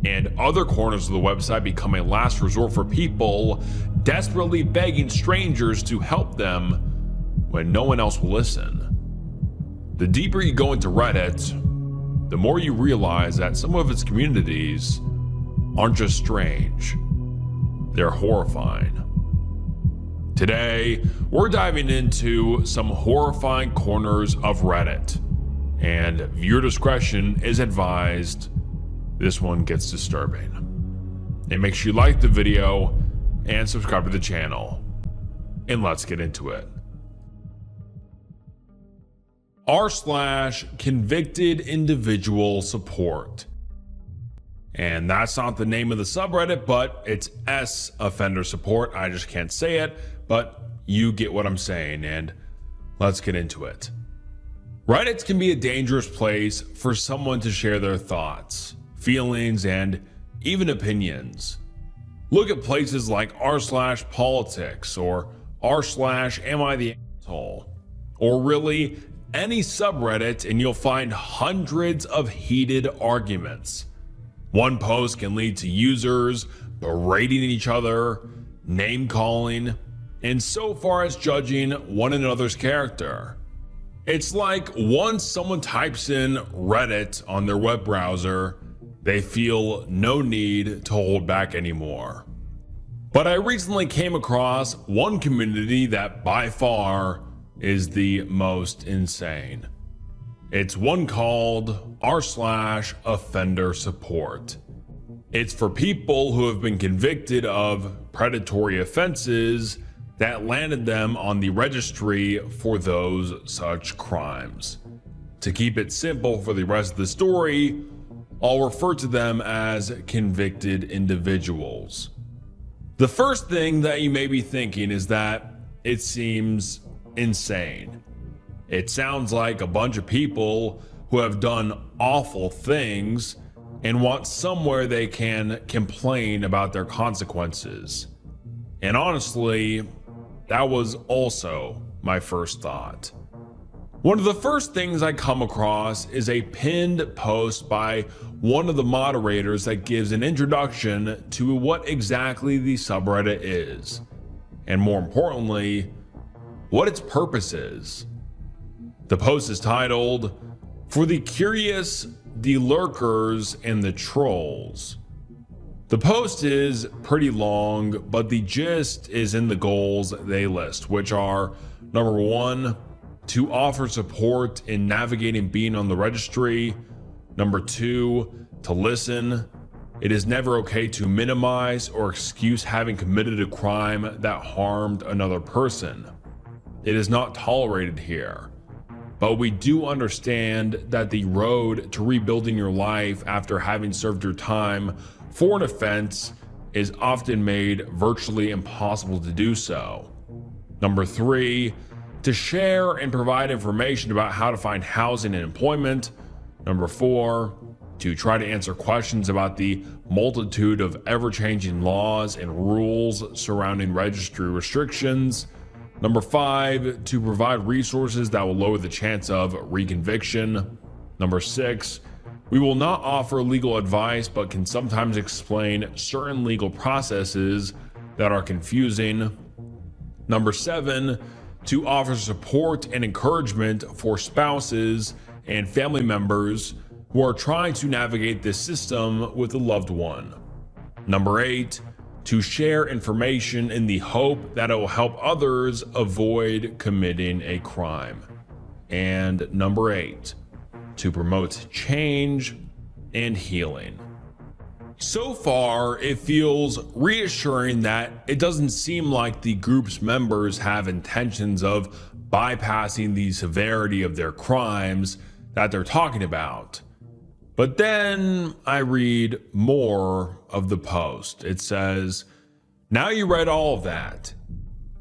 And other corners of the website become a last resort for people desperately begging strangers to help them when no one else will listen. The deeper you go into Reddit, the more you realize that some of its communities aren't just strange, they're horrifying. Today, we're diving into some horrifying corners of Reddit, and viewer discretion is advised. This one gets disturbing. And make sure you like the video and subscribe to the channel. And let's get into it. r/convicted individual support. And that's not the name of the subreddit, but it's S offender support. I just can't say it, but you get what I'm saying, and let's get into it. Reddit can be a dangerous place for someone to share their thoughts, feelings, and even opinions. Look at places like r/politics or r/am I the asshole, or really any subreddit, and you'll find hundreds of heated arguments. One post can lead to users berating each other, name calling, and so far as judging one another's character. It's like once someone types in Reddit on their web browser, they feel no need to hold back anymore. But I recently came across one community that by far is the most insane. It's one called r/offender support. It's for people who have been convicted of predatory offenses that landed them on the registry for those such crimes. To keep it simple for the rest of the story, I'll refer to them as convicted individuals. The first thing that you may be thinking is that it seems insane. It sounds like a bunch of people who have done awful things and want somewhere they can complain about their consequences. And honestly, that was also my first thought. One of the first things I come across is a pinned post by one of the moderators that gives an introduction to what exactly the subreddit is, and more importantly, what its purpose is. The post is titled, "For the Curious, the Lurkers, and the Trolls." The post is pretty long, but the gist is in the goals they list, which are number 1, to offer support in navigating being on the registry. Number 2, to listen. It is never okay to minimize or excuse having committed a crime that harmed another person. It is not tolerated here. But we do understand that the road to rebuilding your life after having served your time for an offense is often made virtually impossible to do so. Number 3, to share and provide information about how to find housing and employment. Number 4, to try to answer questions about the multitude of ever-changing laws and rules surrounding registry restrictions. Number 5, to provide resources that will lower the chance of reconviction. Number 6, we will not offer legal advice, but can sometimes explain certain legal processes that are confusing. Number 7, to offer support and encouragement for spouses and family members who are trying to navigate this system with a loved one. Number 8, to share information in the hope that it will help others avoid committing a crime. And number 8, to promote change and healing. So far, it feels reassuring that it doesn't seem like the group's members have intentions of bypassing the severity of their crimes that they're talking about. But then I read more of the post. It says, "Now you read all of that.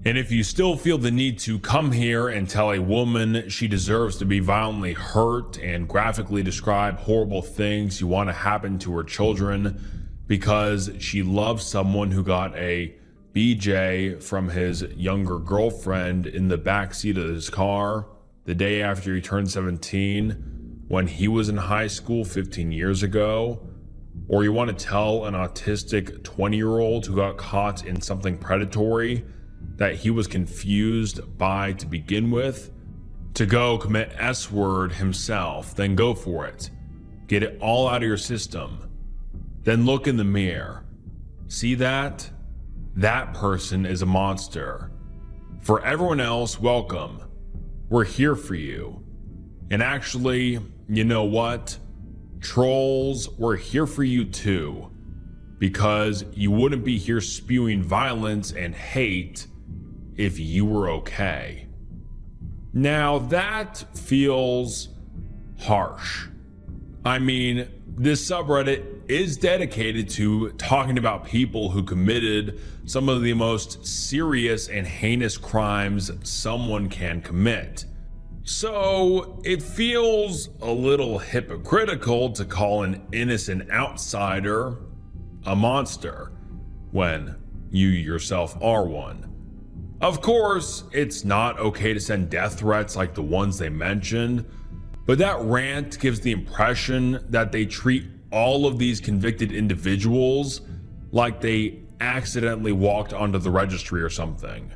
And if you still feel the need to come here and tell a woman she deserves to be violently hurt and graphically describe horrible things you want to happen to her children because she loves someone who got a BJ from his younger girlfriend in the backseat of his car the day after he turned 17 when he was in high school 15 years ago, or you want to tell an autistic 20-year-old who got caught in something predatory that he was confused by to begin with, to go commit S-word himself, then go for it. Get it all out of your system. Then look in the mirror. See that? That person is a monster. For everyone else, welcome. We're here for you. And actually, you know what? Trolls, we're here for you too. Because you wouldn't be here spewing violence and hate if you were okay." Now that feels harsh. I mean, this subreddit is dedicated to talking about people who committed some of the most serious and heinous crimes someone can commit. So it feels a little hypocritical to call an innocent outsider a monster. when you yourself are one. Of course, it's not okay to send death threats like the ones they mentioned, but that rant gives the impression that they treat all of these convicted individuals like they accidentally walked onto the registry or something.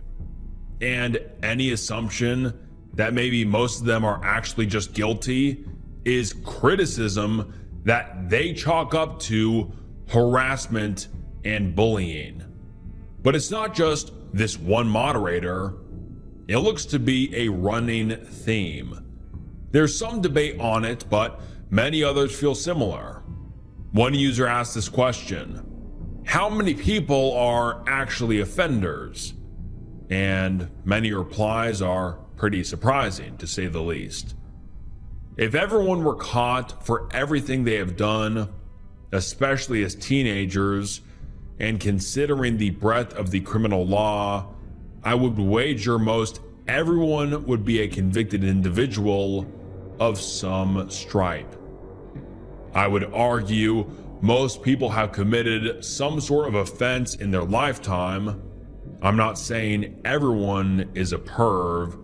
And any assumption that maybe most of them are actually just guilty is criticism that they chalk up to harassment and bullying. But it's not just this one moderator. It looks to be a running theme. There's some debate on it, but many others feel similar. One user asked this question: how many people are actually offenders? And many replies are pretty surprising, to say the least. If everyone were caught for everything they have done, especially as teenagers, and considering the breadth of the criminal law, I would wager most everyone would be a convicted individual of some stripe. I would argue most people have committed some sort of offense in their lifetime. I'm not saying everyone is a perv,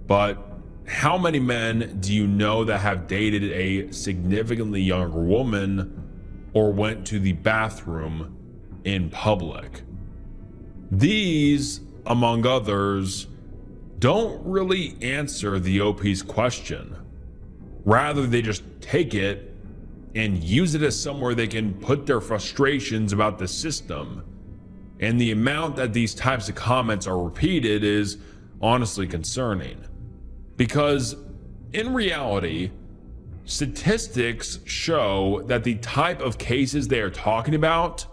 but how many men do you know that have dated a significantly younger woman or went to the bathroom in public? These, among others, don't really answer the OP's question. Rather, they just take it and use it as somewhere they can put their frustrations about the system. And the amount that these types of comments are repeated is honestly concerning. Because in reality, statistics show that the type of cases they are talking about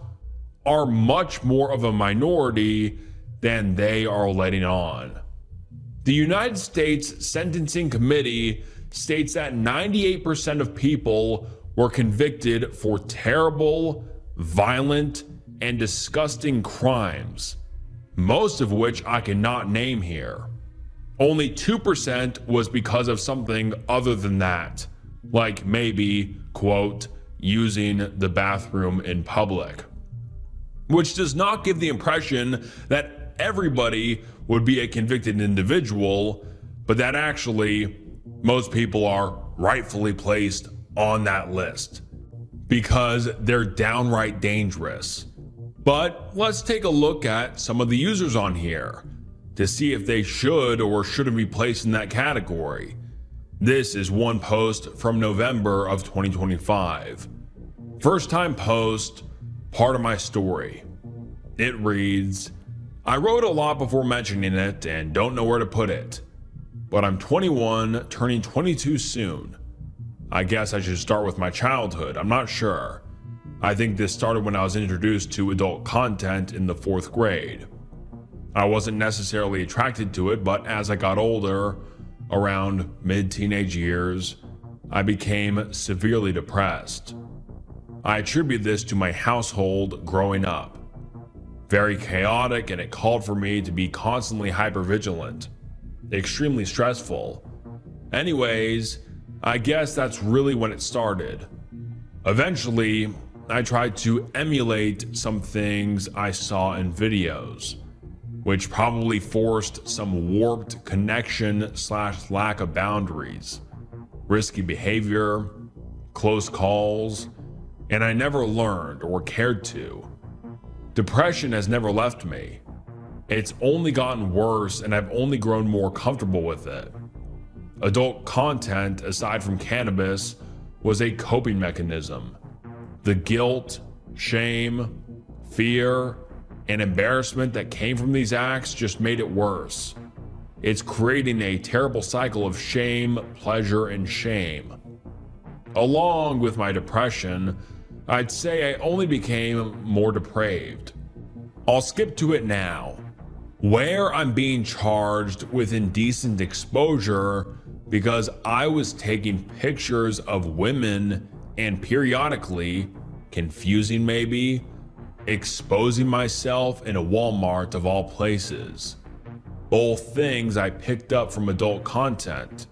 are much more of a minority than they are letting on. The United States Sentencing Committee states that 98% of people were convicted for terrible, violent, and disgusting crimes, most of which I cannot name here. Only 2% was because of something other than that, like maybe, quote, using the bathroom in public. Which does not give the impression that everybody would be a convicted individual, but that actually most people are rightfully placed on that list because they're downright dangerous. But let's take a look at some of the users on here to see if they should or shouldn't be placed in that category. This is one post from November of 2025. First time post, part of my story. It reads, I wrote a lot before mentioning it and don't know where to put it, but I'm 21, turning 22 soon. I guess I should start with my childhood, I'm not sure. I think this started when I was introduced to adult content in the 4th grade. I wasn't necessarily attracted to it, but as I got older, around mid-teenage years, I became severely depressed. I attribute this to my household growing up. Very chaotic, and it called for me to be constantly hypervigilant, extremely stressful. Anyways, I guess that's really when it started. Eventually, I tried to emulate some things I saw in videos, which probably forced some warped connection / lack of boundaries, risky behavior, close calls, and I never learned or cared to. Depression has never left me. It's only gotten worse, and I've only grown more comfortable with it. Adult content, aside from cannabis, was a coping mechanism. The guilt, shame, fear, and embarrassment that came from these acts just made it worse. It's creating a terrible cycle of shame, pleasure, and shame. Along with my depression, I'd say I only became more depraved. I'll skip to it now, where I'm being charged with indecent exposure because I was taking pictures of women and periodically, confusing maybe, exposing myself in a Walmart of all places. Both things I picked up from adult content.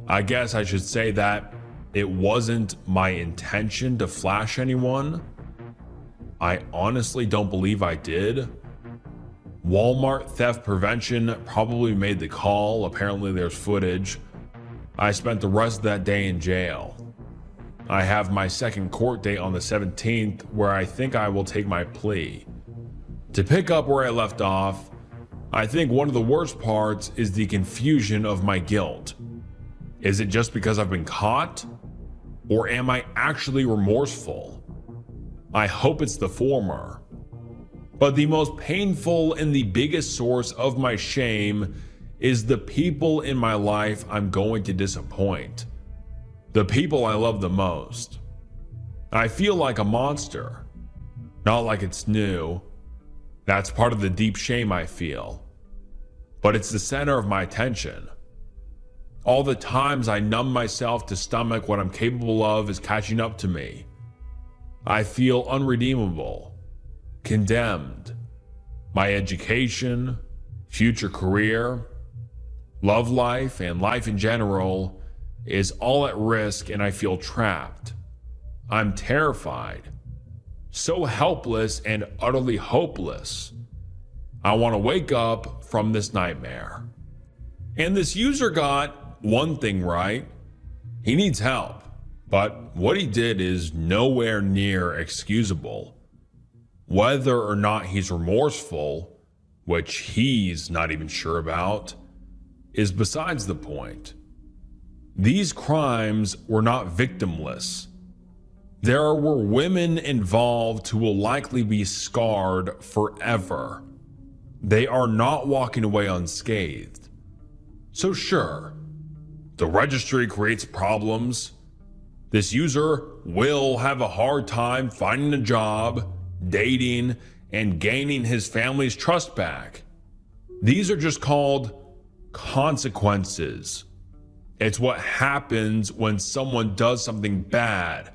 I guess I should say that it wasn't my intention to flash anyone. I honestly don't believe I did. Walmart theft prevention probably made the call. Apparently there's footage. I spent the rest of that day in jail. I have my second court date on the 17th where I think I will take my plea. To pick up where I left off, I think one of the worst parts is the confusion of my guilt. Is it just because I've been caught? Or am I actually remorseful? I hope it's the former. But the most painful and the biggest source of my shame is the people in my life I'm going to disappoint. The people I love the most. I feel like a monster. Not like it's new. That's part of the deep shame I feel. But it's the center of my attention. All the times I numb myself to stomach what I'm capable of is catching up to me. I feel unredeemable, condemned. My education, future career, love life, and life in general is all at risk, and I feel trapped. I'm terrified, so helpless and utterly hopeless. I want to wake up from this nightmare. And this user got one thing right. He needs help, but what he did is nowhere near excusable. Whether or not he's remorseful, which he's not even sure about, is besides the point. These crimes were not victimless. There were women involved who will likely be scarred forever. They are not walking away unscathed. So sure, the registry creates problems. This user will have a hard time finding a job, dating, and gaining his family's trust back. These are just called consequences. It's what happens when someone does something bad,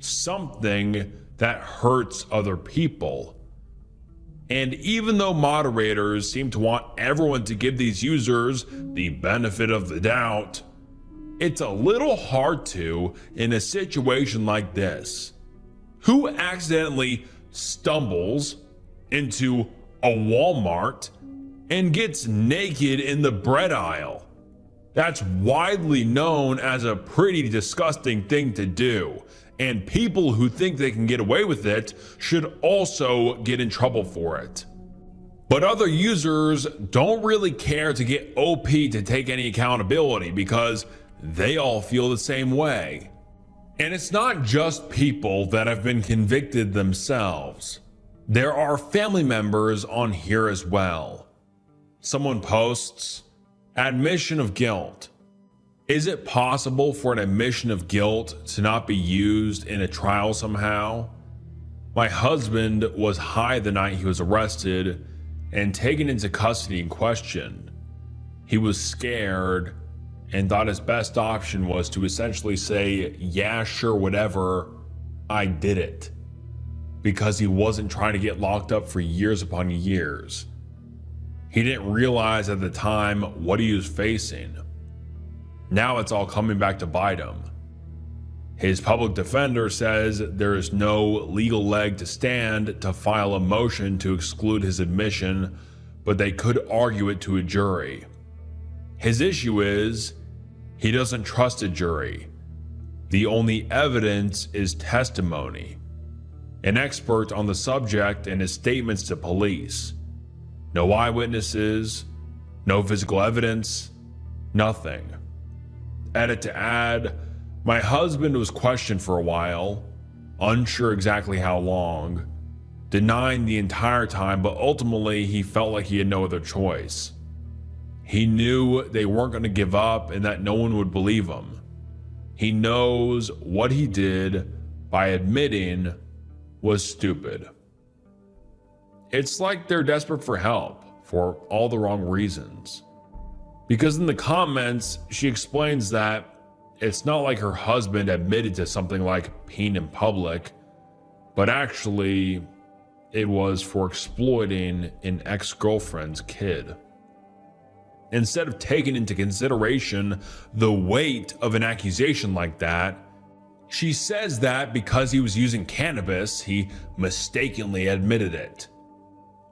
something that hurts other people. And even though moderators seem to want everyone to give these users the benefit of the doubt, it's a little hard to in a situation like this. Who accidentally stumbles into a Walmart and gets naked in the bread aisle? That's widely known as a pretty disgusting thing to do. And people who think they can get away with it should also get in trouble for it. But other users don't really care to get OP to take any accountability because they all feel the same way. And it's not just people that have been convicted themselves. There are family members on here as well. Someone posts, admission of guilt. Is it possible for an admission of guilt to not be used in a trial somehow? My husband was high the night he was arrested and taken into custody and questioned. He was scared and thought his best option was to essentially say, yeah, sure, whatever, I did it. Because he wasn't trying to get locked up for years upon years. He didn't realize at the time what he was facing. Now it's all coming back to bite him. His public defender says there is no legal leg to stand to file a motion to exclude his admission, but they could argue it to a jury. His issue is he doesn't trust a jury. The only evidence is testimony. An expert on the subject and his statements to police. No eyewitnesses, no physical evidence, nothing. Edit to add, my husband was questioned for a while, unsure exactly how long, denying the entire time, but ultimately he felt like he had no other choice. He knew they weren't going to give up and that no one would believe him. He knows what he did by admitting was stupid. It's like they're desperate for help for all the wrong reasons. Because in the comments, she explains that it's not like her husband admitted to something like peeing in public, but actually it was for exploiting an ex-girlfriend's kid. Instead of taking into consideration the weight of an accusation like that, She says that because he was using cannabis, he mistakenly admitted it.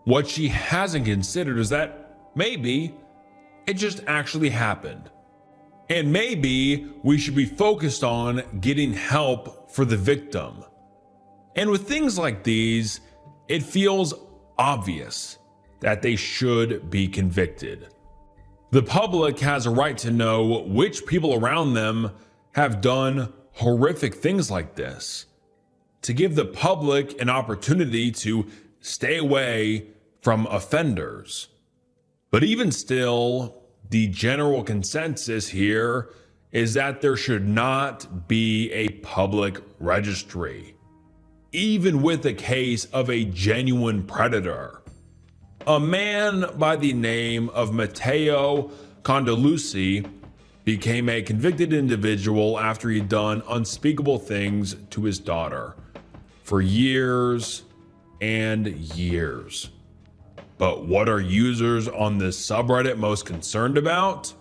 What she hasn't considered is that maybe it just actually happened. And maybe we should be focused on getting help for the victim. And with things like these, it feels obvious that they should be convicted. The public has a right to know which people around them have done horrific things like this, to give the public an opportunity to stay away from offenders. But even still, the general consensus here is that there should not be a public registry, even with a case of a genuine predator. A man by the name of Matteo Condalucci became a convicted individual after he'd done unspeakable things to his daughter for years and years. But what are users on this subreddit most concerned about?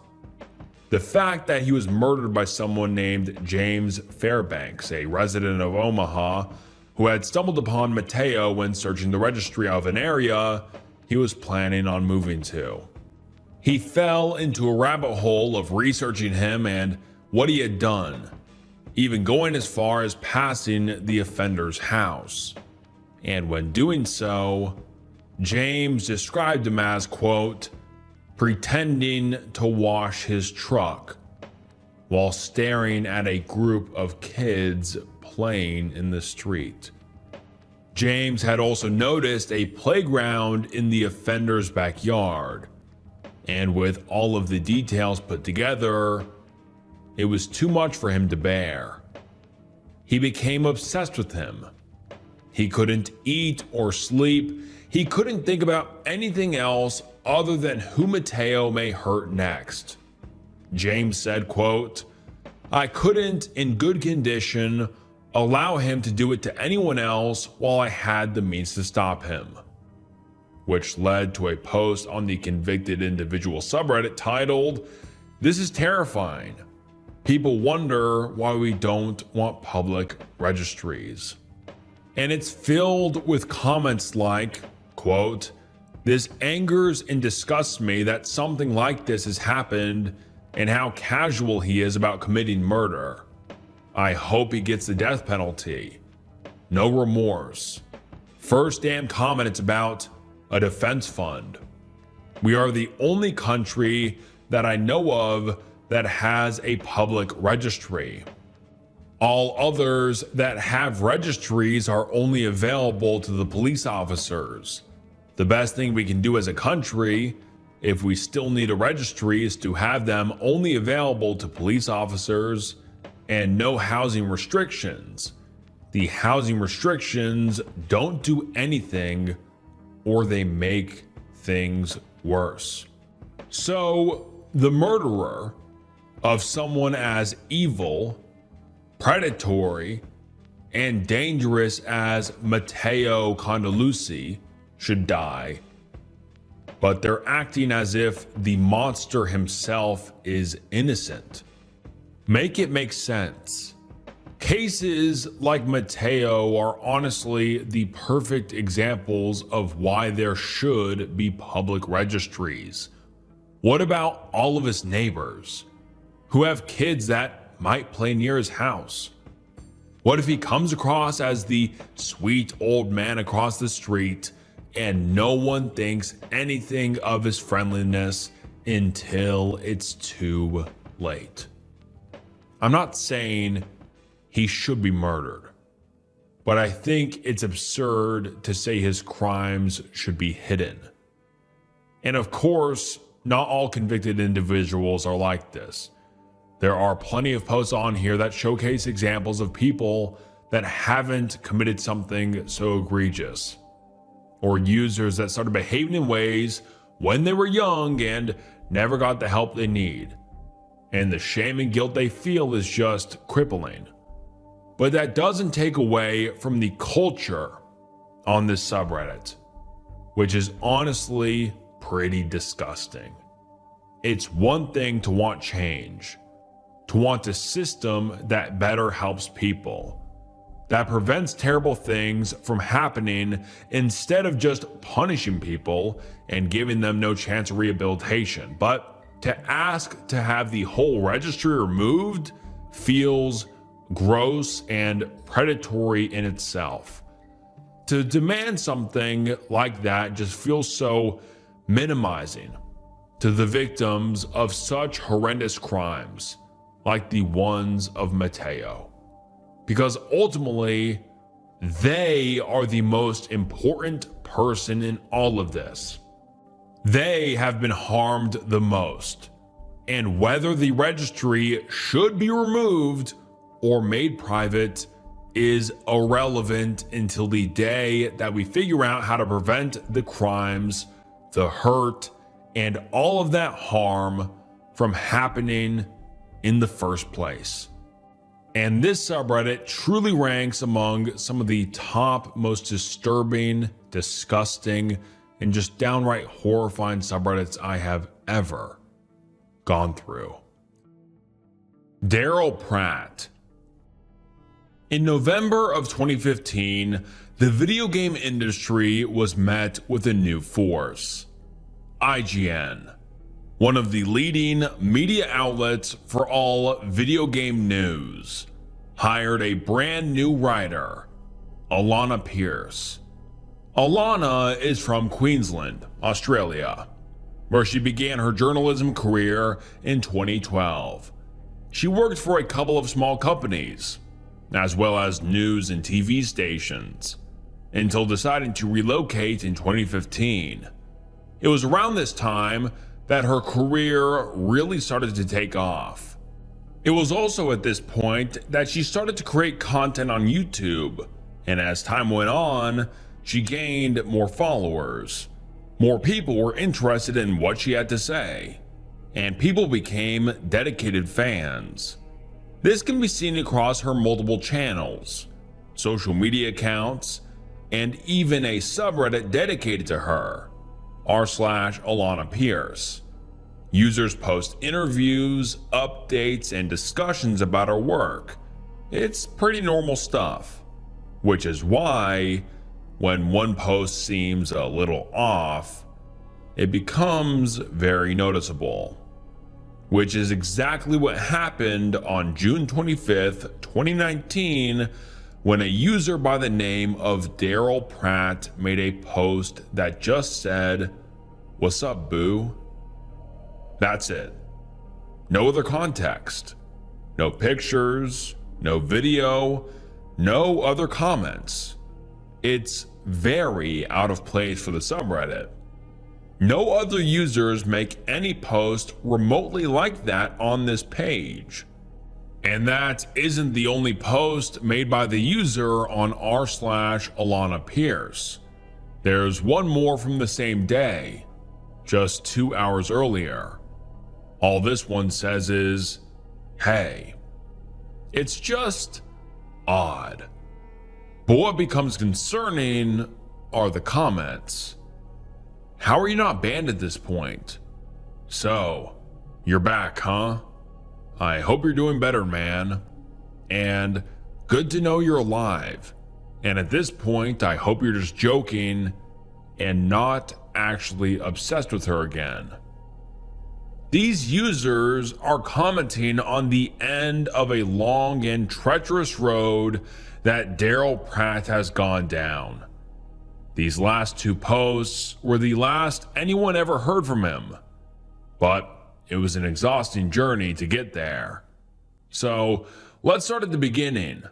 The fact that he was murdered by someone named James Fairbanks, a resident of Omaha, who had stumbled upon Matteo when searching the registry of an area he was planning on moving to. He fell into a rabbit hole of researching him and what he had done, even going as far as passing the offender's house. And when doing so, James described him as, quote, pretending to wash his truck while staring at a group of kids playing in the street. James had also noticed a playground in the offender's backyard, and with all of the details put together, it was too much for him to bear. He became obsessed with him. He couldn't eat or sleep. He couldn't think about anything else other than who Matteo may hurt next. James said, quote, I couldn't, in good condition, allow him to do it to anyone else while I had the means to stop him. Which led to a post on the convicted individual subreddit titled, This is terrifying. People wonder why we don't want public registries. And it's filled with comments like, quote, this angers and disgusts me that something like this has happened and how casual he is about committing murder. I hope he gets the death penalty. No remorse. First damn comment, it's about a defense fund. We are the only country that I know of that has a public registry. All others that have registries are only available to the police officers. The best thing we can do as a country, if we still need a registry, is to have them only available to police officers and no housing restrictions. The housing restrictions don't do anything, or they make things worse. So the murderer of someone as evil, predatory, and dangerous as Matteo Condalucci should die, but they're acting as if the monster himself is innocent. Make it make sense. Cases like Matteo are honestly the perfect examples of why there should be public registries. What about all of his neighbors who have kids that might play near his house? What if he comes across as the sweet old man across the street and no one thinks anything of his friendliness until it's too late? I'm not saying he should be murdered, but I think it's absurd to say his crimes should be hidden. And of course, not all convicted individuals are like this. There are plenty of posts on here that showcase examples of people that haven't committed something so egregious, or users that started behaving in ways when they were young and never got the help they need. And the shame and guilt they feel is just crippling. But that doesn't take away from the culture on this subreddit, which is honestly pretty disgusting. It's one thing to want change, to want a system that better helps people, that prevents terrible things from happening instead of just punishing people and giving them no chance of rehabilitation. But to ask to have the whole registry removed feels gross and predatory in itself. To demand something like that just feels so minimizing to the victims of such horrendous crimes like the ones of Mateo. Because ultimately, they are the most important person in all of this. They have been harmed the most. And whether the registry should be removed or made private is irrelevant until the day that we figure out how to prevent the crimes, the hurt, and all of that harm from happening in the first place. And this subreddit truly ranks among some of the top most disturbing, disgusting, and just downright horrifying subreddits I have ever gone through. Daryl Pratt. In November of 2015, the video game industry was met with a new force. IGN, one of the leading media outlets for all video game news, hired a brand new writer, Alana Pierce. Alana is from Queensland, Australia, where she began her journalism career in 2012. She worked for a couple of small companies, as well as news and TV stations, until deciding to relocate in 2015. It was around this time that her career really started to take off. It was also at this point that she started to create content on YouTube, and as time went on, she gained more followers. More people were interested in what she had to say, and people became dedicated fans. This can be seen across her multiple channels, social media accounts, and even a subreddit dedicated to her, r/Alana Pierce. Users post interviews, updates, and discussions about her work. It's pretty normal stuff, which is why when one post seems a little off, it becomes very noticeable. Which is exactly what happened on June 25th, 2019, when a user by the name of Daryl Pratt made a post that just said, "What's up, boo?" That's it. No other context. No pictures, no video, no other comments. It's very out of place for the subreddit. No other users make any post remotely like that on this page. And that isn't the only post made by the user on r/Alana Pierce. There's one more from the same day, just 2 hours earlier. All this one says is, "Hey." It's just odd. But what becomes concerning are the comments. How are you not banned at this point? So, you're back, huh? I hope you're doing better, man. And good to know you're alive. And at this point, I hope you're just joking and not actually obsessed with her again. These users are commenting on the end of a long and treacherous road that Daryl Pratt has gone down. These last two posts were the last anyone ever heard from him, but it was an exhausting journey to get there. So let's start at the beginning.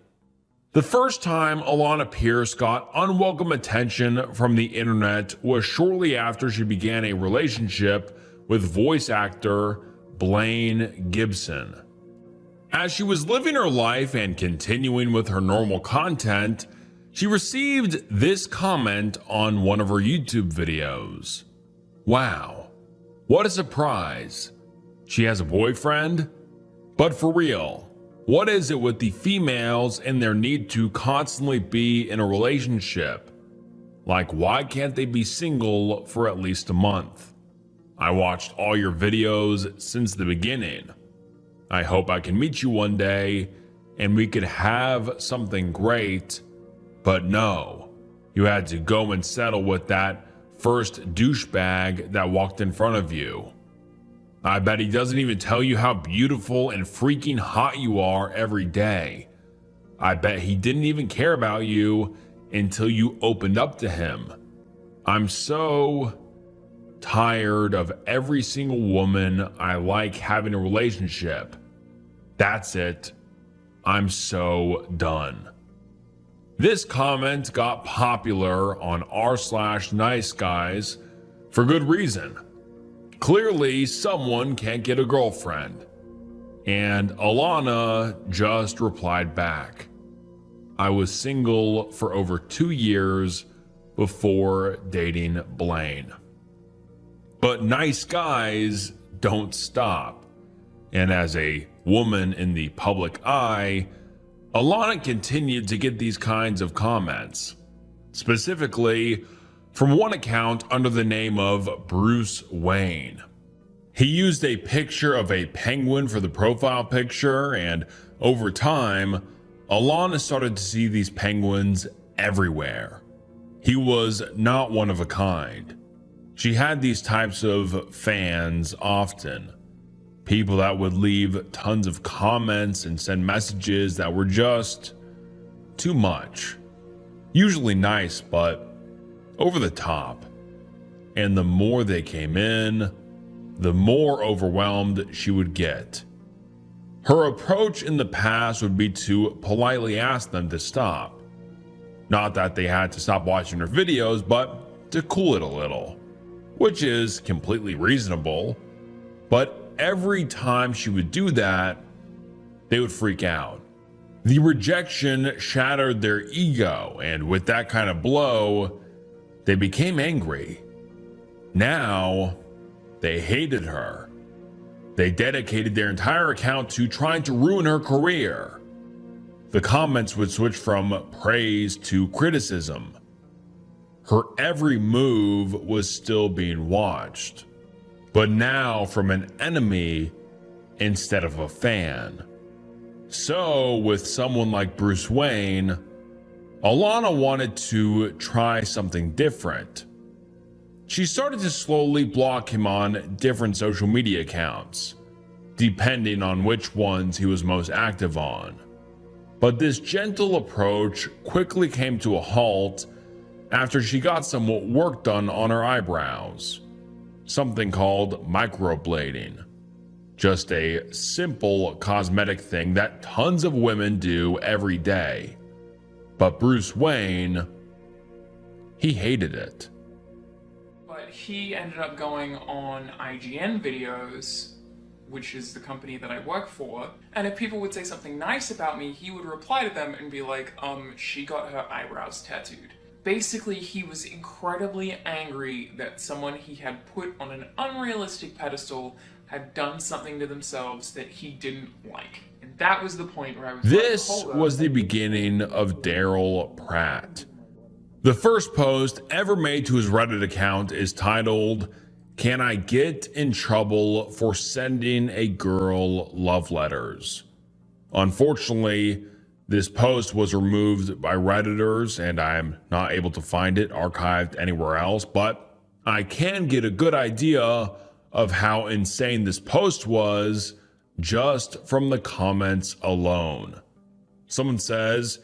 The first time Alana Pierce got unwelcome attention from the internet was shortly after she began a relationship with voice actor Blaine Gibson. As she was living her life and continuing with her normal content, she received this comment on one of her YouTube videos. Wow, what a surprise. She has a boyfriend? But for real, what is it with the females and their need to constantly be in a relationship? Like, why can't they be single for at least a month? I watched all your videos since the beginning. I hope I can meet you one day and we could have something great. But no, you had to go and settle with that first douchebag that walked in front of you. I bet he doesn't even tell you how beautiful and freaking hot you are every day. I bet he didn't even care about you until you opened up to him. I'm so tired of every single woman I like having a relationship. That's it. I'm so done. This comment got popular on r/nice guys for good reason. Clearly, someone can't get a girlfriend. And Alana just replied back, I was single for over 2 years before dating Blaine. But nice guys don't stop. And as a woman in the public eye, Alana continued to get these kinds of comments, specifically from one account under the name of Bruce Wayne. He used a picture of a penguin for the profile picture, and over time, Alana started to see these penguins everywhere. He was not one of a kind. She had these types of fans often. People that would leave tons of comments and send messages that were just too much. Usually nice, but over the top. And the more they came in, the more overwhelmed she would get. Her approach in the past would be to politely ask them to stop. Not that they had to stop watching her videos, but to cool it a little, which is completely reasonable. But every time she would do that, they would freak out. The rejection shattered their ego, and with that kind of blow, they became angry. Now, they hated her. They dedicated their entire account to trying to ruin her career. The comments would switch from praise to criticism. Her every move was still being watched, but now from an enemy instead of a fan. So, with someone like Bruce Wayne, Alana wanted to try something different. She started to slowly block him on different social media accounts, depending on which ones he was most active on. But this gentle approach quickly came to a halt after she got some work done on her eyebrows, something called microblading. Just a simple cosmetic thing that tons of women do every day. But Bruce Wayne, he hated it. But he ended up going on IGN videos, which is the company that I work for, and if people would say something nice about me, he would reply to them and be like, she got her eyebrows tattooed. Basically, he was incredibly angry that someone he had put on an unrealistic pedestal had done something to themselves that he didn't like. And that was the point where I was This like, hold was up. the beginning of Daryl Pratt. The first post ever made to his Reddit account is titled, "Can I get in trouble for sending a girl love letters?" Unfortunately, this post was removed by Redditors and I'm not able to find it archived anywhere else, but I can get a good idea of how insane this post was just from the comments alone. Someone says,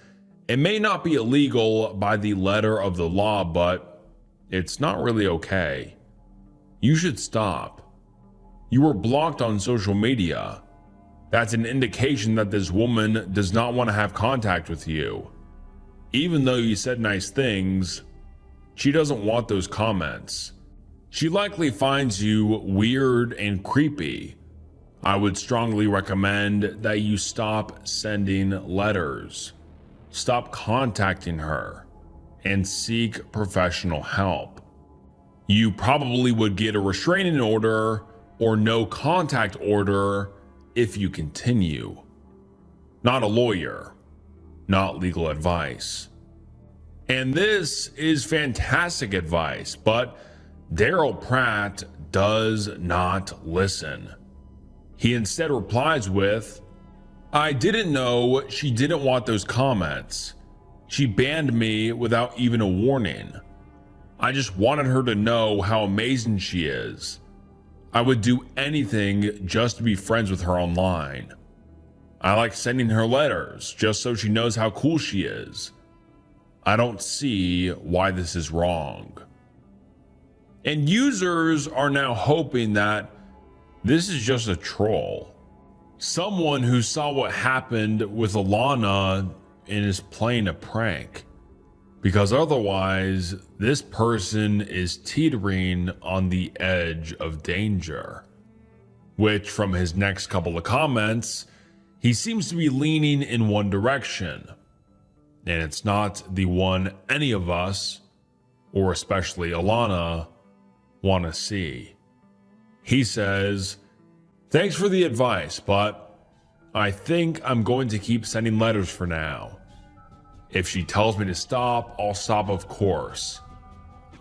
it may not be illegal by the letter of the law, but it's not really okay. You should stop. You were blocked on social media. That's an indication that this woman does not want to have contact with you. Even though you said nice things, she doesn't want those comments. She likely finds you weird and creepy. I would strongly recommend that you stop sending letters, stop contacting her, and seek professional help. You probably would get a restraining order or no contact order if you continue. Not a lawyer, not legal advice. And this is fantastic advice, but Daryl Pratt does not listen. He instead replies with, "I didn't know she didn't want those comments. She banned me without even a warning. I just wanted her to know how amazing she is. I would do anything just to be friends with her online. I like sending her letters just so she knows how cool she is. I don't see why this is wrong." And users are now hoping that this is just a troll. Someone who saw what happened with Alana and is playing a prank. Because otherwise, this person is teetering on the edge of danger. Which, from his next couple of comments, he seems to be leaning in one direction. And it's not the one any of us, or especially Alana, want to see. He says, "Thanks for the advice, but I think I'm going to keep sending letters for now. If she tells me to stop, I'll stop, of course.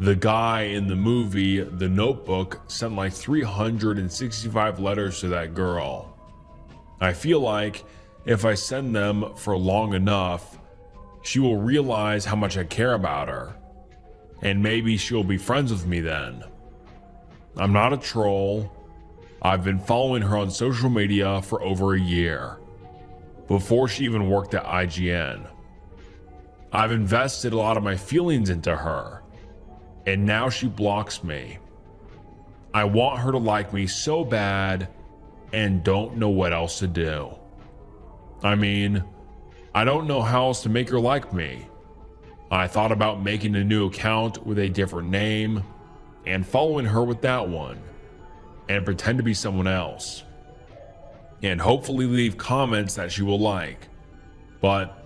The guy in the movie The Notebook sent like 365 letters to that girl. I feel like if I send them for long enough, she will realize how much I care about her, and maybe she'll be friends with me then. I'm not a troll. I've been following her on social media for over a year, before she even worked at IGN. I've invested a lot of my feelings into her, and now she blocks me. I want her to like me so bad and don't know what else to do. I mean, I don't know how else to make her like me. I thought about making a new account with a different name and following her with that one and pretend to be someone else and hopefully leave comments that she will like. But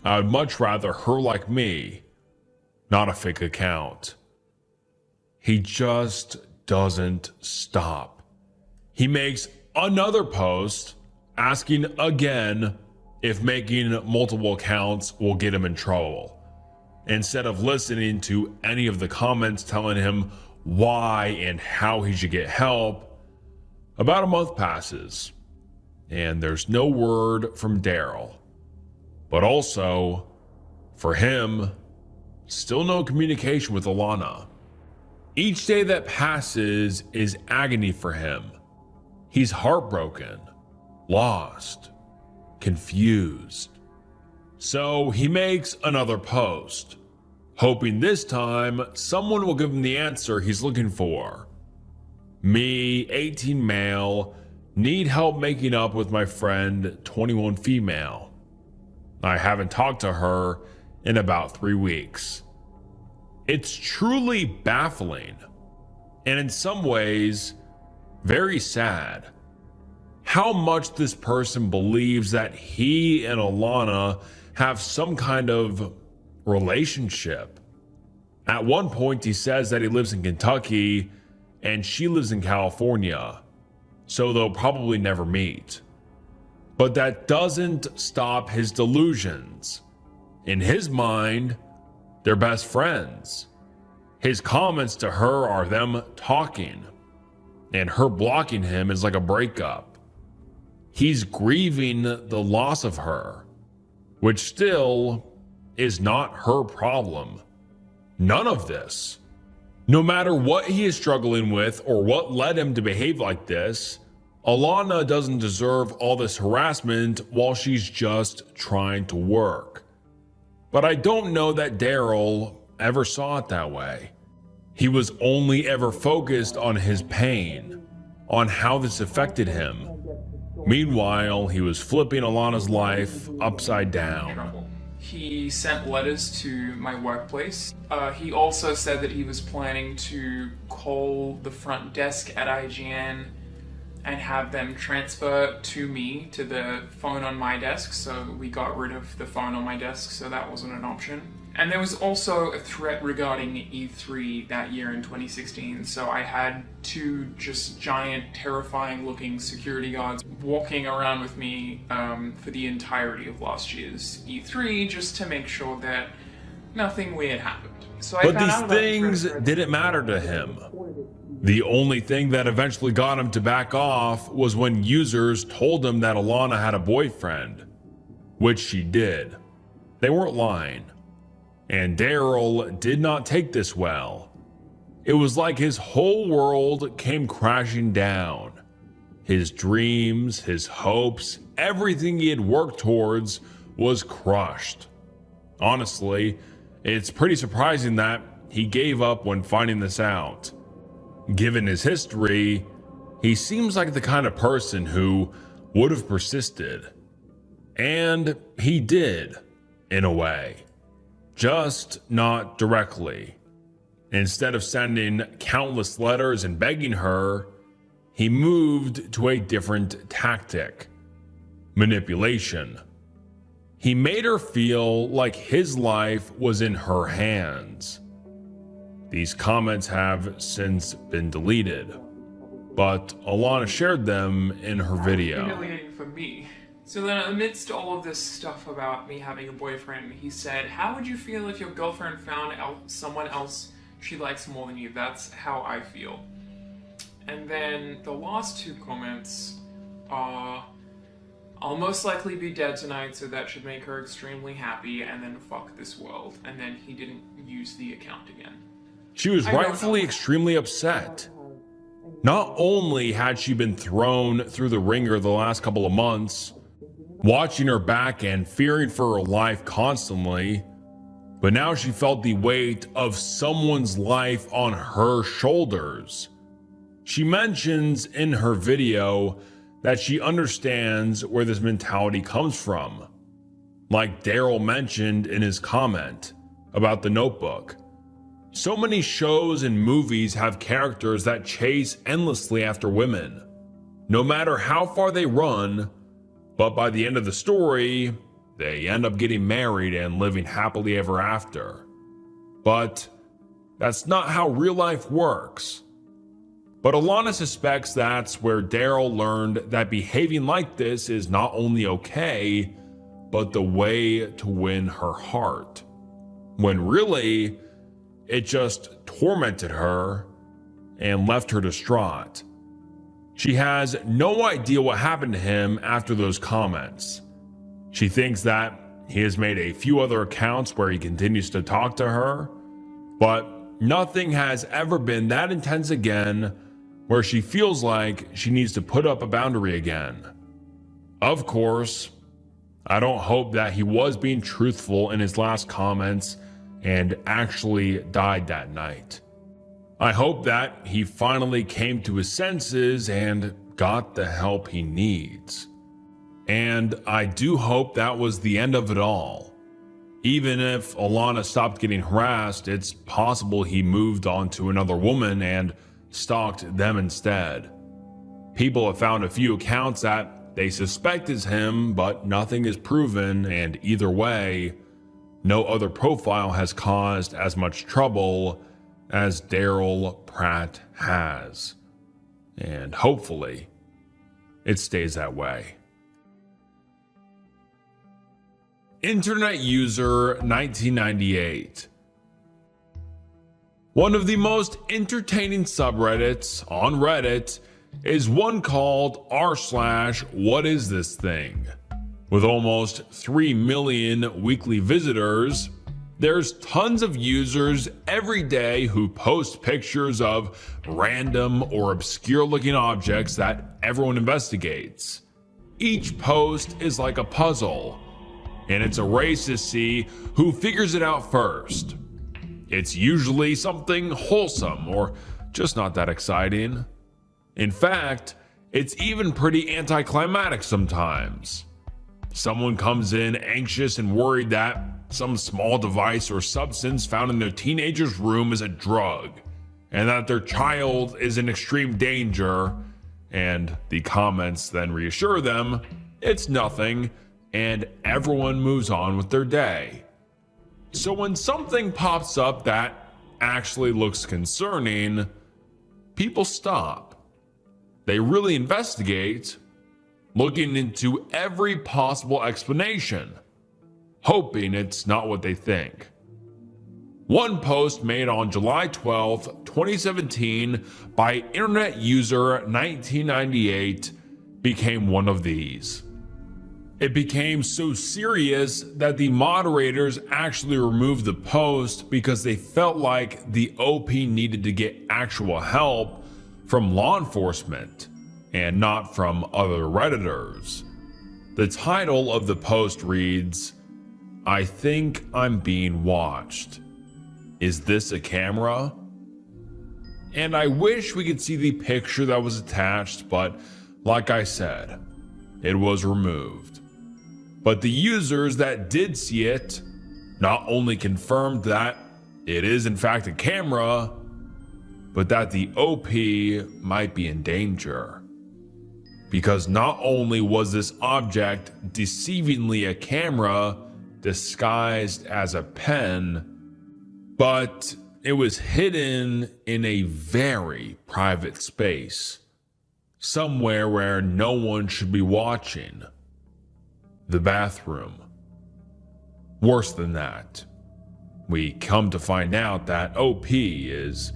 I would much rather her like me, not a fake account." He just doesn't stop. He makes another post asking again if making multiple accounts will get him in trouble, instead of listening to any of the comments telling him why and how he should get help. About a month passes, and there's no word from Daryl. But also, for him, still no communication with Alana. Each day that passes is agony for him. He's heartbroken, lost, confused. So he makes another post, hoping this time someone will give him the answer he's looking for. "Me, 18 male, need help making up with my friend, 21 female. I haven't talked to her in about 3 weeks." It's truly baffling, and in some ways, very sad, how much this person believes that he and Alana have some kind of relationship. At one point, he says that he lives in Kentucky and she lives in California, so they'll probably never meet. But that doesn't stop his delusions. In his mind, they're best friends. His comments to her are them talking, and her blocking him is like a breakup. He's grieving the loss of her, which still is not her problem. None of this. No matter what he is struggling with or what led him to behave like this, Alana doesn't deserve all this harassment while she's just trying to work. But I don't know that Daryl ever saw it that way. He was only ever focused on his pain, on how this affected him. Meanwhile, he was flipping Alana's life upside down. He sent letters to my workplace. He also said that he was planning to call the front desk at IGN and have them transfer to me to the phone on my desk, so we got rid of the phone on my desk, so that wasn't an option. And there was also a threat regarding E3 that year in 2016, so I had 2 just giant, terrifying looking security guards walking around with me for the entirety of last year's E3, just to make sure that nothing weird happened. So But these things didn't matter to him. The only thing that eventually got him to back off was when users told him that Alana had a boyfriend, which she did. They weren't lying. And Daryl did not take this well. It was like his whole world came crashing down. His dreams, his hopes, everything he had worked towards was crushed. Honestly, it's pretty surprising that he gave up when finding this out. Given his history, he seems like the kind of person who would have persisted. And he did, in a way. Just not directly. Instead of sending countless letters and begging her, he moved to a different tactic: manipulation. He made her feel like his life was in her hands. These comments have since been deleted, but Alana shared them in her video. Humiliating for me. So then amidst all of this stuff about me having a boyfriend, he said, "How would you feel if your girlfriend found out someone else she likes more than you? That's how I feel." And then the last two comments are, "I'll most likely be dead tonight, so that should make her extremely happy, and then fuck this world." And then he didn't use the account again. She was rightfully extremely upset. Not only had she been thrown through the ringer the last couple of months, watching her back and fearing for her life constantly, but now she felt the weight of someone's life on her shoulders. She mentions in her video that she understands where this mentality comes from, like Daryl mentioned in his comment about The Notebook. So many shows and movies have characters that chase endlessly after women, no matter how far they run, but by the end of the story, they end up getting married and living happily ever after. But that's not how real life works. But Alana suspects that's where Daryl learned that behaving like this is not only okay, but the way to win her heart. When really, it just tormented her and left her distraught. She has no idea what happened to him after those comments. She thinks that he has made a few other accounts where he continues to talk to her, but nothing has ever been that intense again where she feels like she needs to put up a boundary again. Of course, I don't hope that he was being truthful in his last comments and actually died that night. I hope that he finally came to his senses and got the help he needs. And I do hope that was the end of it all. Even if Alana stopped getting harassed, it's possible he moved on to another woman and stalked them instead. People have found a few accounts that they suspect is him, but nothing is proven, and either way, no other profile has caused as much trouble as Daryl Pratt has. And hopefully, it stays that way. Internet user 1998. One of the most entertaining subreddits on Reddit is one called r/whatisthisthing. With almost 3 million weekly visitors, there's tons of users every day who post pictures of random or obscure looking objects that everyone investigates. Each post is like a puzzle, and it's a race to see who figures it out first. It's usually something wholesome or just not that exciting. In fact, it's even pretty anticlimactic sometimes. Someone comes in anxious and worried that some small device or substance found in their teenager's room is a drug, and that their child is in extreme danger, and the comments then reassure them it's nothing, and everyone moves on with their day. So when something pops up that actually looks concerning, people stop. They really investigate, looking into every possible explanation, hoping it's not what they think. One post made on July 12, 2017 by internet user 1998 became one of these. It became so serious that the moderators actually removed the post because they felt like the OP needed to get actual help from law enforcement and not from other Redditors. The title of the post reads, "I think I'm being watched. Is this a camera?" And I wish we could see the picture that was attached, but like I said, it was removed. But the users that did see it not only confirmed that it is in fact a camera, but that the OP might be in danger. Because not only was this object deceivingly a camera disguised as a pen, but it was hidden in a very private space, somewhere where no one should be watching. The bathroom. Worse than that, we come to find out that OP is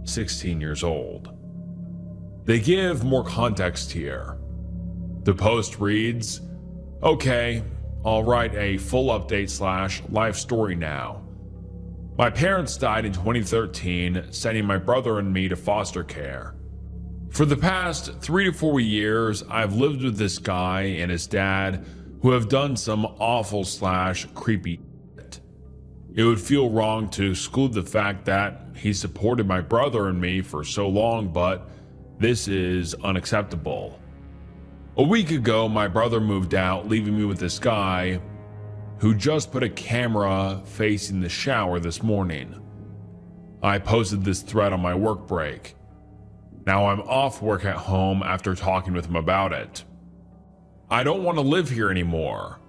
16 years old. They give more context here. The post reads, "Okay, I'll write a full update / life story now. My parents died in 2013, sending my brother and me to foster care. For the past 3 to 4 years, I've lived with this guy and his dad who have done some awful / creepy shit. It would feel wrong to exclude the fact that he supported my brother and me for so long, but this is unacceptable. A week ago, my brother moved out, leaving me with this guy who just put a camera facing the shower this morning. I posted this thread on my work break. Now I'm off work at home after talking with him about it. I don't want to live here anymore.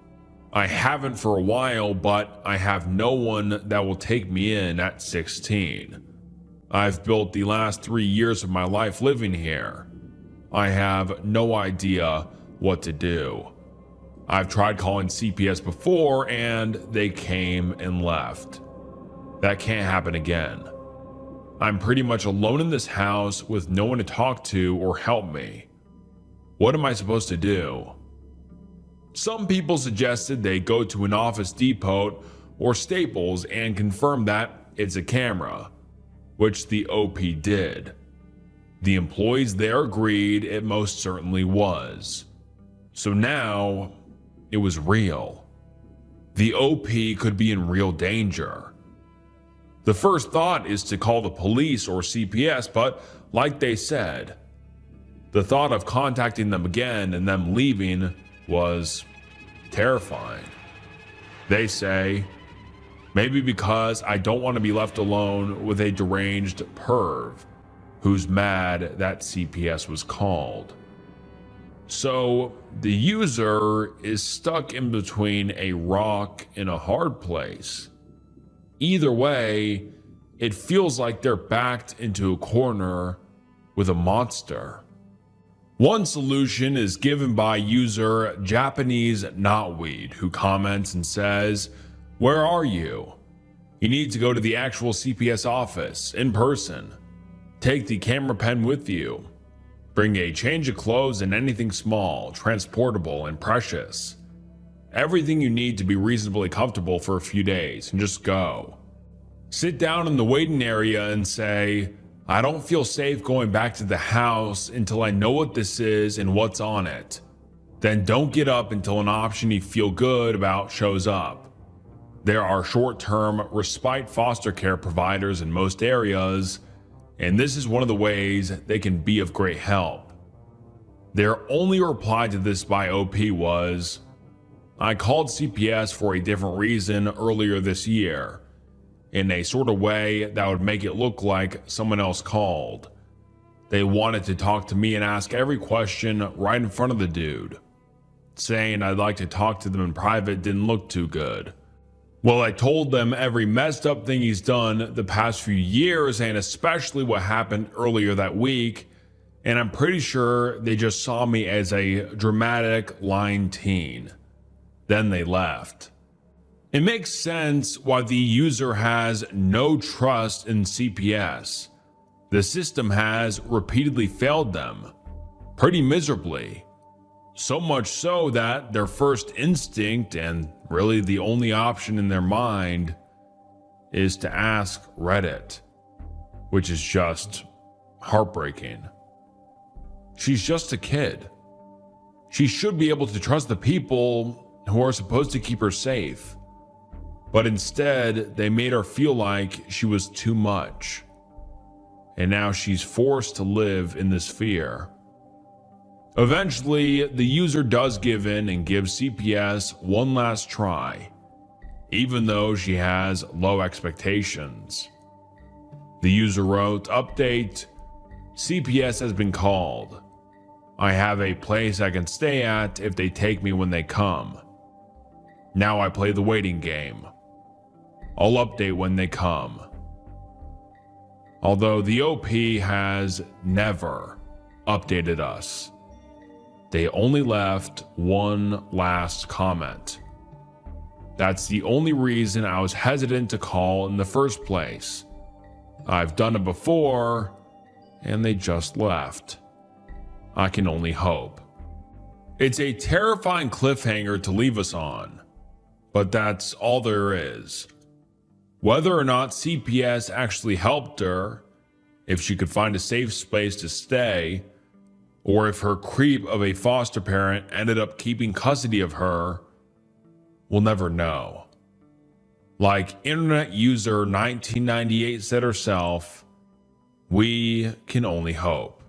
I haven't for a while, but I have no one that will take me in at 16. I've built the last 3 years of my life living here. I have no idea what to do. I've tried calling CPS before and they came and left. That can't happen again. I'm pretty much alone in this house with no one to talk to or help me. What am I supposed to do?" Some people suggested they go to an Office Depot or Staples and confirm that it's a camera, which the OP did. The employees there agreed it most certainly was. So now it was real. The OP could be in real danger. The first thought is to call the police or CPS, but like they said, the thought of contacting them again and them leaving was terrifying. They say, maybe because I don't want to be left alone with a deranged perv who's mad that CPS was called. So the user is stuck in between a rock and a hard place. Either way, it feels like they're backed into a corner with a monster. One solution is given by user Japanese Knotweed, who comments and says, "Where are you? You need to go to the actual CPS office in person. Take the camera pen with you. Bring a change of clothes and anything small, transportable, and precious. Everything you need to be reasonably comfortable for a few days, and just go. Sit down in the waiting area and say, I don't feel safe going back to the house until I know what this is and what's on it. Then don't get up until an option you feel good about shows up. There are short-term respite foster care providers in most areas, and this is one of the ways they can be of great help." Their only reply to this by OP was, "I called CPS for a different reason earlier this year, in a sort of way that would make it look like someone else called. They wanted to talk to me and ask every question right in front of the dude. Saying I'd like to talk to them in private didn't look too good. Well, I told them every messed up thing he's done the past few years, and especially what happened earlier that week, and I'm pretty sure they just saw me as a dramatic lying teen. Then they left. It makes sense why the user has no trust in CPS. The system has repeatedly failed them, pretty miserably. So much so that their first instinct, and really the only option in their mind, is to ask Reddit, which is just heartbreaking. She's just a kid. She should be able to trust the people who are supposed to keep her safe. But instead, they made her feel like she was too much. And now she's forced to live in this fear. Eventually, the user does give in and gives CPS one last try, even though she has low expectations. The user wrote, "Update, CPS has been called. I have a place I can stay at if they take me when they come. Now I play the waiting game. I'll update when they come." Although the OP has never updated us. They only left one last comment. That's the only reason I was hesitant to call in the first place. I've done it before, and they just left. I can only hope. It's a terrifying cliffhanger to leave us on, but that's all there is. Whether or not CPS actually helped her, if she could find a safe space to stay, or if her creep of a foster parent ended up keeping custody of her, we'll never know. Like internet user 1998 said herself, we can only hope.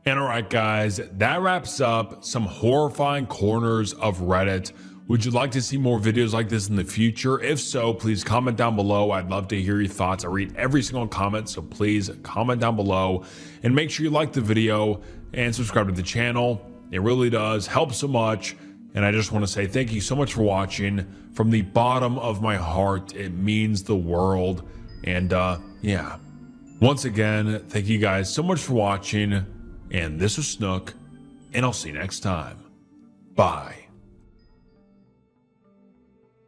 And alright guys, that wraps up some horrifying corners of Reddit. Would you like to see more videos like this in the future? If so, please comment down below. I'd love to hear your thoughts. I read every single comment, so please comment down below and make sure you like the video and subscribe to the channel. It really does help so much. And I just want to say thank you so much for watching. From the bottom of my heart, it means the world. And yeah, once again, thank you guys so much for watching. And this was Snook, and I'll see you next time. Bye.